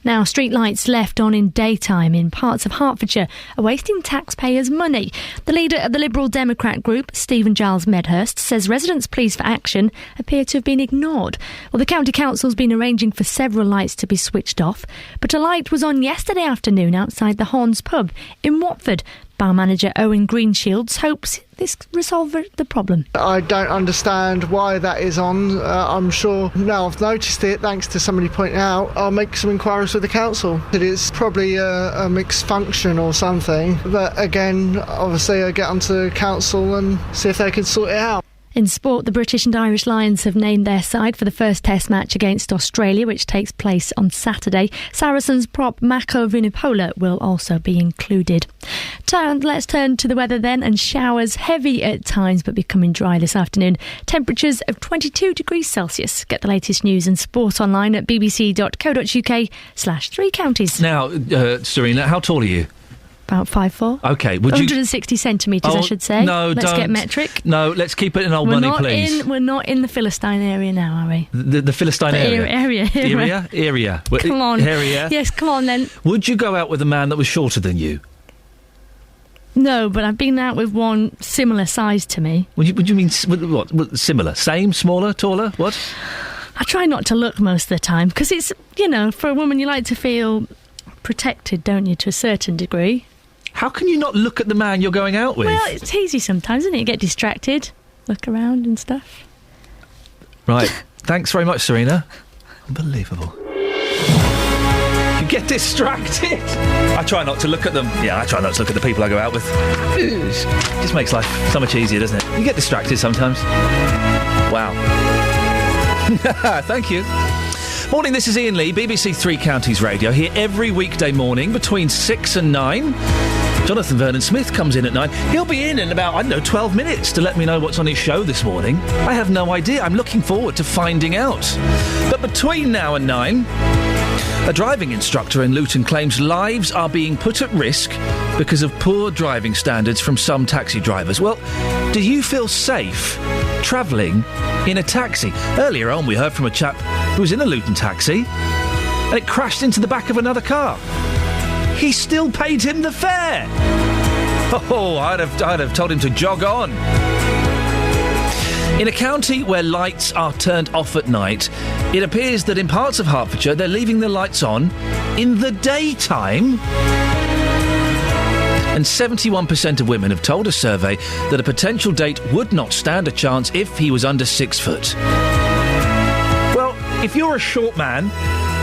Now, streetlights left on in daytime in parts of Hertfordshire are wasting taxpayers' money. The leader of the Liberal Democrat group, Stephen Giles Medhurst, says residents' pleas for action appear to have been ignored. Well, the County Council's been arranging for several lights to be switched off, but a light was on yesterday afternoon outside the Horns pub in Watford. Bar manager Owen Greenshields hopes this resolves the problem. I don't understand why that is on. I'm sure now I've noticed it, thanks to somebody pointing out, I'll make some inquiries with the council. It is probably a mixed function or something, but again, obviously I'll get onto the council and see if they can sort it out. In sport, the British and Irish Lions have named their side for the first Test match against Australia, which takes place on Saturday. Saracens prop Mako Vunipola will also be included. Let's turn to the weather then, and showers heavy at times but becoming dry this afternoon. Temperatures of 22 degrees Celsius. Get the latest news and sport online at bbc.co.uk/3 counties. Now, Serena, how tall are you? About 5'4". Okay, would 160 centimetres, I should say. No, let's don't. Get metric. No, let's keep it in old money, please. We're not in the Philistine area now, are we? The Philistine area? Area. Come on. Area. Yes, come on then. Would you go out with a man that was shorter than you? No, but I've been out with one similar size to me. Would you mean, what, similar? Same, smaller, taller, what? I try not to look most of the time, because it's, for a woman you like to feel protected, don't you, to a certain degree. How can you not look at the man you're going out with? Well, it's easy sometimes, isn't it? You get distracted, look around and stuff. Right. Thanks very much, Serena. Unbelievable. You get distracted. I try not to look at them. Yeah, I try not to look at the people I go out with. Just makes life so much easier, doesn't it? You get distracted sometimes. Wow. Thank you. Morning, this is Iain Lee, BBC Three Counties Radio, here every weekday morning between 6 and 9. Jonathan Vernon-Smith comes in at 9. He'll be in about, 12 minutes to let me know what's on his show this morning. I have no idea. I'm looking forward to finding out. But between now and 9, a driving instructor in Luton claims lives are being put at risk because of poor driving standards from some taxi drivers. Well, do you feel safe travelling in a taxi? Earlier on, we heard from a chap who was in a Luton taxi and it crashed into the back of another car. He still paid him the fare. Oh, I'd have told him to jog on. In a county where lights are turned off at night, it appears that in parts of Hertfordshire they're leaving the lights on in the daytime and 71% of women have told a survey that a potential date would not stand a chance if he was under 6 foot. Well, if you're a short man,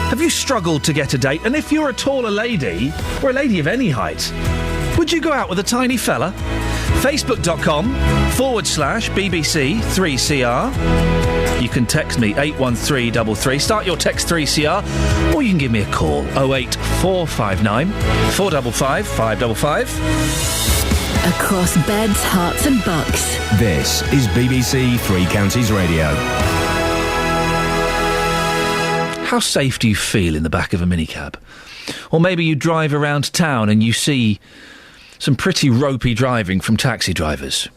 have you struggled to get a date? And if you're a taller lady, or a lady of any height, would you go out with a tiny fella? Facebook.com/BBC3CR. You can text me 81333. Start your text 3CR, or you can give me a call 08459 455 555. Across beds, hearts and bucks. This is BBC Three Counties Radio. How safe do you feel in the back of a minicab? Or maybe you drive around town and you see some pretty ropey driving from taxi drivers.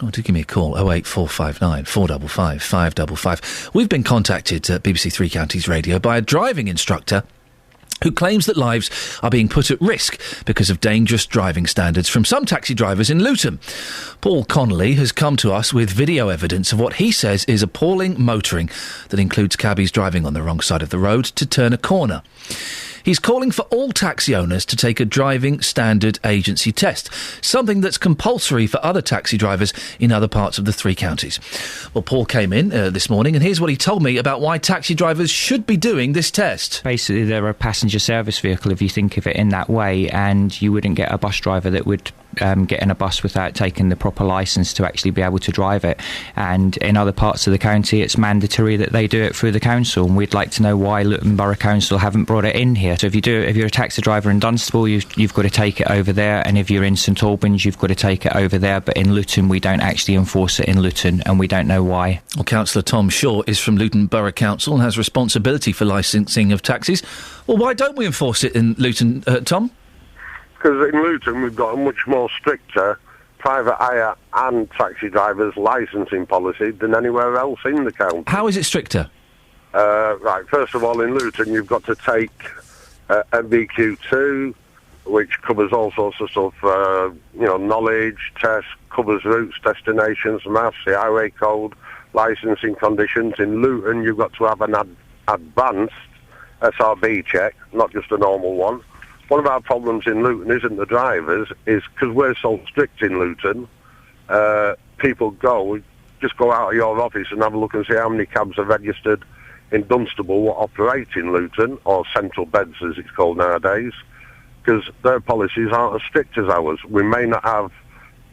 Oh, do give me a call, 08459 455 555. We've been contacted at BBC Three Counties Radio by a driving instructor who claims that lives are being put at risk because of dangerous driving standards from some taxi drivers in Luton. Paul Connolly has come to us with video evidence of what he says is appalling motoring that includes cabbies driving on the wrong side of the road to turn a corner. He's calling for all taxi owners to take a driving standard agency test, something that's compulsory for other taxi drivers in other parts of the three counties. Well, Paul came in this morning, and here's what he told me about why taxi drivers should be doing this test. Basically, they're a passenger service vehicle, if you think of it in that way, and you wouldn't get a bus driver that would get in a bus without taking the proper licence to actually be able to drive it. And in other parts of the county, it's mandatory that they do it through the council, and we'd like to know why Luton Borough Council haven't brought it in here. So if you're a taxi driver in Dunstable, you've got to take it over there, and if you're in St Albans, you've got to take it over there. But in Luton, we don't actually enforce it in Luton, and we don't know why. Well, Councillor Tom Shaw is from Luton Borough Council and has responsibility for licensing of taxis. Well, why don't we enforce it in Luton, Tom? Because in Luton we've got a much more stricter private hire and taxi drivers licensing policy than anywhere else in the county. How is it stricter? Right, first of all, in Luton you've got to take MVQ2, which covers all sorts of stuff, knowledge, tests, covers routes, destinations, maths, the highway code, licensing conditions. In Luton you've got to have an advanced SRB check, not just a normal one. One of our problems in Luton isn't the drivers, is because we're so strict in Luton, people just go out of your office and have a look and see how many cabs are registered in Dunstable what operate in Luton, or Central Beds as it's called nowadays, because their policies aren't as strict as ours. We may not have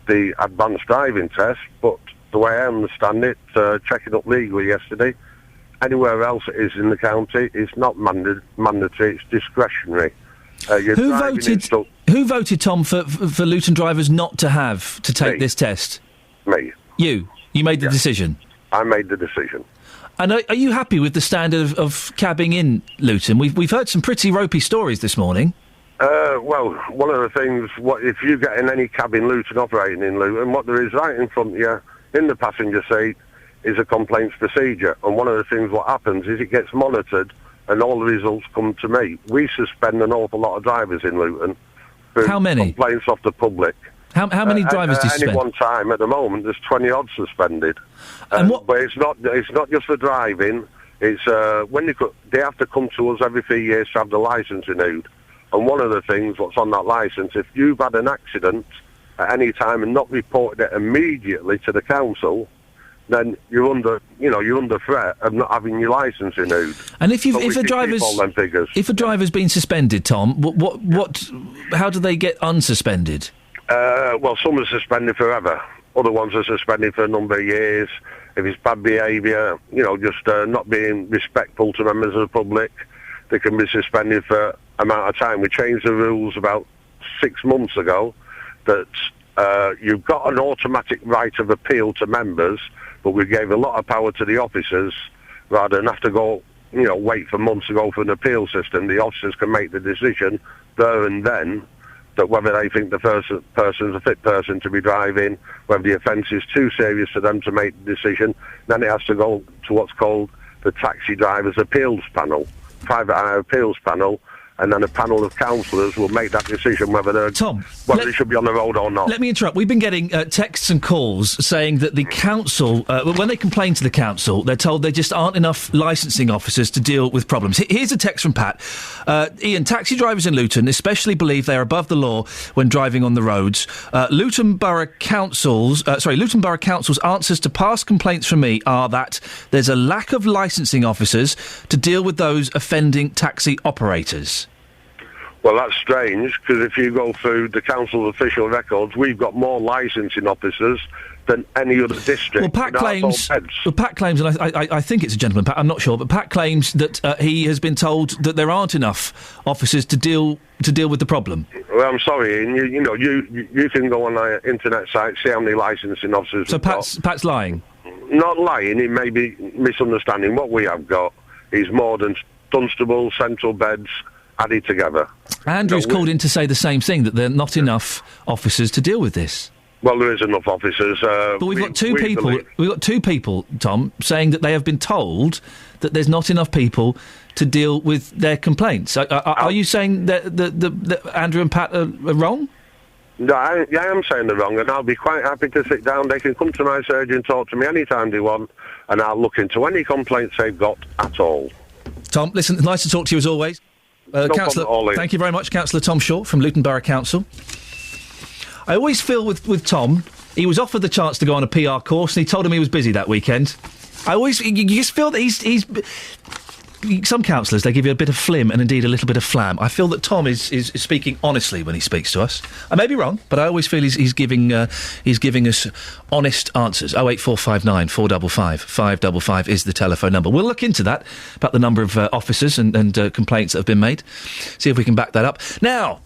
the advanced driving test, but the way I understand it, checking up legally yesterday, anywhere else it is in the county, it's not mandatory, it's discretionary. Who voted, Tom, for Luton drivers not to take this test? Me. You made the decision? I made the decision. And are you happy with the standard of cabbing in Luton? We've heard some pretty ropey stories this morning. Well, one of the things, if you get in any cab in Luton, operating in Luton, what there is right in front of you, in the passenger seat, is a complaints procedure. And one of the things what happens is it gets monitored, and all the results come to me. We suspend an awful lot of drivers in Luton. How many? Complaints off the public. How many drivers do you suspend? At any one time, at the moment, there's 20 odd suspended. But it's not just for driving. It's when they have to come to us every 3 years to have the licence renewed. And one of the things what's on that licence, if you've had an accident at any time and not reported it immediately to the council, then you're under threat of not having your licence renewed. And if a driver's been suspended, Tom, how do they get unsuspended? Well, some are suspended forever. Other ones are suspended for a number of years. If it's bad behaviour, just not being respectful to members of the public, they can be suspended for amount of time. We changed the rules about 6 months ago that you've got an automatic right of appeal to members, but we gave a lot of power to the officers rather than have to go, wait for months to go for an appeal system. The officers can make the decision there and then that whether they think the person's a fit person to be driving, whether the offence is too serious for them to make the decision. Then it has to go to what's called the Taxi Drivers Appeals Panel, private hire appeals panel, and then a panel of councillors will make that decision whether they should be on the road or not. Let me interrupt. We've been getting texts and calls saying that the council, when they complain to the council, they're told there just aren't enough licensing officers to deal with problems. Here's a text from Pat. Iain, taxi drivers in Luton especially believe they are above the law when driving on the roads. Luton Borough Council's answers to past complaints from me are that there's a lack of licensing officers to deal with those offending taxi operators. Well, that's strange, because if you go through the council's official records, we've got more licensing officers than any other district. Well, Pat claims, and I think it's a gentleman, Pat, I'm not sure, but Pat claims that he has been told that there aren't enough officers to deal with the problem. Well, I'm sorry, Ian, you can go on our internet site, see how many licensing officers So Pat's lying? Not lying, he may be misunderstanding. What we have got is more than Dunstable, central beds added together. Andrew's called in to say the same thing, that there are not enough officers to deal with this. Well, there is enough officers. But we've got two people, Tom, saying that they have been told that there's not enough people to deal with their complaints. Are you saying that Andrew and Pat are wrong? No, I am saying they're wrong, and I'll be quite happy to sit down. They can come to my surgery and talk to me any time they want, and I'll look into any complaints they've got at all. Tom, listen, nice to talk to you as always. Councillor, thank you very much, Councillor Tom Shaw from Luton Borough Council. I always feel with Tom, he was offered the chance to go on a PR course, and he told him he was busy that weekend. You just feel that he's some councillors, they give you a bit of flim and indeed a little bit of flam. I feel that Tom is speaking honestly when he speaks to us. I may be wrong, but I always feel he's giving us honest answers. 08459 455 555 is the telephone number. We'll look into that, about the number of officers and complaints that have been made. See if we can back that up. Now,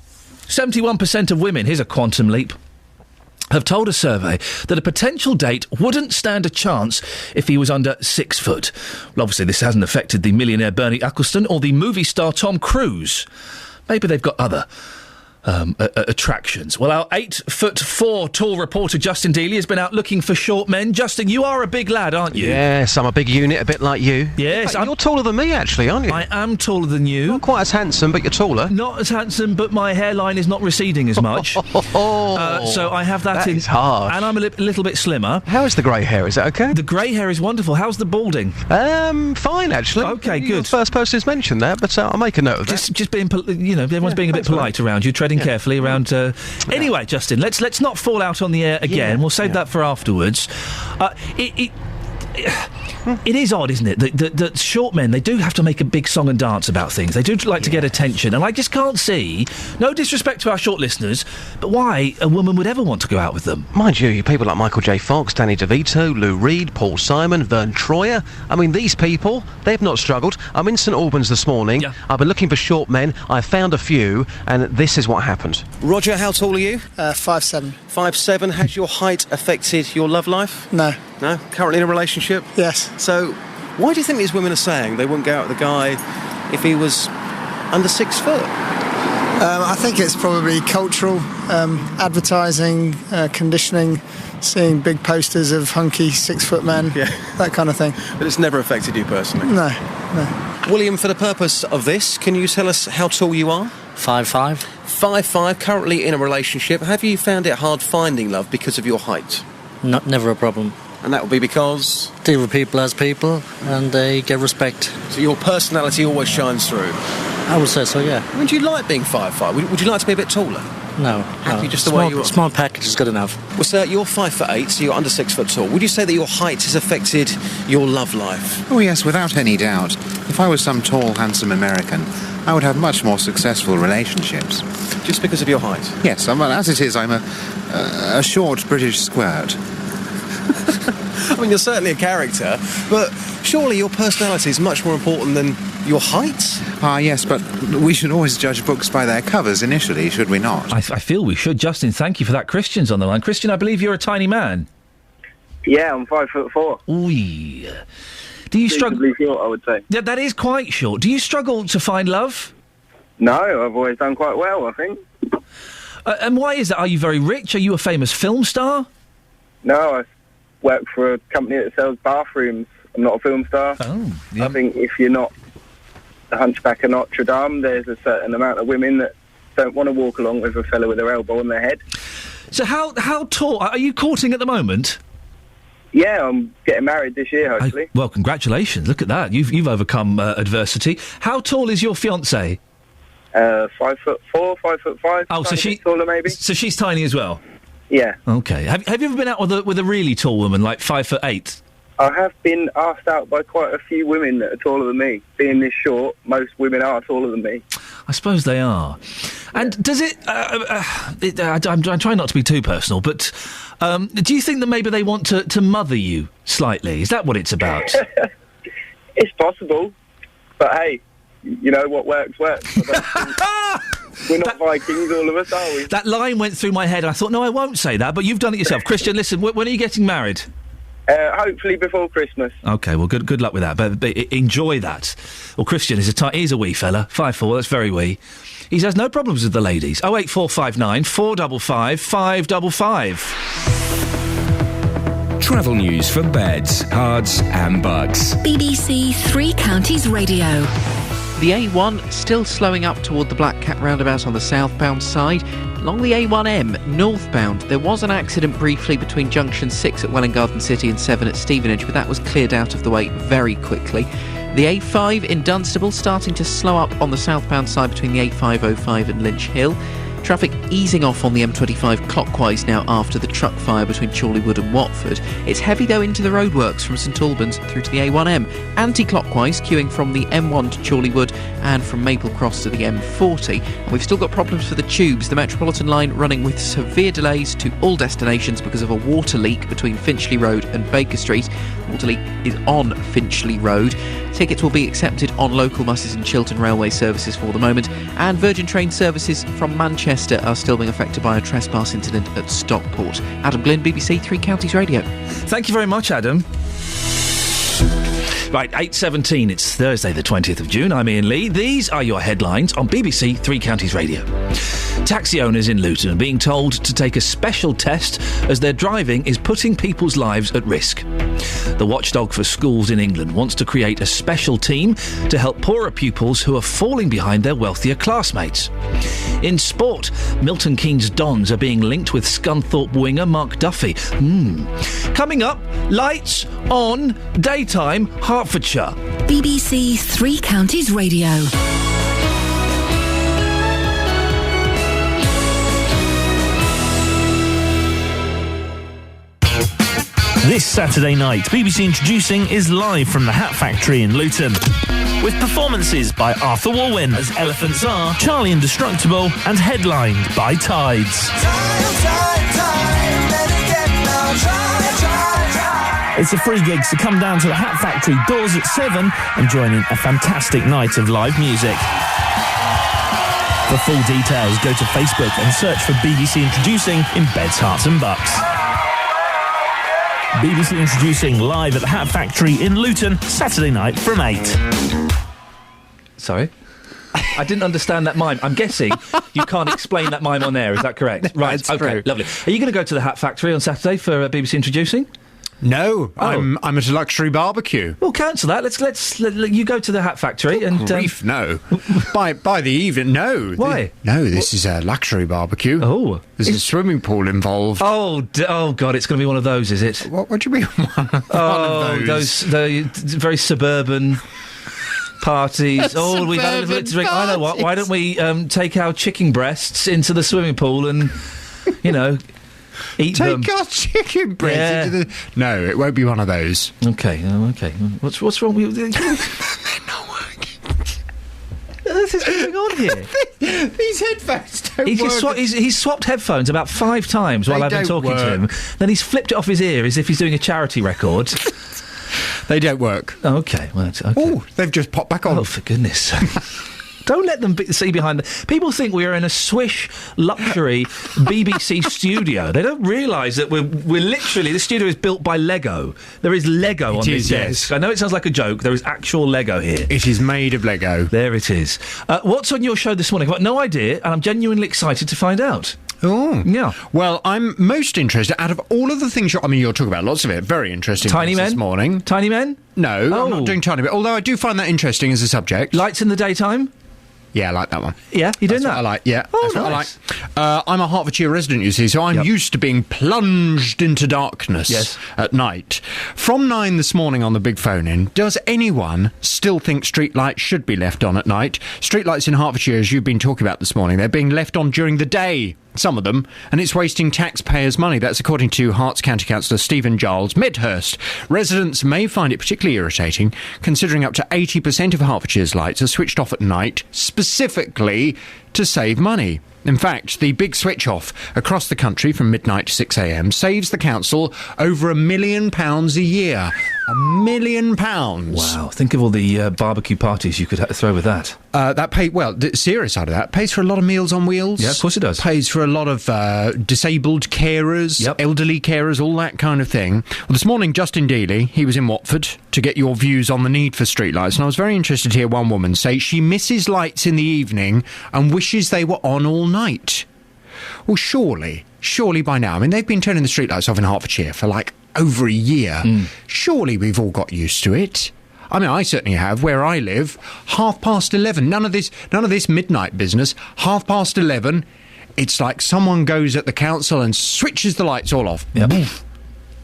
71% of women, here's a quantum leap, have told a survey that a potential date wouldn't stand a chance if he was under 6 foot. Well, obviously this hasn't affected the millionaire Bernie Ecclestone or the movie star Tom Cruise. Maybe they've got other attractions. Well, our 8'4" tall reporter Justin Dealey has been out looking for short men. Justin, you are a big lad, aren't you? Yes, I'm a big unit, a bit like you. Yes. You're taller than me, actually, aren't you? I am taller than you. Not quite as handsome, but you're taller. Not as handsome, but my hairline is not receding as much. So I have that in. That is harsh. And I'm a little bit slimmer. How is the grey hair? Is that okay? The grey hair is wonderful. How's the balding? Fine, actually. Okay, good. You're the first person who's mentioned that, but I'll make a note of that. Just being, everyone's being a bit polite around you, treading carefully around. Anyway, Justin, let's not fall out on the air again. We'll save that for afterwards. It is odd, isn't it, that short men, they do have to make a big song and dance about things. They do like to get attention, and I just can't see, no disrespect to our short listeners, but why a woman would ever want to go out with them. Mind you people like Michael J. Fox, Danny DeVito, Lou Reed, Paul Simon, Vern Troyer. I mean, these people, they've not struggled. I'm in St Albans this morning. Yeah. I've been looking for short men. I found a few, and this is what happened. Roger, how tall are you? 5'7". 5'7". Has your height affected your love life? No. No? Currently in a relationship? Yes. So, why do you think these women are saying they wouldn't go out with a guy if he was under 6 foot? I think it's probably cultural, advertising, conditioning, seeing big posters of hunky 6 foot men, that kind of thing. But it's never affected you personally? No. William, for the purpose of this, can you tell us how tall you are? 5'5". 5'5", currently in a relationship. Have you found it hard finding love because of your height? Never a problem. And that will be because? Deal with people as people, and they get respect. So your personality always shines through? I would say so, yeah. I mean, do you like being 5'5"? Would you like to be a bit taller? No. Happy just the way you are? Small package is good enough. Well, sir, you're 5'8", so you're under 6 foot tall. Would you say that your height has affected your love life? Oh, yes, without any doubt. If I was some tall, handsome American, I would have much more successful relationships. Just because of your height? Yes, as it is, I'm a short British squirt. I mean, you're certainly a character, but surely your personality is much more important than your height? Yes, but we should always judge books by their covers initially, should we not? I feel we should. Justin, thank you for that. Christian's on the line. Christian, I believe you're a tiny man. Yeah, I'm 5'4". Ooh. Do you struggle? Short, I would say. Yeah, that is quite short. Do you struggle to find love? No, I've always done quite well, I think. And why is that? Are you very rich? Are you a famous film star? No, I work for a company that sells bathrooms. I'm not a film star. Oh, yeah. I think if you're not the Hunchback of Notre Dame, there's a certain amount of women that don't want to walk along with a fella with their elbow on their head. So how tall... Are you courting at the moment? Yeah, I'm getting married this year, hopefully. Well, congratulations. Look at that. You've overcome adversity. How tall is your fiancée? 5'4", 5'5". Oh, so she... taller, maybe. So she's tiny as well? Yeah. Okay. Have you ever been out with a really tall woman, like 5'8"? I have been asked out by quite a few women that are taller than me. Being this short, most women are taller than me. I suppose they are. And does it... I'm trying not to be too personal, but do you think that maybe they want to mother you slightly? Is that what it's about? It's possible. But hey, you know, what works. We're not Vikings, all of us, are we? That line went through my head. I thought, no, I won't say that, but you've done it yourself. Christian, listen, when are you getting married? Hopefully before Christmas. OK, well, good luck with that, but enjoy that. Well, Christian he's a wee fella, 5'4", that's very wee. He has no problems with the ladies. 08459 455 555. Travel news for beds, cards and bugs. BBC Three Counties Radio. The A1 still slowing up toward the Black Cat roundabout on the southbound side. Along the A1M, northbound, there was an accident briefly between junction 6 at Welwyn Garden City and 7 at Stevenage, but that was cleared out of the way very quickly. The A5 in Dunstable starting to slow up on the southbound side between the A505 and Lynch Hill. Traffic easing off on the M25 clockwise now after the truck fire between Chorleywood and Watford. It's heavy though into the roadworks from St Albans through to the A1M. Anti-clockwise queuing from the M1 to Chorleywood and from Maple Cross to the M40. And we've still got problems for the tubes. The Metropolitan line running with severe delays to all destinations because of a water leak between Finchley Road and Baker Street. The water leak is on Finchley Road. Tickets will be accepted on local buses and Chiltern Railway services for the moment. And Virgin Train services from Manchester are still being affected by a trespass incident at Stockport. Adam Glynn, BBC Three Counties Radio. Thank you very much, Adam. Right, 8:17, it's Thursday the 20th of June. I'm Iain Lee. These are your headlines on BBC Three Counties Radio. Taxi owners in Luton are being told to take a special test as their driving is putting people's lives at risk. The watchdog for schools in England wants to create a special team to help poorer pupils who are falling behind their wealthier classmates. In sport, Milton Keynes Dons are being linked with Scunthorpe winger Mark Duffy. Coming up, lights on, daytime, Hertfordshire. BBC Three Counties Radio. This Saturday night, BBC Introducing is live from the Hat Factory in Luton. With performances by Arthur Warwin as Elephants Are, Charlie Indestructible, and headlined by Tides. It's a free gig, so come down to the Hat Factory, doors at 7, and join in a fantastic night of live music. For full details, go to Facebook and search for BBC Introducing in Beds, Hearts and Bucks. BBC Introducing live at the Hat Factory in Luton, Saturday night from 8. Sorry? I didn't understand that mime. I'm guessing you can't explain that mime on air, is that correct? Right, That's okay, true. Lovely. Are you going to go to the Hat Factory on Saturday for BBC Introducing? No, I'm at a luxury barbecue. Well, cancel that. Let's you go to the Hat Factory and grief, no. by the evening, no. Why? This is a luxury barbecue. Oh, there's a swimming pool involved. Oh God, it's going to be one of those, is it? What do you mean one of those? The very suburban parties. We've had a little bit to drink. I know what. Why don't we take our chicken breasts into the swimming pool and, eat them? Take our chicken breasts into the... No, it won't be one of those. Okay. What's wrong with you? They're not working. What is going on here? These headphones don't work. He's swapped headphones about 5 times while I've been talking to him. Then he's flipped it off his ear as if he's doing a charity record. They don't work. Oh, okay. Well, okay. Oh, they've just popped back on. Oh, for goodness sake. Don't let them see behind the... People think we are in a swish, luxury BBC studio. They don't realise that we're literally... The studio is built by Lego. There is Lego on this desk. I know it sounds like a joke. There is actual Lego here. It is made of Lego. There it is. What's on your show this morning? I've got no idea, and I'm genuinely excited to find out. Oh. Yeah. Well, I'm most interested, out of all of the things you're talking about lots of it, very interesting. Tiny men? This morning. Tiny men? No, I'm not doing tiny men, although I do find that interesting as a subject. Lights in the daytime? Yeah, I like that one. Yeah, you're doing That's that? what I like, yeah. Oh, that's what nice. I like. I'm a Hertfordshire resident, you see, so I'm used to being plunged into darkness at night. From 9 this morning on the big phone-in, does anyone still think street lights should be left on at night? Street lights in Hertfordshire, as you've been talking about this morning, they're being left on during the day. Some of them, and it's wasting taxpayers' money. That's according to Herts County Councillor Stephen Giles Medhurst. Residents may find it particularly irritating, considering up to 80% of Hertfordshire's lights are switched off at night, specifically to save money. In fact, the big switch-off across the country from midnight to 6 a.m. saves the council over £1 million a year. £1 million. Wow, think of all the barbecue parties you could throw with that. The serious side of that, pays for a lot of Meals on Wheels. Yeah, of course it does. Pays for a lot of disabled carers, elderly carers, all that kind of thing. Well, this morning, Justin Dealey, he was in Watford to get your views on the need for streetlights, and I was very interested to hear one woman say she misses lights in the evening and wishes they were on all night. Well, surely by now, they've been turning the streetlights off in Hertfordshire for over a year. Surely we've all got used to it. I certainly have. Where I live, 11:30. None of this midnight business. 11:30. It's like someone goes at the council and switches the lights all off. Yep.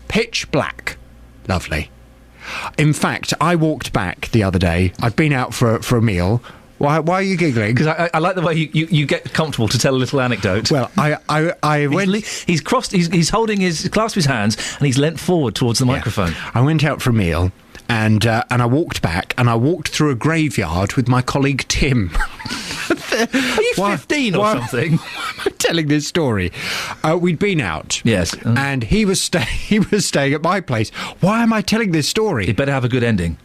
Pitch black. Lovely. In fact, I walked back the other day. I'd been out for a meal. Why are you giggling? Because I like the way you get comfortable to tell a little anecdote. Well, I went... He's holding clasped his hands, and he's leant forward towards the microphone. I went out for a meal, and I walked back, and I walked through a graveyard with my colleague Tim. Are you 15 or something? Why am I telling this story? We'd been out. Yes. And he was staying at my place. Why am I telling this story? It better have a good ending.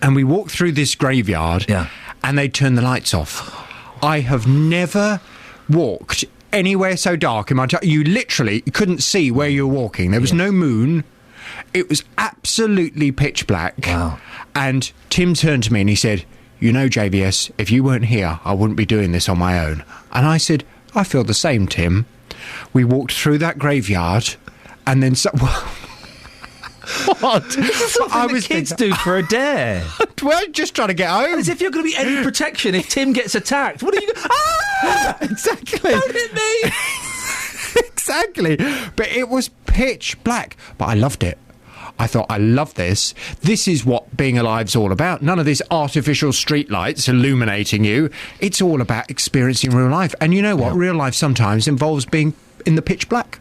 And we walked through this graveyard, and they turned the lights off. I have never walked anywhere so dark in my time. You literally couldn't see where you were walking. There was no moon. It was absolutely pitch black. Wow. And Tim turned to me and he said, "You know, JVS, if you weren't here, I wouldn't be doing this on my own." And I said, "I feel the same, Tim." We walked through that graveyard, and then... What? This is something kids do for a dare. We're just trying to get home. As if you're going to be any protection if Tim gets attacked. What are you... Ah! Exactly. Don't hit me! Exactly. But it was pitch black. But I loved it. I thought, I love this. This is what being alive's all about. None of this artificial streetlights illuminating you. It's all about experiencing real life. And you know what? Real life sometimes involves being in the pitch black.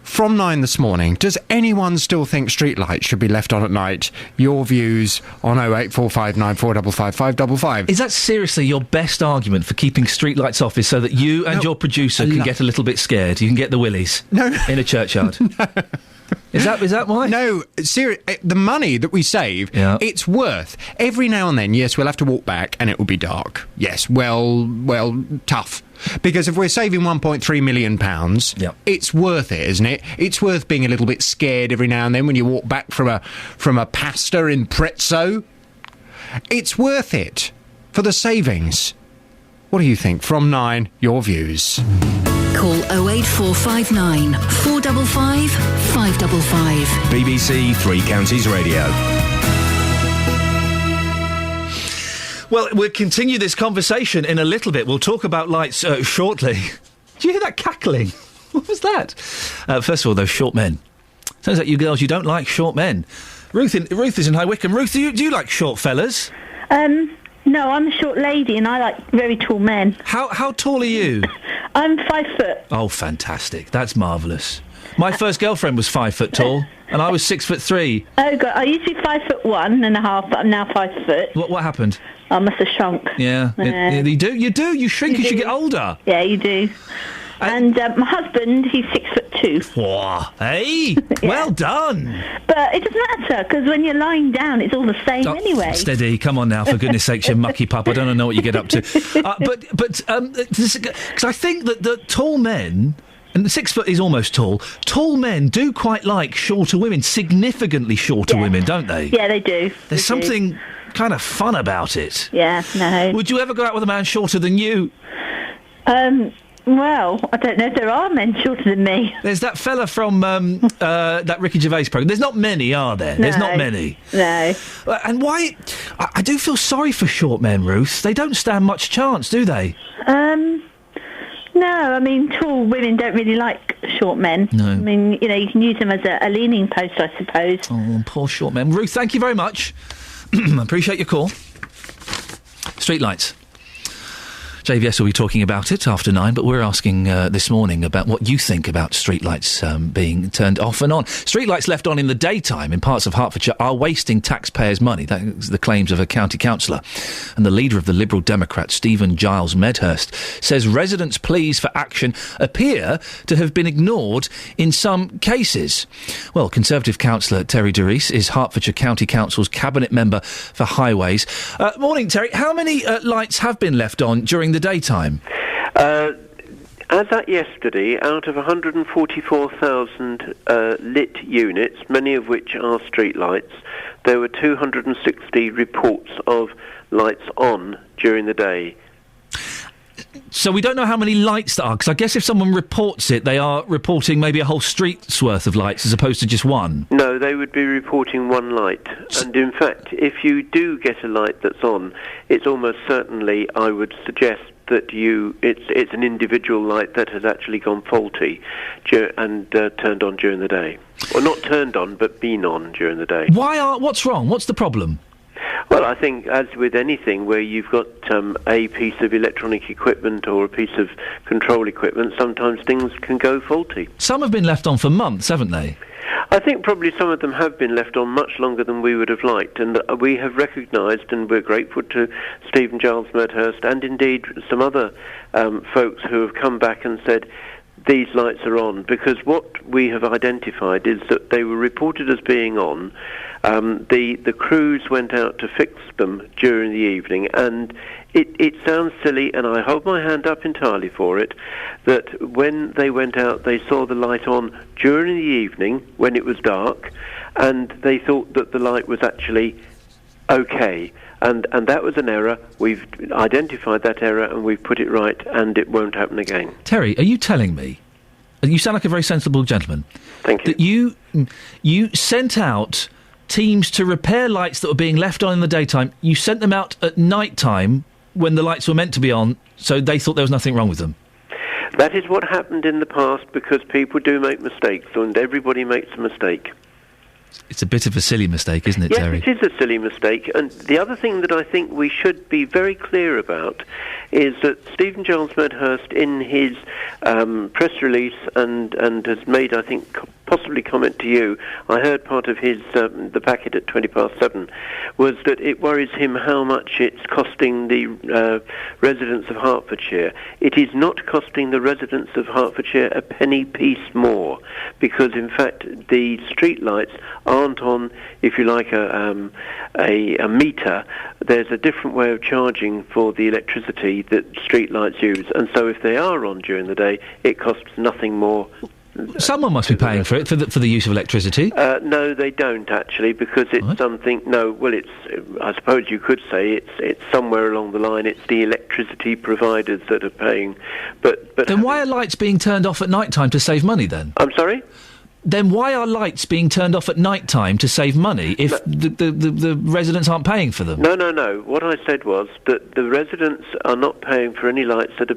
From 9 this morning, does anyone still think streetlights should be left on at night? Your views on 08459 455 555. Is that seriously your best argument for keeping streetlights off, is so that you and your producer can get a little bit scared? You can get the willies in a churchyard? No. Is that why? No, the money that we save, it's worth. Every now and then, yes, we'll have to walk back and it will be dark. Yes, well, tough. Because if we're saving £1.3 million, it's worth it, isn't it? It's worth being a little bit scared every now and then when you walk back from a pasta in Prezzo. It's worth it for the savings. What do you think? From 9, your views. Call 08459 455 555. BBC Three Counties Radio. Well, we'll continue this conversation in a little bit. We'll talk about lights shortly. Do you hear that cackling? What was that? First of all, those short men. Sounds like you girls, you don't like short men. Ruth is in High Wycombe. Ruth, do you like short fellas? No, I'm a short lady and I like very tall men. How tall are you? I'm 5 foot. Oh, fantastic. That's marvellous. My first girlfriend was 5 foot tall and I was 6'3". Oh, God. I used to be 5'1.5", but I'm now 5 foot. What happened? I must have shrunk. Yeah. You do. You shrink as you get older. Yeah, you do. And my husband, he's 6'2". Whoa, hey, well done. But it doesn't matter, because when you're lying down, it's all the same anyway. Steady, come on now, for goodness sakes, you mucky pup. I don't know what you get up to. Because I think that the tall men... And 6 foot is almost tall. Tall men do quite like shorter women, significantly shorter women, don't they? Yeah, they do. There's something kind of fun about it. Yeah, no. Would you ever go out with a man shorter than you? Well, I don't know if there are men shorter than me. There's that fella from that Ricky Gervais programme. There's not many, are there? No. There's not many. No. And why... I do feel sorry for short men, Ruth. They don't stand much chance, do they? No, I mean, tall women don't really like short men. No. I mean, you know, you can use them as a leaning post, I suppose. Oh, poor short men. Ruth, thank you very much. Appreciate your call. Streetlights. JVS will be talking about it after 9, but we're asking this morning about what you think about streetlights being turned off and on. Streetlights left on in the daytime in parts of Hertfordshire are wasting taxpayers' money. That is the claims of a county councillor. And the leader of the Liberal Democrat, Stephen Giles Medhurst, says residents' pleas for action appear to have been ignored in some cases. Well, Conservative councillor Terry DeRees is Hertfordshire County Council's cabinet member for highways. Morning, Terry. How many lights have been left on during the daytime? As at yesterday, out of 144,000 lit units, many of which are street lights, there were 260 reports of lights on during the day. So we don't know how many lights there are, because I guess if someone reports it, they are reporting maybe a whole street's worth of lights as opposed to just one. No, they would be reporting one light. And in fact, if you do get a light that's on, it's almost certainly, I would suggest, that it's an individual light that has actually gone faulty and turned on during the day. Or not turned on, but been on during the day. What's wrong? What's the problem? Well, I think, as with anything where you've got a piece of electronic equipment or a piece of control equipment, sometimes things can go faulty. Some have been left on for months, haven't they? I think probably some of them have been left on much longer than we would have liked, and we have recognised, and we're grateful to Stephen Giles Medhurst and indeed some other folks who have come back and said, these lights are on, because what we have identified is that they were reported as being on. The crews went out to fix them during the evening, and it sounds silly, and I hold my hand up entirely for it, that when they went out they saw the light on during the evening when it was dark, and they thought that the light was actually okay. And that was an error. We've identified that error and we've put it right, and it won't happen again. Terry, are you telling me, you sound like a very sensible gentleman, thank you, that you sent out teams to repair lights that were being left on in the daytime, you sent them out at night time when the lights were meant to be on, so they thought there was nothing wrong with them? That is what happened in the past, because people do make mistakes, and everybody makes a mistake. It's a bit of a silly mistake, isn't it, yes, Terry? Yes, it is a silly mistake. And the other thing that I think we should be very clear about is that Stephen Giles Medhurst, in his press release and has made, I think, possibly comment to you, I heard part of his the packet at 7:20, was that it worries him how much it's costing the residents of Hertfordshire. It is not costing the residents of Hertfordshire a penny piece more, because in fact the street lights aren't on, if you like, a meter. There's a different way of charging for the electricity that street lights use, and so if they are on during the day, it costs nothing more. Someone must be paying for it, for the use of electricity. No, they don't actually, because it's something. No, well, it's. I suppose you could say it's somewhere along the line. It's the electricity providers that are paying. But then why are lights being turned off at night time to save money? Then I'm sorry. Then why are lights being turned off at night time to save money if the residents aren't paying for them? No. What I said was that the residents are not paying for any lights that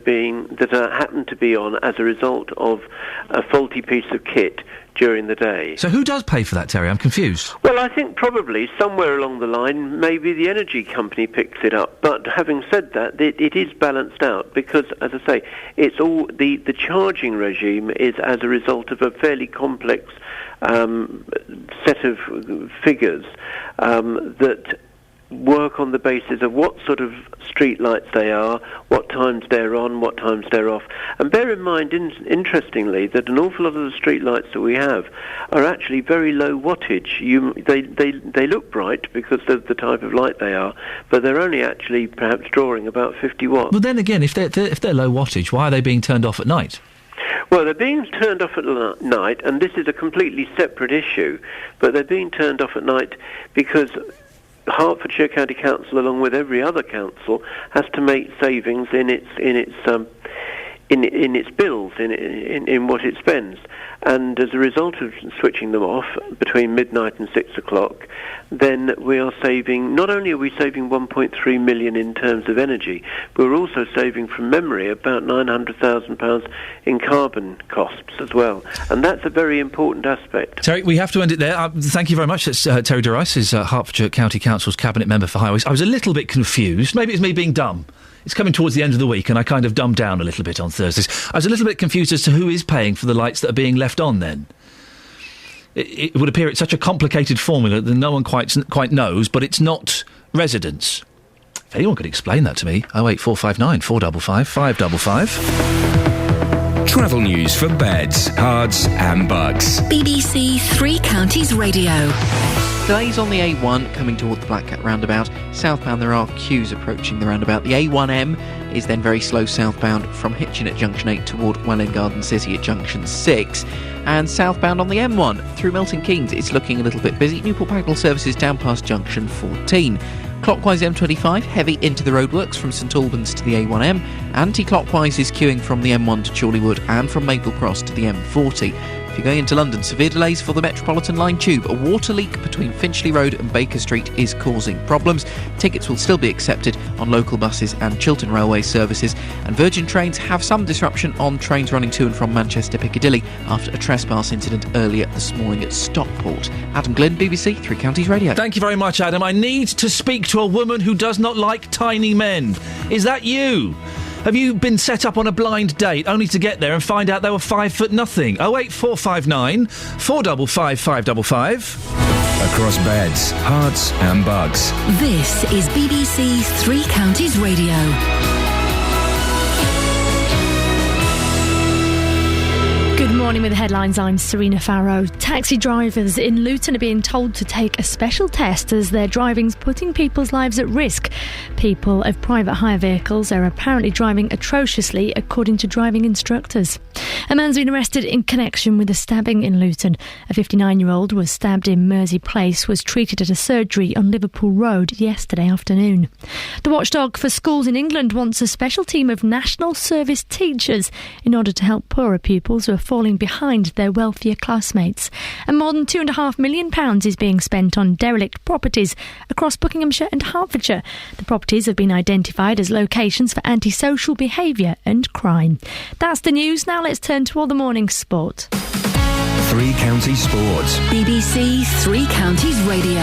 happen to be on as a result of a faulty piece of kit during the day. So who does pay for that, Terry? I'm confused. Well, I think probably somewhere along the line, maybe the energy company picks it up. But having said that, it is balanced out because, as I say, it's all the charging regime is as a result of a fairly complex set of figures that work on the basis of what sort of street lights they are, what times they're on, what times they're off. And bear in mind, interestingly, that an awful lot of the street lights that we have are actually very low wattage. They look bright because of the type of light they are, but they're only actually perhaps drawing about 50 watts. Well, then again, if they're low wattage, why are they being turned off at night? Well, they're being turned off at night, and this is a completely separate issue, but they're being turned off at night because Hertfordshire County Council, along with every other council, has to make savings in its in its bills, in what it spends. And as a result of switching them off between midnight and 6 o'clock, then we are saving, not only are we saving 1.3 million in terms of energy, but we're also saving from memory about £900,000 in carbon costs as well. And that's a very important aspect. Terry, we have to end it there. Thank you very much. That's Terry de Rice, is Hertfordshire County Council's Cabinet Member for Highways. I was a little bit confused. Maybe it's me being dumb. It's coming towards the end of the week, and I kind of dumbed down a little bit on Thursdays. I was a little bit confused as to who is paying for the lights that are being left on then. It would appear it's such a complicated formula that no one quite knows, but it's not residents. If anyone could explain that to me, 08459 455 555. Travel news for beds, cards and bugs. BBC Three Counties Radio. Delays on the A1 coming toward the Black Cat roundabout. Southbound there are queues approaching the roundabout. The A1M is then very slow southbound from Hitchin at Junction 8 toward Welwyn Garden City at Junction 6. And southbound on the M1 through Milton Keynes it's looking a little bit busy. Newport Pagnell services down past Junction 14. Clockwise M25 heavy into the roadworks from St Albans to the A1M. Anti-clockwise is queuing from the M1 to Chorleywood and from Maple Cross to the M40. If you're going into London, severe delays for the Metropolitan Line tube. A water leak between Finchley Road and Baker Street is causing problems. Tickets will still be accepted on local buses and Chiltern Railway services. And Virgin Trains have some disruption on trains running to and from Manchester Piccadilly after a trespass incident earlier this morning at Stockport. Adam Glynn, BBC Three Counties Radio. Thank you very much, Adam. I need to speak to a woman who does not like tiny men. Is that you? Have you been set up on a blind date only to get there and find out they were 5'0" nothing? 08459 455 555. Across beds, hearts and bugs. This is BBC Three Counties Radio. Good morning with the headlines. I'm Serena Farrow. Taxi drivers in Luton are being told to take a special test as their driving's putting people's lives at risk. People of private hire vehicles are apparently driving atrociously, according to driving instructors. A man's been arrested in connection with a stabbing in Luton. A 59-year-old was stabbed in Mersey Place, was treated at a surgery on Liverpool Road yesterday afternoon. The watchdog for schools in England wants a special team of national service teachers in order to help poorer pupils who are falling behind their wealthier classmates. And more than £2.5 million is being spent on derelict properties across Buckinghamshire and Hertfordshire. The properties have been identified as locations for antisocial behaviour and crime. That's the news. Now let's turn to all the morning sport. Three Counties Sports. BBC Three Counties Radio.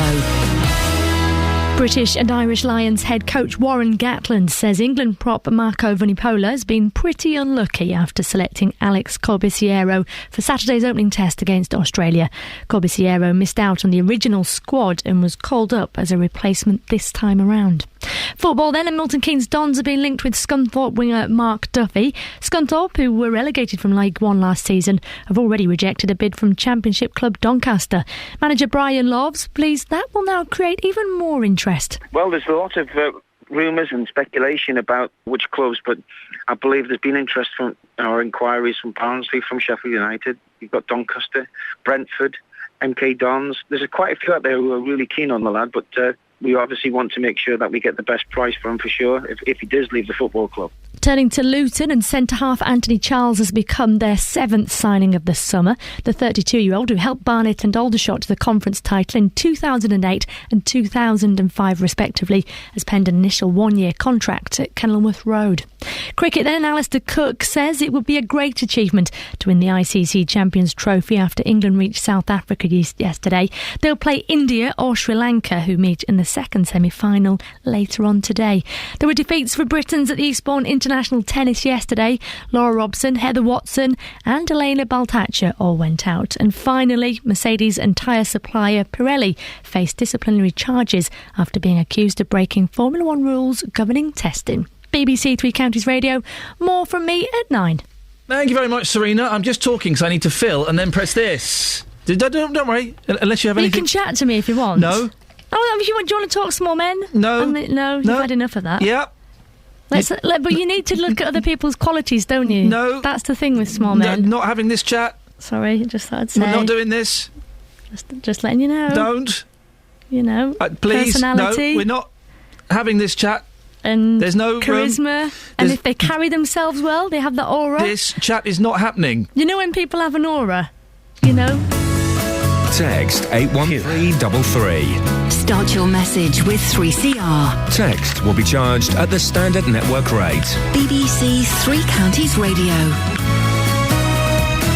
British and Irish Lions head coach Warren Gatland says England prop Marco Vunipola has been pretty unlucky after selecting Alex Corbisiero for Saturday's opening test against Australia. Corbisiero missed out on the original squad and was called up as a replacement this time around. Football then, and Milton Keynes Dons have been linked with Scunthorpe winger Mark Duffy. Scunthorpe, who were relegated from League One last season, have already rejected a bid from Championship club Doncaster. Manager Brian Loves believes that will now create even more interest. Well, there's a lot of rumours and speculation about which clubs, but I believe there's been interest from our inquiries from Barnsley, from Sheffield United. You've got Doncaster, Brentford, MK Dons. There's quite a few out there who are really keen on the lad, but we obviously want to make sure that we get the best price for him for sure if he does leave the football club. Turning to Luton, and centre-half Anthony Charles has become their 7th signing of the summer. The 32-year-old, who helped Barnet and Aldershot to the conference title in 2008 and 2005 respectively, has penned an initial one-year contract at Kenilworth Road. Cricket then, Alistair Cook says it would be a great achievement to win the ICC Champions Trophy after England reached South Africa yesterday. They'll play India or Sri Lanka, who meet in the second semi-final later on today. There were defeats for Britons at the Eastbourne International Tennis yesterday. Laura Robson, Heather Watson and Elena Baltaccia all went out. And finally, Mercedes and tyre supplier Pirelli faced disciplinary charges after being accused of breaking Formula 1 rules governing testing. BBC Three Counties Radio. More from me at 9. Thank you very much, Serena. I'm just talking because I need to fill and then press this. Don't worry, unless you have anything. You can chat to me if you want. No. Oh, do you want to talk small men? No. No, you've had enough of that. Yeah. But you need to look at other people's qualities, don't you? No. That's the thing with small men. Not having this chat. Sorry, just thought I'd say. We're not doing this. Just letting you know. Don't. You know, please, personality. no, we're not having this chat. and There's no charisma. And if they carry themselves well, they have that aura. This chat is not happening. You know when people have an aura? You know? Text 81333. Start your message with 3CR. Text will be charged at the standard network rate. BBC Three Counties Radio.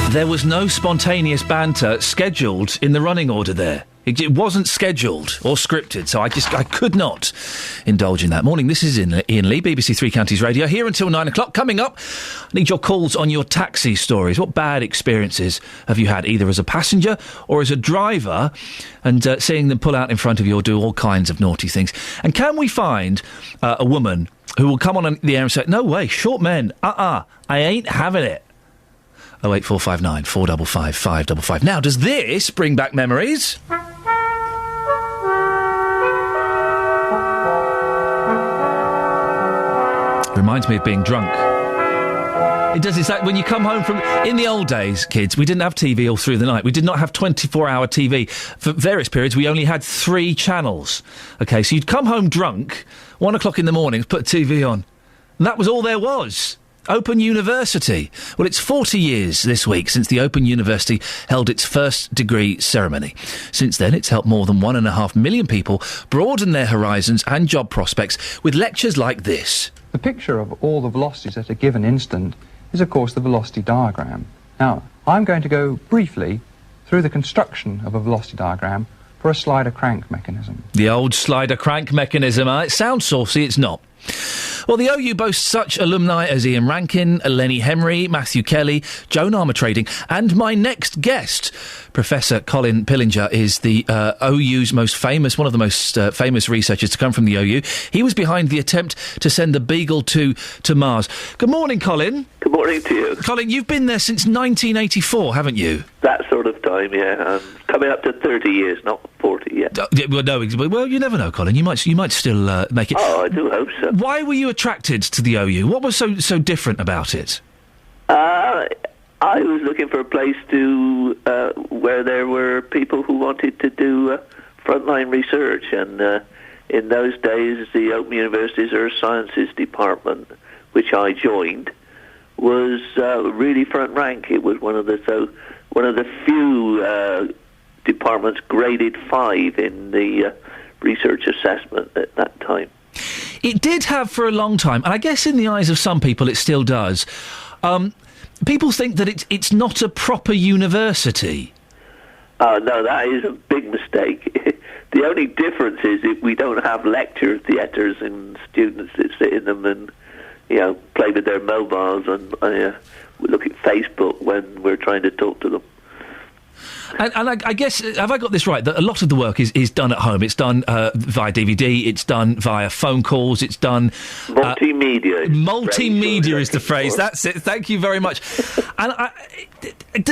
There was no spontaneous banter scheduled in the running order there. It wasn't scheduled or scripted, so I could not indulge in that. Morning, this is Iain Lee, BBC Three Counties Radio, here until 9 o'clock. Coming up, I need your calls on your taxi stories. What bad experiences have you had, either as a passenger or as a driver, and seeing them pull out in front of you or do all kinds of naughty things? And can we find a woman who will come on the air and say, no way, short men, I ain't having it. 08459 455 555. Now, does this bring back memories? Reminds me of being drunk. It does. It's like when you come home from... In the old days, kids, we didn't have TV all through the night. We did not have 24-hour TV. For various periods, we only had 3 channels. OK, so you'd come home drunk, 1 o'clock in the morning, put TV on. And that was all there was. Open University. Well, it's 40 years this week since the Open University held its first degree ceremony. Since then, it's helped more than 1.5 million people broaden their horizons and job prospects with lectures like this. The picture of all the velocities at a given instant is, of course, the velocity diagram. Now, I'm going to go briefly through the construction of a velocity diagram for a slider crank mechanism. The old slider crank mechanism. It sounds saucy, it's not. Well, the OU boasts such alumni as Ian Rankin, Lenny Henry, Matthew Kelly, Joan Armatrading, and my next guest, Professor Colin Pillinger, is the OU's most famous, one of the most famous researchers to come from the OU. He was behind the attempt to send the Beagle 2 to Mars. Good morning, Colin. Good morning to you. Colin, you've been there since 1984, haven't you? That sort of time, yeah. Coming up to 30 years, not 40 yet. Well, you never know, Colin. You might still make it. Oh, I do hope so. Why were you attracted to the OU? What was so different about it? I was looking for a place to where there were people who wanted to do frontline research, and in those days, the Open University's Earth Sciences Department, which I joined, was really front rank. It was one of the few departments graded 5 in the research assessment at that time. It did have for a long time, and I guess in the eyes of some people it still does. People think that it's not a proper university. No, that is a big mistake. The only difference is that we don't have lecture theatres and students that sit in them and, play with their mobiles and look at Facebook when we're trying to talk to them. And I guess, have I got this right, that a lot of the work is done at home? It's done via DVD, it's done via phone calls, it's done... Multimedia. Multimedia is the phrase, that's it, thank you very much. And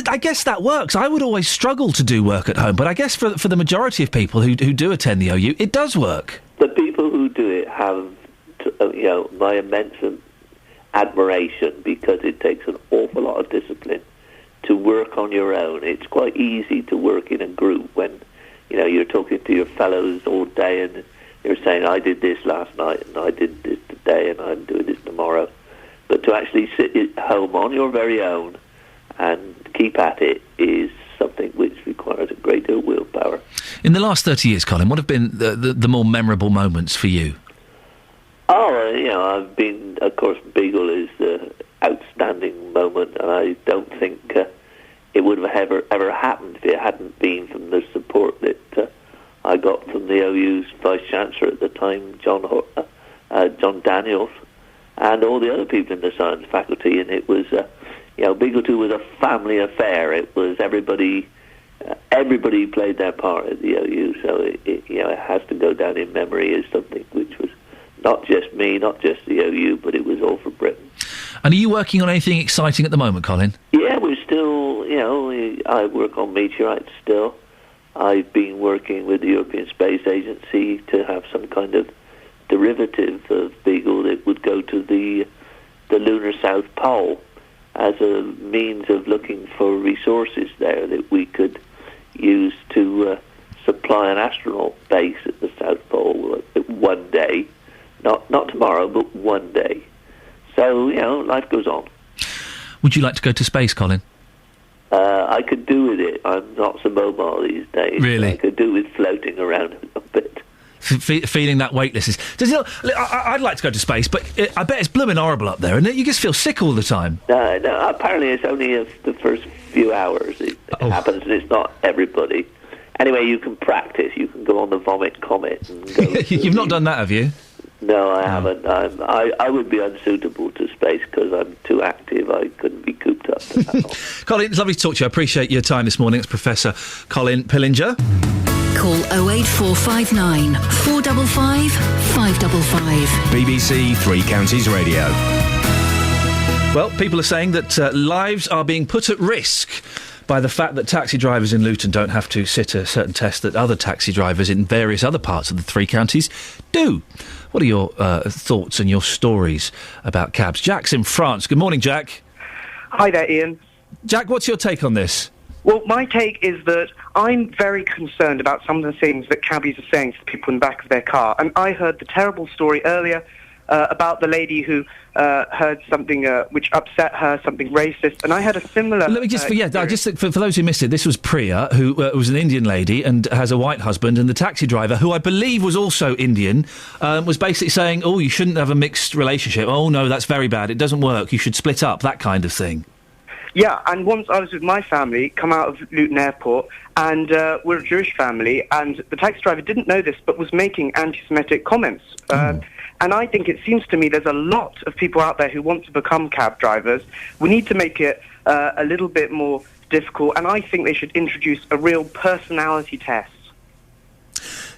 I guess that works. I would always struggle to do work at home, but I guess for the majority of people who do attend the OU, it does work. The people who do it have, my immense admiration, because it takes an awful lot of discipline to work on your own. It's quite easy to work in a group when, you're talking to your fellows all day and you're saying, I did this last night and I did this today and I'm doing this tomorrow. But to actually sit at home on your very own and keep at it is something which requires a great deal of willpower. In the last 30 years, Colin, what have been the more memorable moments for you? I've been, of course, Beagle is the outstanding moment, and I don't think it would have ever happened if it hadn't been from the support that I got from the OU's Vice-Chancellor at the time, John Daniels, and all the other people in the science faculty. And it was, Beagle 2 was a family affair. It was everybody played their part at the OU, so it has to go down in memory as something which was not just me, not just the OU, but it was all for Britain. And are you working on anything exciting at the moment, Colin? Yeah, we're still, I work on meteorites still. I've been working with the European Space Agency to have some kind of derivative of Beagle that would go to the lunar South Pole as a means of looking for resources there that we could use to supply an astronaut base at the South Pole one day. Not tomorrow, but one day. So, life goes on. Would you like to go to space, Colin? I could do with it. I'm not so mobile these days. Really? I could do with floating around a little bit. Feeling that weightlessness. I'd like to go to space, but I bet it's blooming horrible up there, and you just feel sick all the time. No, apparently it's only the first few hours it happens, and it's not everybody. Anyway, you can practice. You can go on the Vomit Comet. And go You've not done that, have you? No, I haven't. I would be unsuitable to space because I'm too active. I couldn't be cooped up for that long. Colin, it's lovely to talk to you. I appreciate your time this morning. It's Professor Colin Pillinger. Call 08459 455 555. BBC Three Counties Radio. Well, people are saying that lives are being put at risk by the fact that taxi drivers in Luton don't have to sit a certain test that other taxi drivers in various other parts of the three counties do. What are your thoughts and your stories about cabs? Jack's in France. Good morning, Jack. Hi there, Ian. Jack, what's your take on this? Well, my take is that I'm very concerned about some of the things that cabbies are saying to the people in the back of their car. And I heard the terrible story earlier about the lady who heard something which upset her, something racist, and I had a similar... Let me just, for those who missed it, this was Priya, who was an Indian lady and has a white husband, and the taxi driver, who I believe was also Indian, was basically saying, you shouldn't have a mixed relationship. Oh, no, that's very bad. It doesn't work. You should split up, that kind of thing. Yeah, and once I was with my family, come out of Luton Airport, and we're a Jewish family, and the taxi driver didn't know this, but was making anti-Semitic comments. And I think it seems to me there's a lot of people out there who want to become cab drivers. We need to make it a little bit more difficult, and I think they should introduce a real personality test.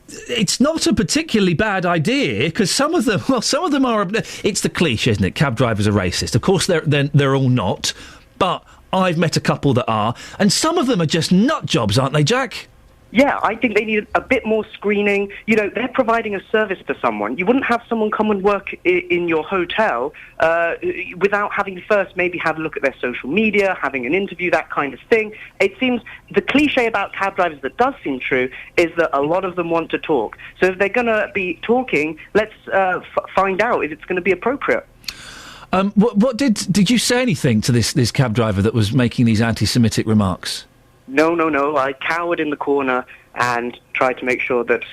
It's not a particularly bad idea, because some of them are... It's the cliche, isn't it? Cab drivers are racist. Of course, they're all not, but I've met a couple that are, and some of them are just nut jobs, aren't they, Jack? Yeah, I think they need a bit more screening. They're providing a service to someone. You wouldn't have someone come and work in your hotel without having first maybe have a look at their social media, having an interview, that kind of thing. It seems the cliche about cab drivers that does seem true is that a lot of them want to talk. So if they're going to be talking, let's find out if it's going to be appropriate. What did you say anything to this cab driver that was making these anti-Semitic remarks? No. I cowered in the corner and tried to make sure that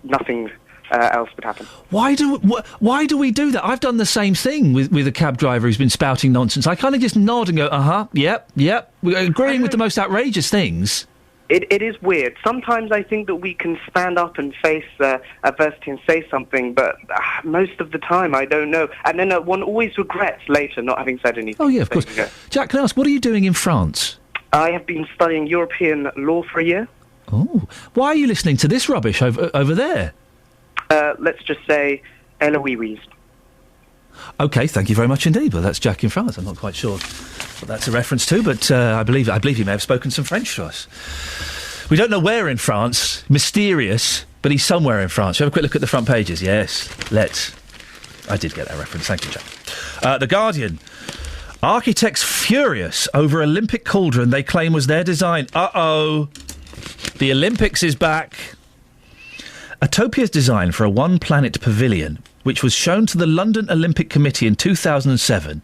nothing else would happen. Why do we do that? I've done the same thing with a cab driver who's been spouting nonsense. I kind of just nod and go, yep. We're agreeing with the most outrageous things. It is weird. Sometimes I think that we can stand up and face adversity and say something, but most of the time I don't know. And then one always regrets later not having said anything. Oh, yeah, of course. Jack, can I ask, what are you doing in France? I have been studying European law for a year. Oh. Why are you listening to this rubbish over there? Let's just say Eloise. OK, thank you very much indeed. Well, that's Jack in France. I'm not quite sure what that's a reference to, but I believe he may have spoken some French to us. We don't know where in France. Mysterious, but he's somewhere in France. Shall we have a quick look at the front pages? Yes, let's. I did get that reference. Thank you, Jack. The Guardian. Architects furious over Olympic cauldron they claim was their design. Uh-oh. The Olympics is back. Utopia's design for a one-planet pavilion, which was shown to the London Olympic Committee in 2007,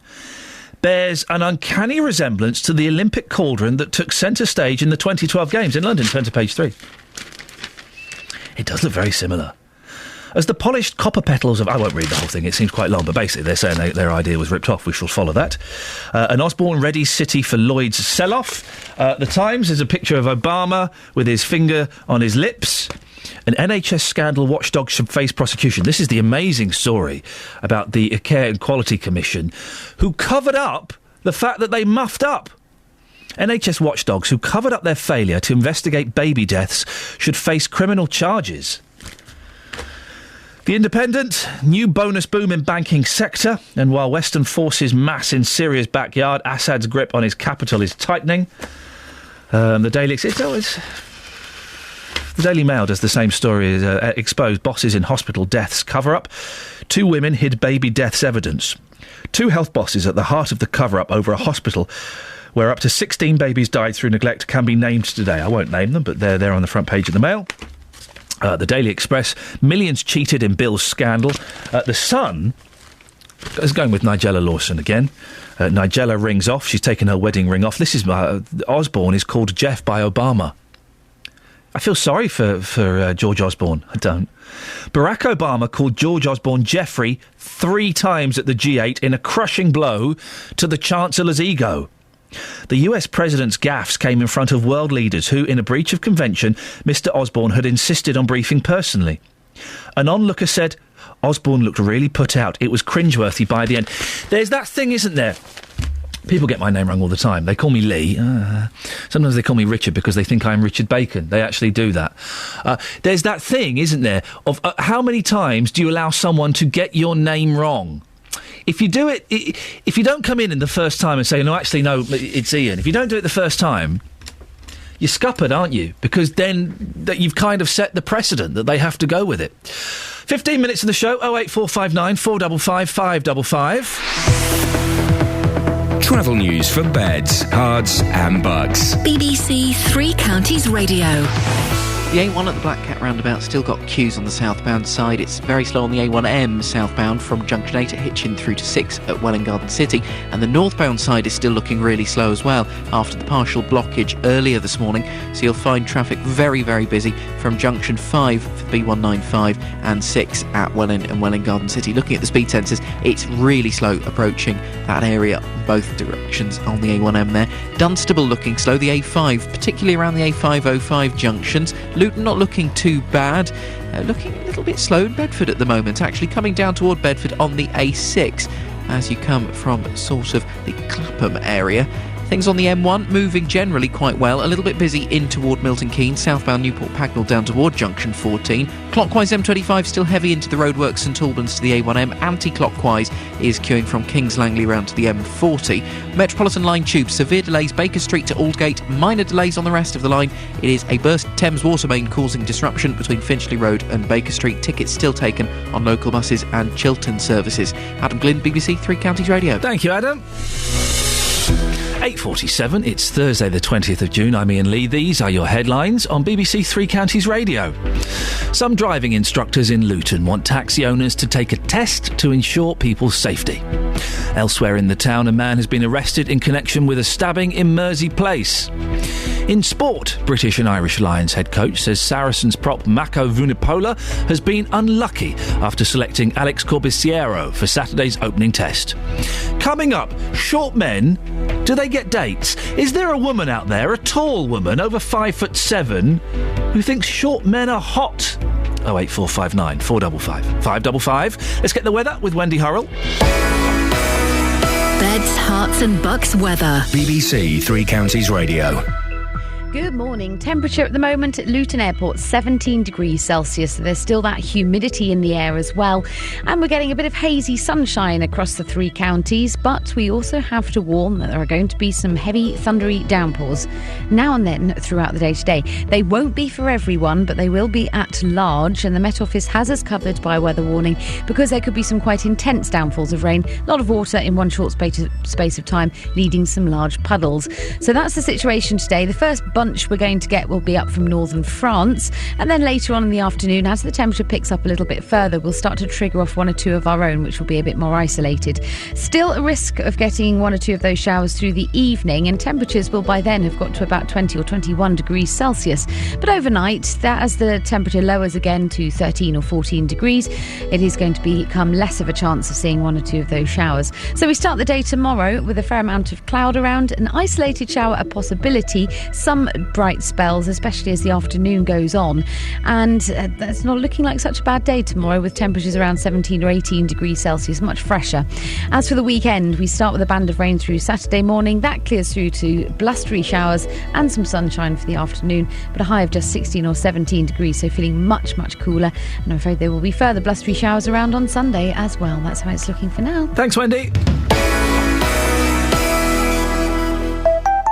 bears an uncanny resemblance to the Olympic cauldron that took centre stage in the 2012 Games in London. Turn to page 3. It does look very similar. As the polished copper petals of... I won't read the whole thing, it seems quite long, but basically they're saying their idea was ripped off. We shall follow that. An Osborne-ready city for Lloyd's sell-off. The Times is a picture of Obama with his finger on his lips. An NHS scandal watchdog should face prosecution. This is the amazing story about the Care and Quality Commission, who covered up the fact that they muffed up. NHS watchdogs who covered up their failure to investigate baby deaths should face criminal charges. The Independent, new bonus boom in banking sector, and while Western forces mass in Syria's backyard, Assad's grip on his capital is tightening. The Daily Mail does the same story, exposed bosses in hospital deaths cover-up. 2 women hid baby deaths evidence. 2 health bosses at the heart of the cover-up over a hospital where up to 16 babies died through neglect can be named today. I won't name them, but they're on the front page of the Mail. The Daily Express, millions cheated in Bill's scandal. The Sun is going with Nigella Lawson again. Nigella rings off. She's taken her wedding ring off. This is Osborne is called Jeff by Obama. I feel sorry for George Osborne. I don't. Barack Obama called George Osborne Jeffrey 3 times at the G8 in a crushing blow to the Chancellor's ego. The US President's gaffes came in front of world leaders who, in a breach of convention, Mr Osborne had insisted on briefing personally. An onlooker said, Osborne looked really put out. It was cringeworthy by the end. There's that thing, isn't there? People get my name wrong all the time. They call me Lee. Sometimes they call me Richard because they think I'm Richard Bacon. They actually do that. There's that thing, isn't there, of how many times do you allow someone to get your name wrong? If you do it, if you don't come in the first time and say, no, actually, no, it's Ian. If you don't do it the first time, you're scuppered, aren't you? Because then you've kind of set the precedent that they have to go with it. 15 minutes of the show, 08459 455 555. Travel news for beds, cards and bugs. BBC Three Counties Radio. The A1 at the Black Cat roundabout still got queues on the southbound side. It's very slow on the A1M southbound from Junction 8 at Hitchin through to 6 at Welwyn Garden City. And the northbound side is still looking really slow as well after the partial blockage earlier this morning. So you'll find traffic very, very busy from Junction 5 for B195 and 6 at Welwyn and Welwyn Garden City. Looking at the speed sensors, it's really slow approaching that area both directions on the A1M there. Dunstable looking slow, the A5, particularly around the A505 junctions. Luton not looking too bad, looking a little bit slow in Bedford at the moment, actually coming down toward Bedford on the A6 as you come from sort of the Clapham area. Things on the M1 moving generally quite well, a little bit busy in toward Milton Keynes, southbound Newport Pagnell down toward Junction 14. Clockwise M25 still heavy into the roadworks St Albans to the A1M. Anti-clockwise is queuing from Kings Langley round to the M40. Metropolitan line tube, severe delays Baker Street to Aldgate, minor delays on the rest of the line. It is a burst Thames water main causing disruption between Finchley Road and Baker Street. Tickets still taken on local buses and Chiltern services. Adam Glynn, BBC Three Counties Radio. Thank you, Adam. 8:47, it's Thursday the 20th of June. I'm Ian Lee. These are your headlines on BBC Three Counties Radio. Some driving instructors in Luton want taxi owners to take a test to ensure people's safety. Elsewhere in the town, a man has been arrested in connection with a stabbing in Mersey Place. In sport, British and Irish Lions head coach says Saracens prop Mako Vunipola has been unlucky after selecting Alex Corbisiero for Saturday's opening test. Coming up, short men, do they get dates? Is there a woman out there, a tall woman over 5'7", who thinks short men are hot? 08459 455 555. Let's get the weather with Wendy Hurrell. Beds, Herts and Bucks weather. BBC Three Counties Radio. Good morning. Temperature at the moment at Luton Airport, 17 degrees Celsius. So there's still that humidity in the air as well. And we're getting a bit of hazy sunshine across the three counties. But we also have to warn that there are going to be some heavy, thundery downpours now and then throughout the day today. They won't be for everyone, but they will be at large. And the Met Office has us covered by a weather warning because there could be some quite intense downfalls of rain. A lot of water in one short space of time, leading some large puddles. So that's the situation today. The first bunch we're going to get will be up from northern France, and then later on in the afternoon, as the temperature picks up a little bit further, we'll start to trigger off one or two of our own, which will be a bit more isolated. Still a risk of getting one or two of those showers through the evening, and temperatures will by then have got to about 20 or 21 degrees Celsius. But overnight, as the temperature lowers again to 13 or 14 degrees, it is going to become less of a chance of seeing one or two of those showers. So we start the day tomorrow with a fair amount of cloud around, an isolated shower a possibility, some bright spells, especially as the afternoon goes on. And that's not looking like such a bad day tomorrow, with temperatures around 17 or 18 degrees Celsius, much fresher. As for the weekend, we start with a band of rain through Saturday morning. That clears through to blustery showers and some sunshine for the afternoon, but a high of just 16 or 17 degrees, so feeling much, much cooler. And I'm afraid there will be further blustery showers around on Sunday as well. That's how it's looking for now. Thanks, Wendy.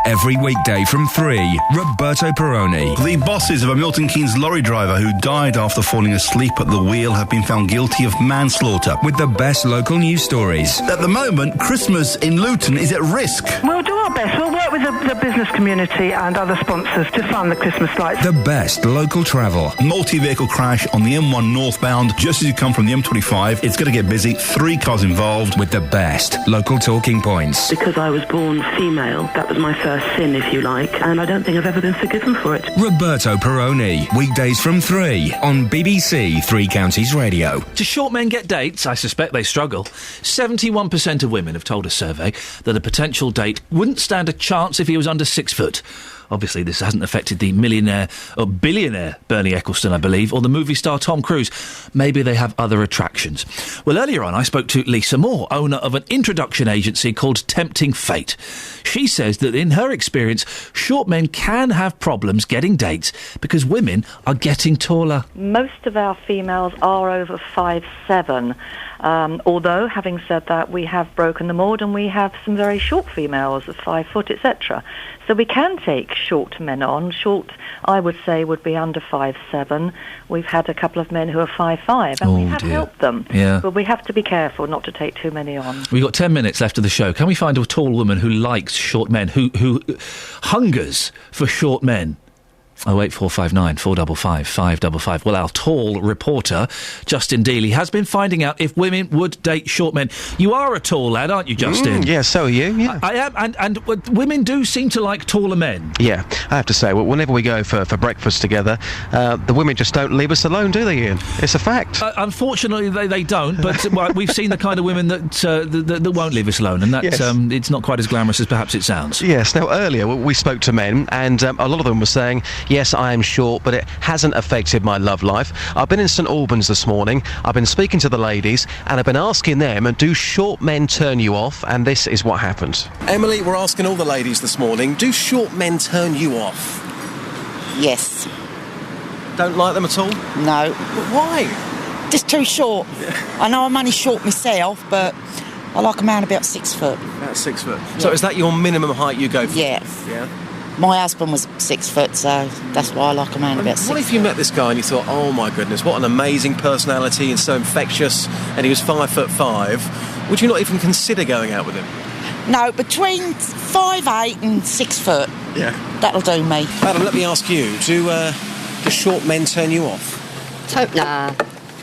Every weekday from 3, Roberto Perrone. The bosses of a Milton Keynes lorry driver who died after falling asleep at the wheel have been found guilty of manslaughter. With the best local news stories. At the moment, Christmas in Luton is at risk. We'll do our best. We'll work with the business community and other sponsors to fund the Christmas lights. The best local travel. Multi-vehicle crash on the M1 northbound just as you come from the M25. It's going to get busy. 3 cars involved. With the best local talking points. Because I was born female, that was my first sin, if you like, and I don't think I've ever been forgiven for it. Roberto Perrone, weekdays from 3 on BBC Three Counties Radio. Do short men get dates? I suspect they struggle. 71% of women have told a survey that a potential date wouldn't stand a chance if he was under 6 foot. Obviously, this hasn't affected the billionaire Bernie Ecclestone, I believe, or the movie star Tom Cruise. Maybe they have other attractions. Well, earlier on, I spoke to Lisa Moore, owner of an introduction agency called Tempting Fate. She says that in her experience, short men can have problems getting dates because women are getting taller. Most of our females are over 5'7". Although, having said that, we have broken the mould and we have some very short females of 5 foot, etc. So we can take short men on. Short, I would say, would be under 5'7". We've had a couple of men who are 5'5", and we have helped them. Yeah. But we have to be careful not to take too many on. We've got 10 minutes left of the show. Can we find a tall woman who likes short men, who hungers for short men? 08459 455 555. Well, our tall reporter, Justin Dealey, has been finding out if women would date short men. You are a tall lad, aren't you, Justin? Yeah, so are you, yeah. I am, and women do seem to like taller men. Yeah, I have to say, whenever we go for breakfast together, the women just don't leave us alone, do they, Ian? It's a fact. Unfortunately, they don't, but we've seen the kind of women that won't leave us alone, and that it's not quite as glamorous as perhaps it sounds. Yes, now earlier we spoke to men, and a lot of them were saying, yes, I am short, but it hasn't affected my love life. I've been in St Albans this morning, I've been speaking to the ladies, and I've been asking them, do short men turn you off? And this is what happened. Emily, we're asking all the ladies this morning, do short men turn you off? Yes. Don't like them at all? No. But why? Just too short. I know I'm only short myself, but I like a man about 6 foot. About 6 foot. Yeah. So is that your minimum height you go for? Yeah. Yeah. My husband was 6 foot, so that's why I like a man about 6 foot. What if you met this guy and you thought, oh my goodness, what an amazing personality and so infectious, and he was 5'5"? Would you not even consider going out with him? No, between 5'8" and 6 foot. Yeah. That'll do me. Madam, let me ask you, do short men turn you off? Nah,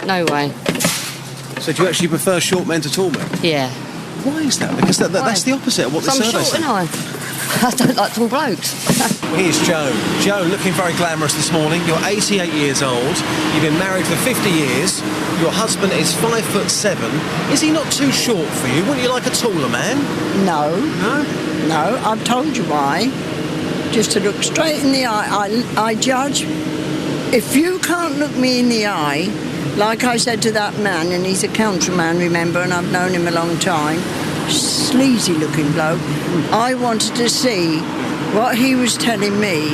no way. So do you actually prefer short men to tall men? Yeah. Why is that? Because that's the opposite of what the survey said. I'm short, and I don't like tall blokes. Here's Joan. Joan, looking very glamorous this morning. You're 88 years old. You've been married for 50 years. Your husband is 5'7". Is he not too short for you? Wouldn't you like a taller man? No. No? No, I've told you why. Just to look straight in the eye. I judge. If you can't look me in the eye, like I said to that man, and he's a countryman, remember, and I've known him a long time, sleazy looking bloke, I wanted to see what he was telling me,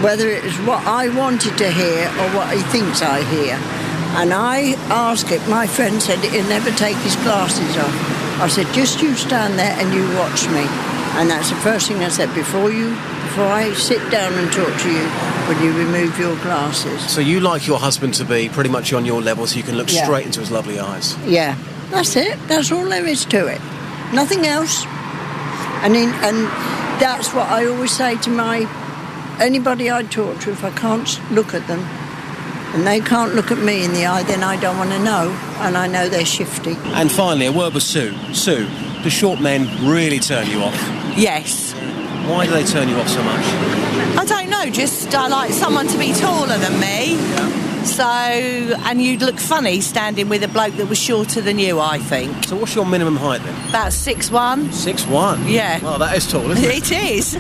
whether it was what I wanted to hear or what he thinks I hear. And I asked it, my friend said he'd never take his glasses off. I said, just you stand there and you watch me. And that's the first thing I said, before I sit down and talk to you, will you remove your glasses? So you like your husband to be pretty much on your level so you can look straight into his lovely eyes? Yeah, that's it. That's all there is to it. Nothing else. And that's what I always say to anybody I talk to, if I can't look at them and they can't look at me in the eye, then I don't want to know, and I know they're shifty. And finally, a word with Sue. Sue, do short men really turn you off? Yes. Why do they turn you off so much? I don't know, just I like someone to be taller than me. Yeah. So, and you'd look funny standing with a bloke that was shorter than you, I think. So what's your minimum height then? About 6'1". 6'1"? Yeah. Oh, that is tall, isn't it? It is.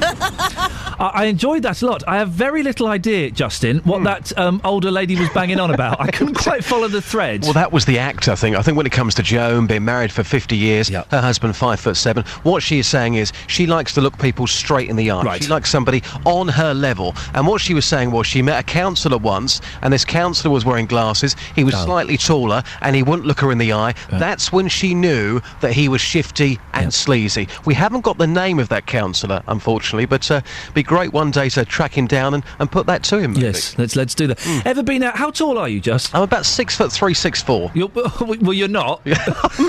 I enjoyed that a lot. I have very little idea, Justin, what that older lady was banging on about. I couldn't quite follow the thread. Well, that was the act, I think. I think when it comes to Joan, being married for 50 years, her husband 5'7", what she is saying is she likes to look people straight in the eye. Right. She likes somebody on her level. And what she was saying was she met a counsellor once, and this counsellor councillor was wearing glasses, he was slightly taller, and he wouldn't look her in the eye, that's when she knew that he was shifty and sleazy. We haven't got the name of that councillor, unfortunately, but it'd be great one day to track him down and put that to him. Maybe. Yes, let's do that. Ever been out? How tall are you, Just? I'm about 6'3", 6'4". Well, you're not.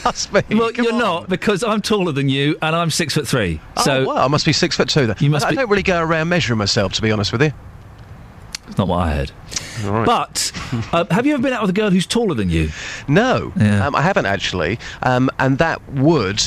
Must be. Well, you're not, because I'm taller than you, and I'm 6'3". So well, I must be 6'2" then. You must I don't really go around measuring myself, to be honest with you. It's not what I heard. All right. But have you ever been out with a girl who's taller than you? No, Yeah. I haven't actually, and that would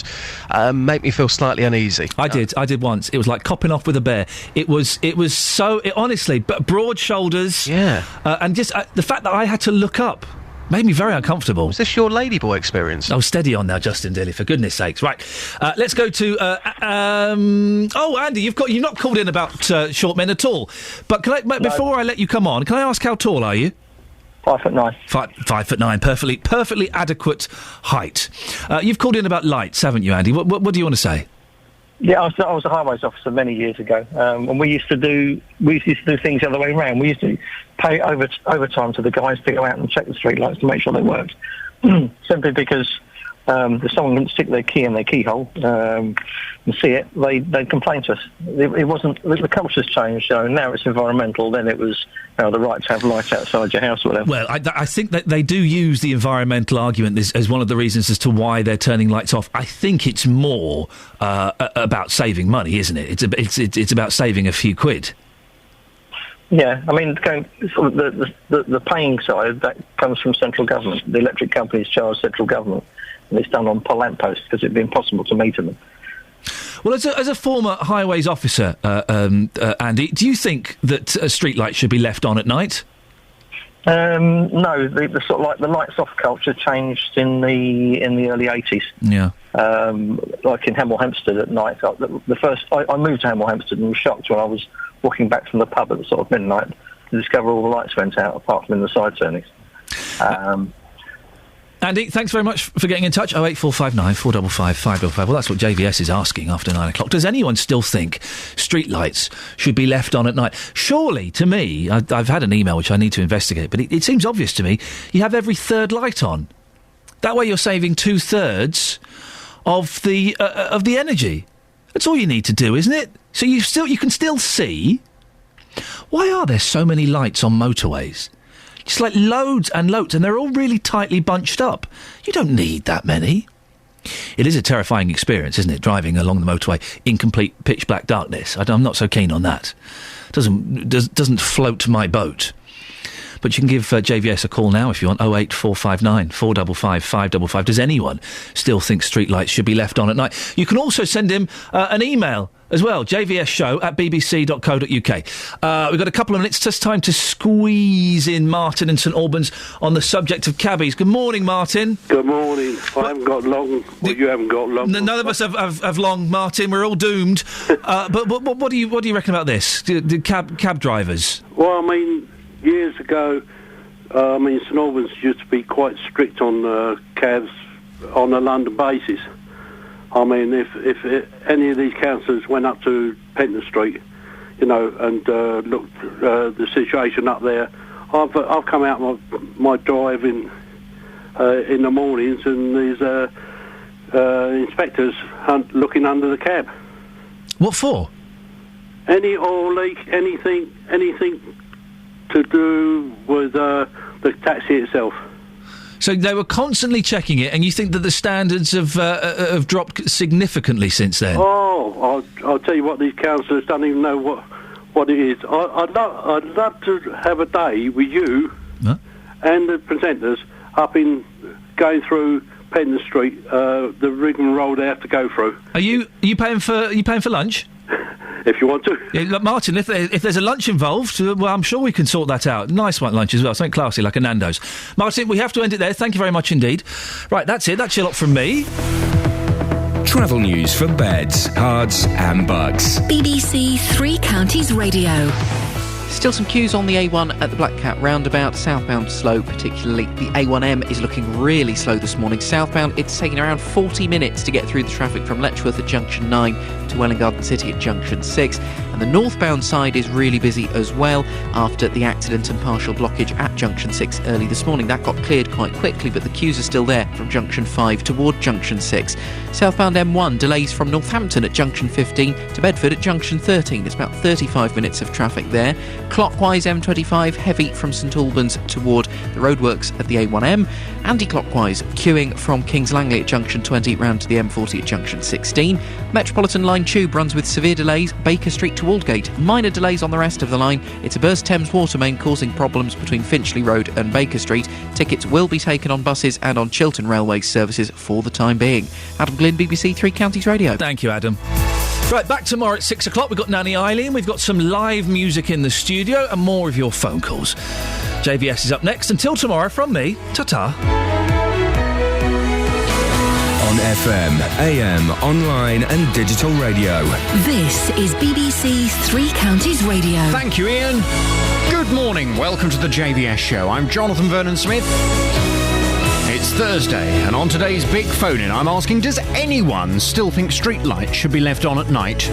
make me feel slightly uneasy. I did once. It was like copping off with a bear. It was so honestly, but broad shoulders. Yeah, and just the fact that I had to look up made me very uncomfortable. Was this your ladyboy experience? Oh, steady on now, Justin Daly, for goodness sakes. Right, let's go to... Andy, you've not called in about short men at all. But before I let you come on, can I ask how tall are you? 5'9". 5'9", perfectly adequate height. You've called in about lights, haven't you, Andy? What do you want to say? Yeah, I was a highways officer many years ago, and we used to do things the other way around. We used to pay overtime to the guys to go out and check the streetlights to make sure they worked. Simply because if someone didn't stick their key in their keyhole and see it, they'd complain to us. It wasn't the culture's changed. So now it's environmental. Then it was the right to have lights outside your house or whatever. Well, I think that they do use the environmental argument as one of the reasons as to why they're turning lights off. I think it's more about saving money, isn't it? It's about saving a few quid. Yeah, I mean, the paying side, that comes from central government. The electric companies charge central government, and it's done on per lamppost because it'd be impossible to meter them. Well, as a former highways officer, Andy, do you think that streetlights should be left on at night? No, the sort of like the lights off culture changed in the early 80s. Yeah. Like in Hemel Hempstead at night. I moved to Hemel Hempstead and was shocked when I was walking back from the pub at sort of midnight to discover all the lights went out apart from in the side turnings. Andy, thanks very much for getting in touch. 08459 455 555. Well, that's what JVS is asking after 9 o'clock. Does anyone still think streetlights should be left on at night? Surely, to me, I've had an email which I need to investigate, but it seems obvious to me, you have every third light on. That way you're saving 2/3 of the energy. That's all you need to do, isn't it? So you can still see. Why are there so many lights on motorways? Just like loads and loads, and they're all really tightly bunched up. You don't need that many. It is a terrifying experience, isn't it, driving along the motorway in complete pitch black darkness. I'm not so keen on that. Doesn't float my boat. But you can give JVS a call now if you want, 08459 455 555. Does anyone still think streetlights should be left on at night? You can also send him an email as well, jvsshow@bbc.co.uk. We've got a couple of minutes, just time to squeeze in Martin in St Albans on the subject of cabbies. Good morning, Martin. Good morning. I haven't got long. Well, you haven't got long. None of us have long, Martin. We're all doomed. But what do you reckon about this? The cab drivers? Well, I mean, years ago, St Albans used to be quite strict on cabs on a London basis. I mean, if any of these councillors went up to Penton Street, and looked the situation up there, I've come out my drive in the mornings, and there's inspectors looking under the cab. What for? Any oil leak, anything to do with the taxi itself. So they were constantly checking it, and you think that the standards have dropped significantly since then? Oh, I'll tell you what, these councillors don't even know what it is. I'd love to have a day with you and the presenters up in going through Penton Street, the rigmarole they have to go through. Are you paying for lunch? If you want to. Yeah, look, Martin, if there's a lunch involved, well, I'm sure we can sort that out. Nice one lunch as well, something classy like a Nando's. Martin, we have to end it there. Thank you very much indeed. Right, that's it. That's a lot from me. Travel news for beds, cards and bugs. BBC Three Counties Radio. Still some queues on the A1 at the Black Cat roundabout. Southbound slow, particularly the A1M is looking really slow this morning. Southbound, it's taking around 40 minutes to get through the traffic from Letchworth at Junction 9 to Welwyn Garden City at Junction 6. And the northbound side is really busy as well after the accident and partial blockage at Junction 6 early this morning. That got cleared quite quickly, but the queues are still there from Junction 5 toward Junction 6. Southbound M1, delays from Northampton at Junction 15 to Bedford at Junction 13. It's about 35 minutes of traffic there. Clockwise M25, heavy from St Albans toward the roadworks at the A1M. Anti-clockwise, queuing from Kings Langley at Junction 20 round to the M40 at Junction 16. Metropolitan Line Tube runs with severe delays, Baker Street to Aldgate. Minor delays on the rest of the line. It's a burst Thames water main causing problems between Finchley Road and Baker Street. Tickets will be taken on buses and on Chiltern Railway services for the time being. Adam Glynn, BBC Three Counties Radio. Thank you, Adam. Right, back tomorrow at 6 o'clock. We've got Nanny Eileen. We've got some live music in the studio and more of your phone calls. JVS is up next. Until tomorrow, from me, ta-ta. On FM, AM, online and digital radio. This is BBC Three Counties Radio. Thank you, Iain. Good morning. Welcome to the JVS show. I'm Jonathan Vernon-Smith. It's Thursday, and on today's Big Phone-In, I'm asking, does anyone still think streetlights should be left on at night?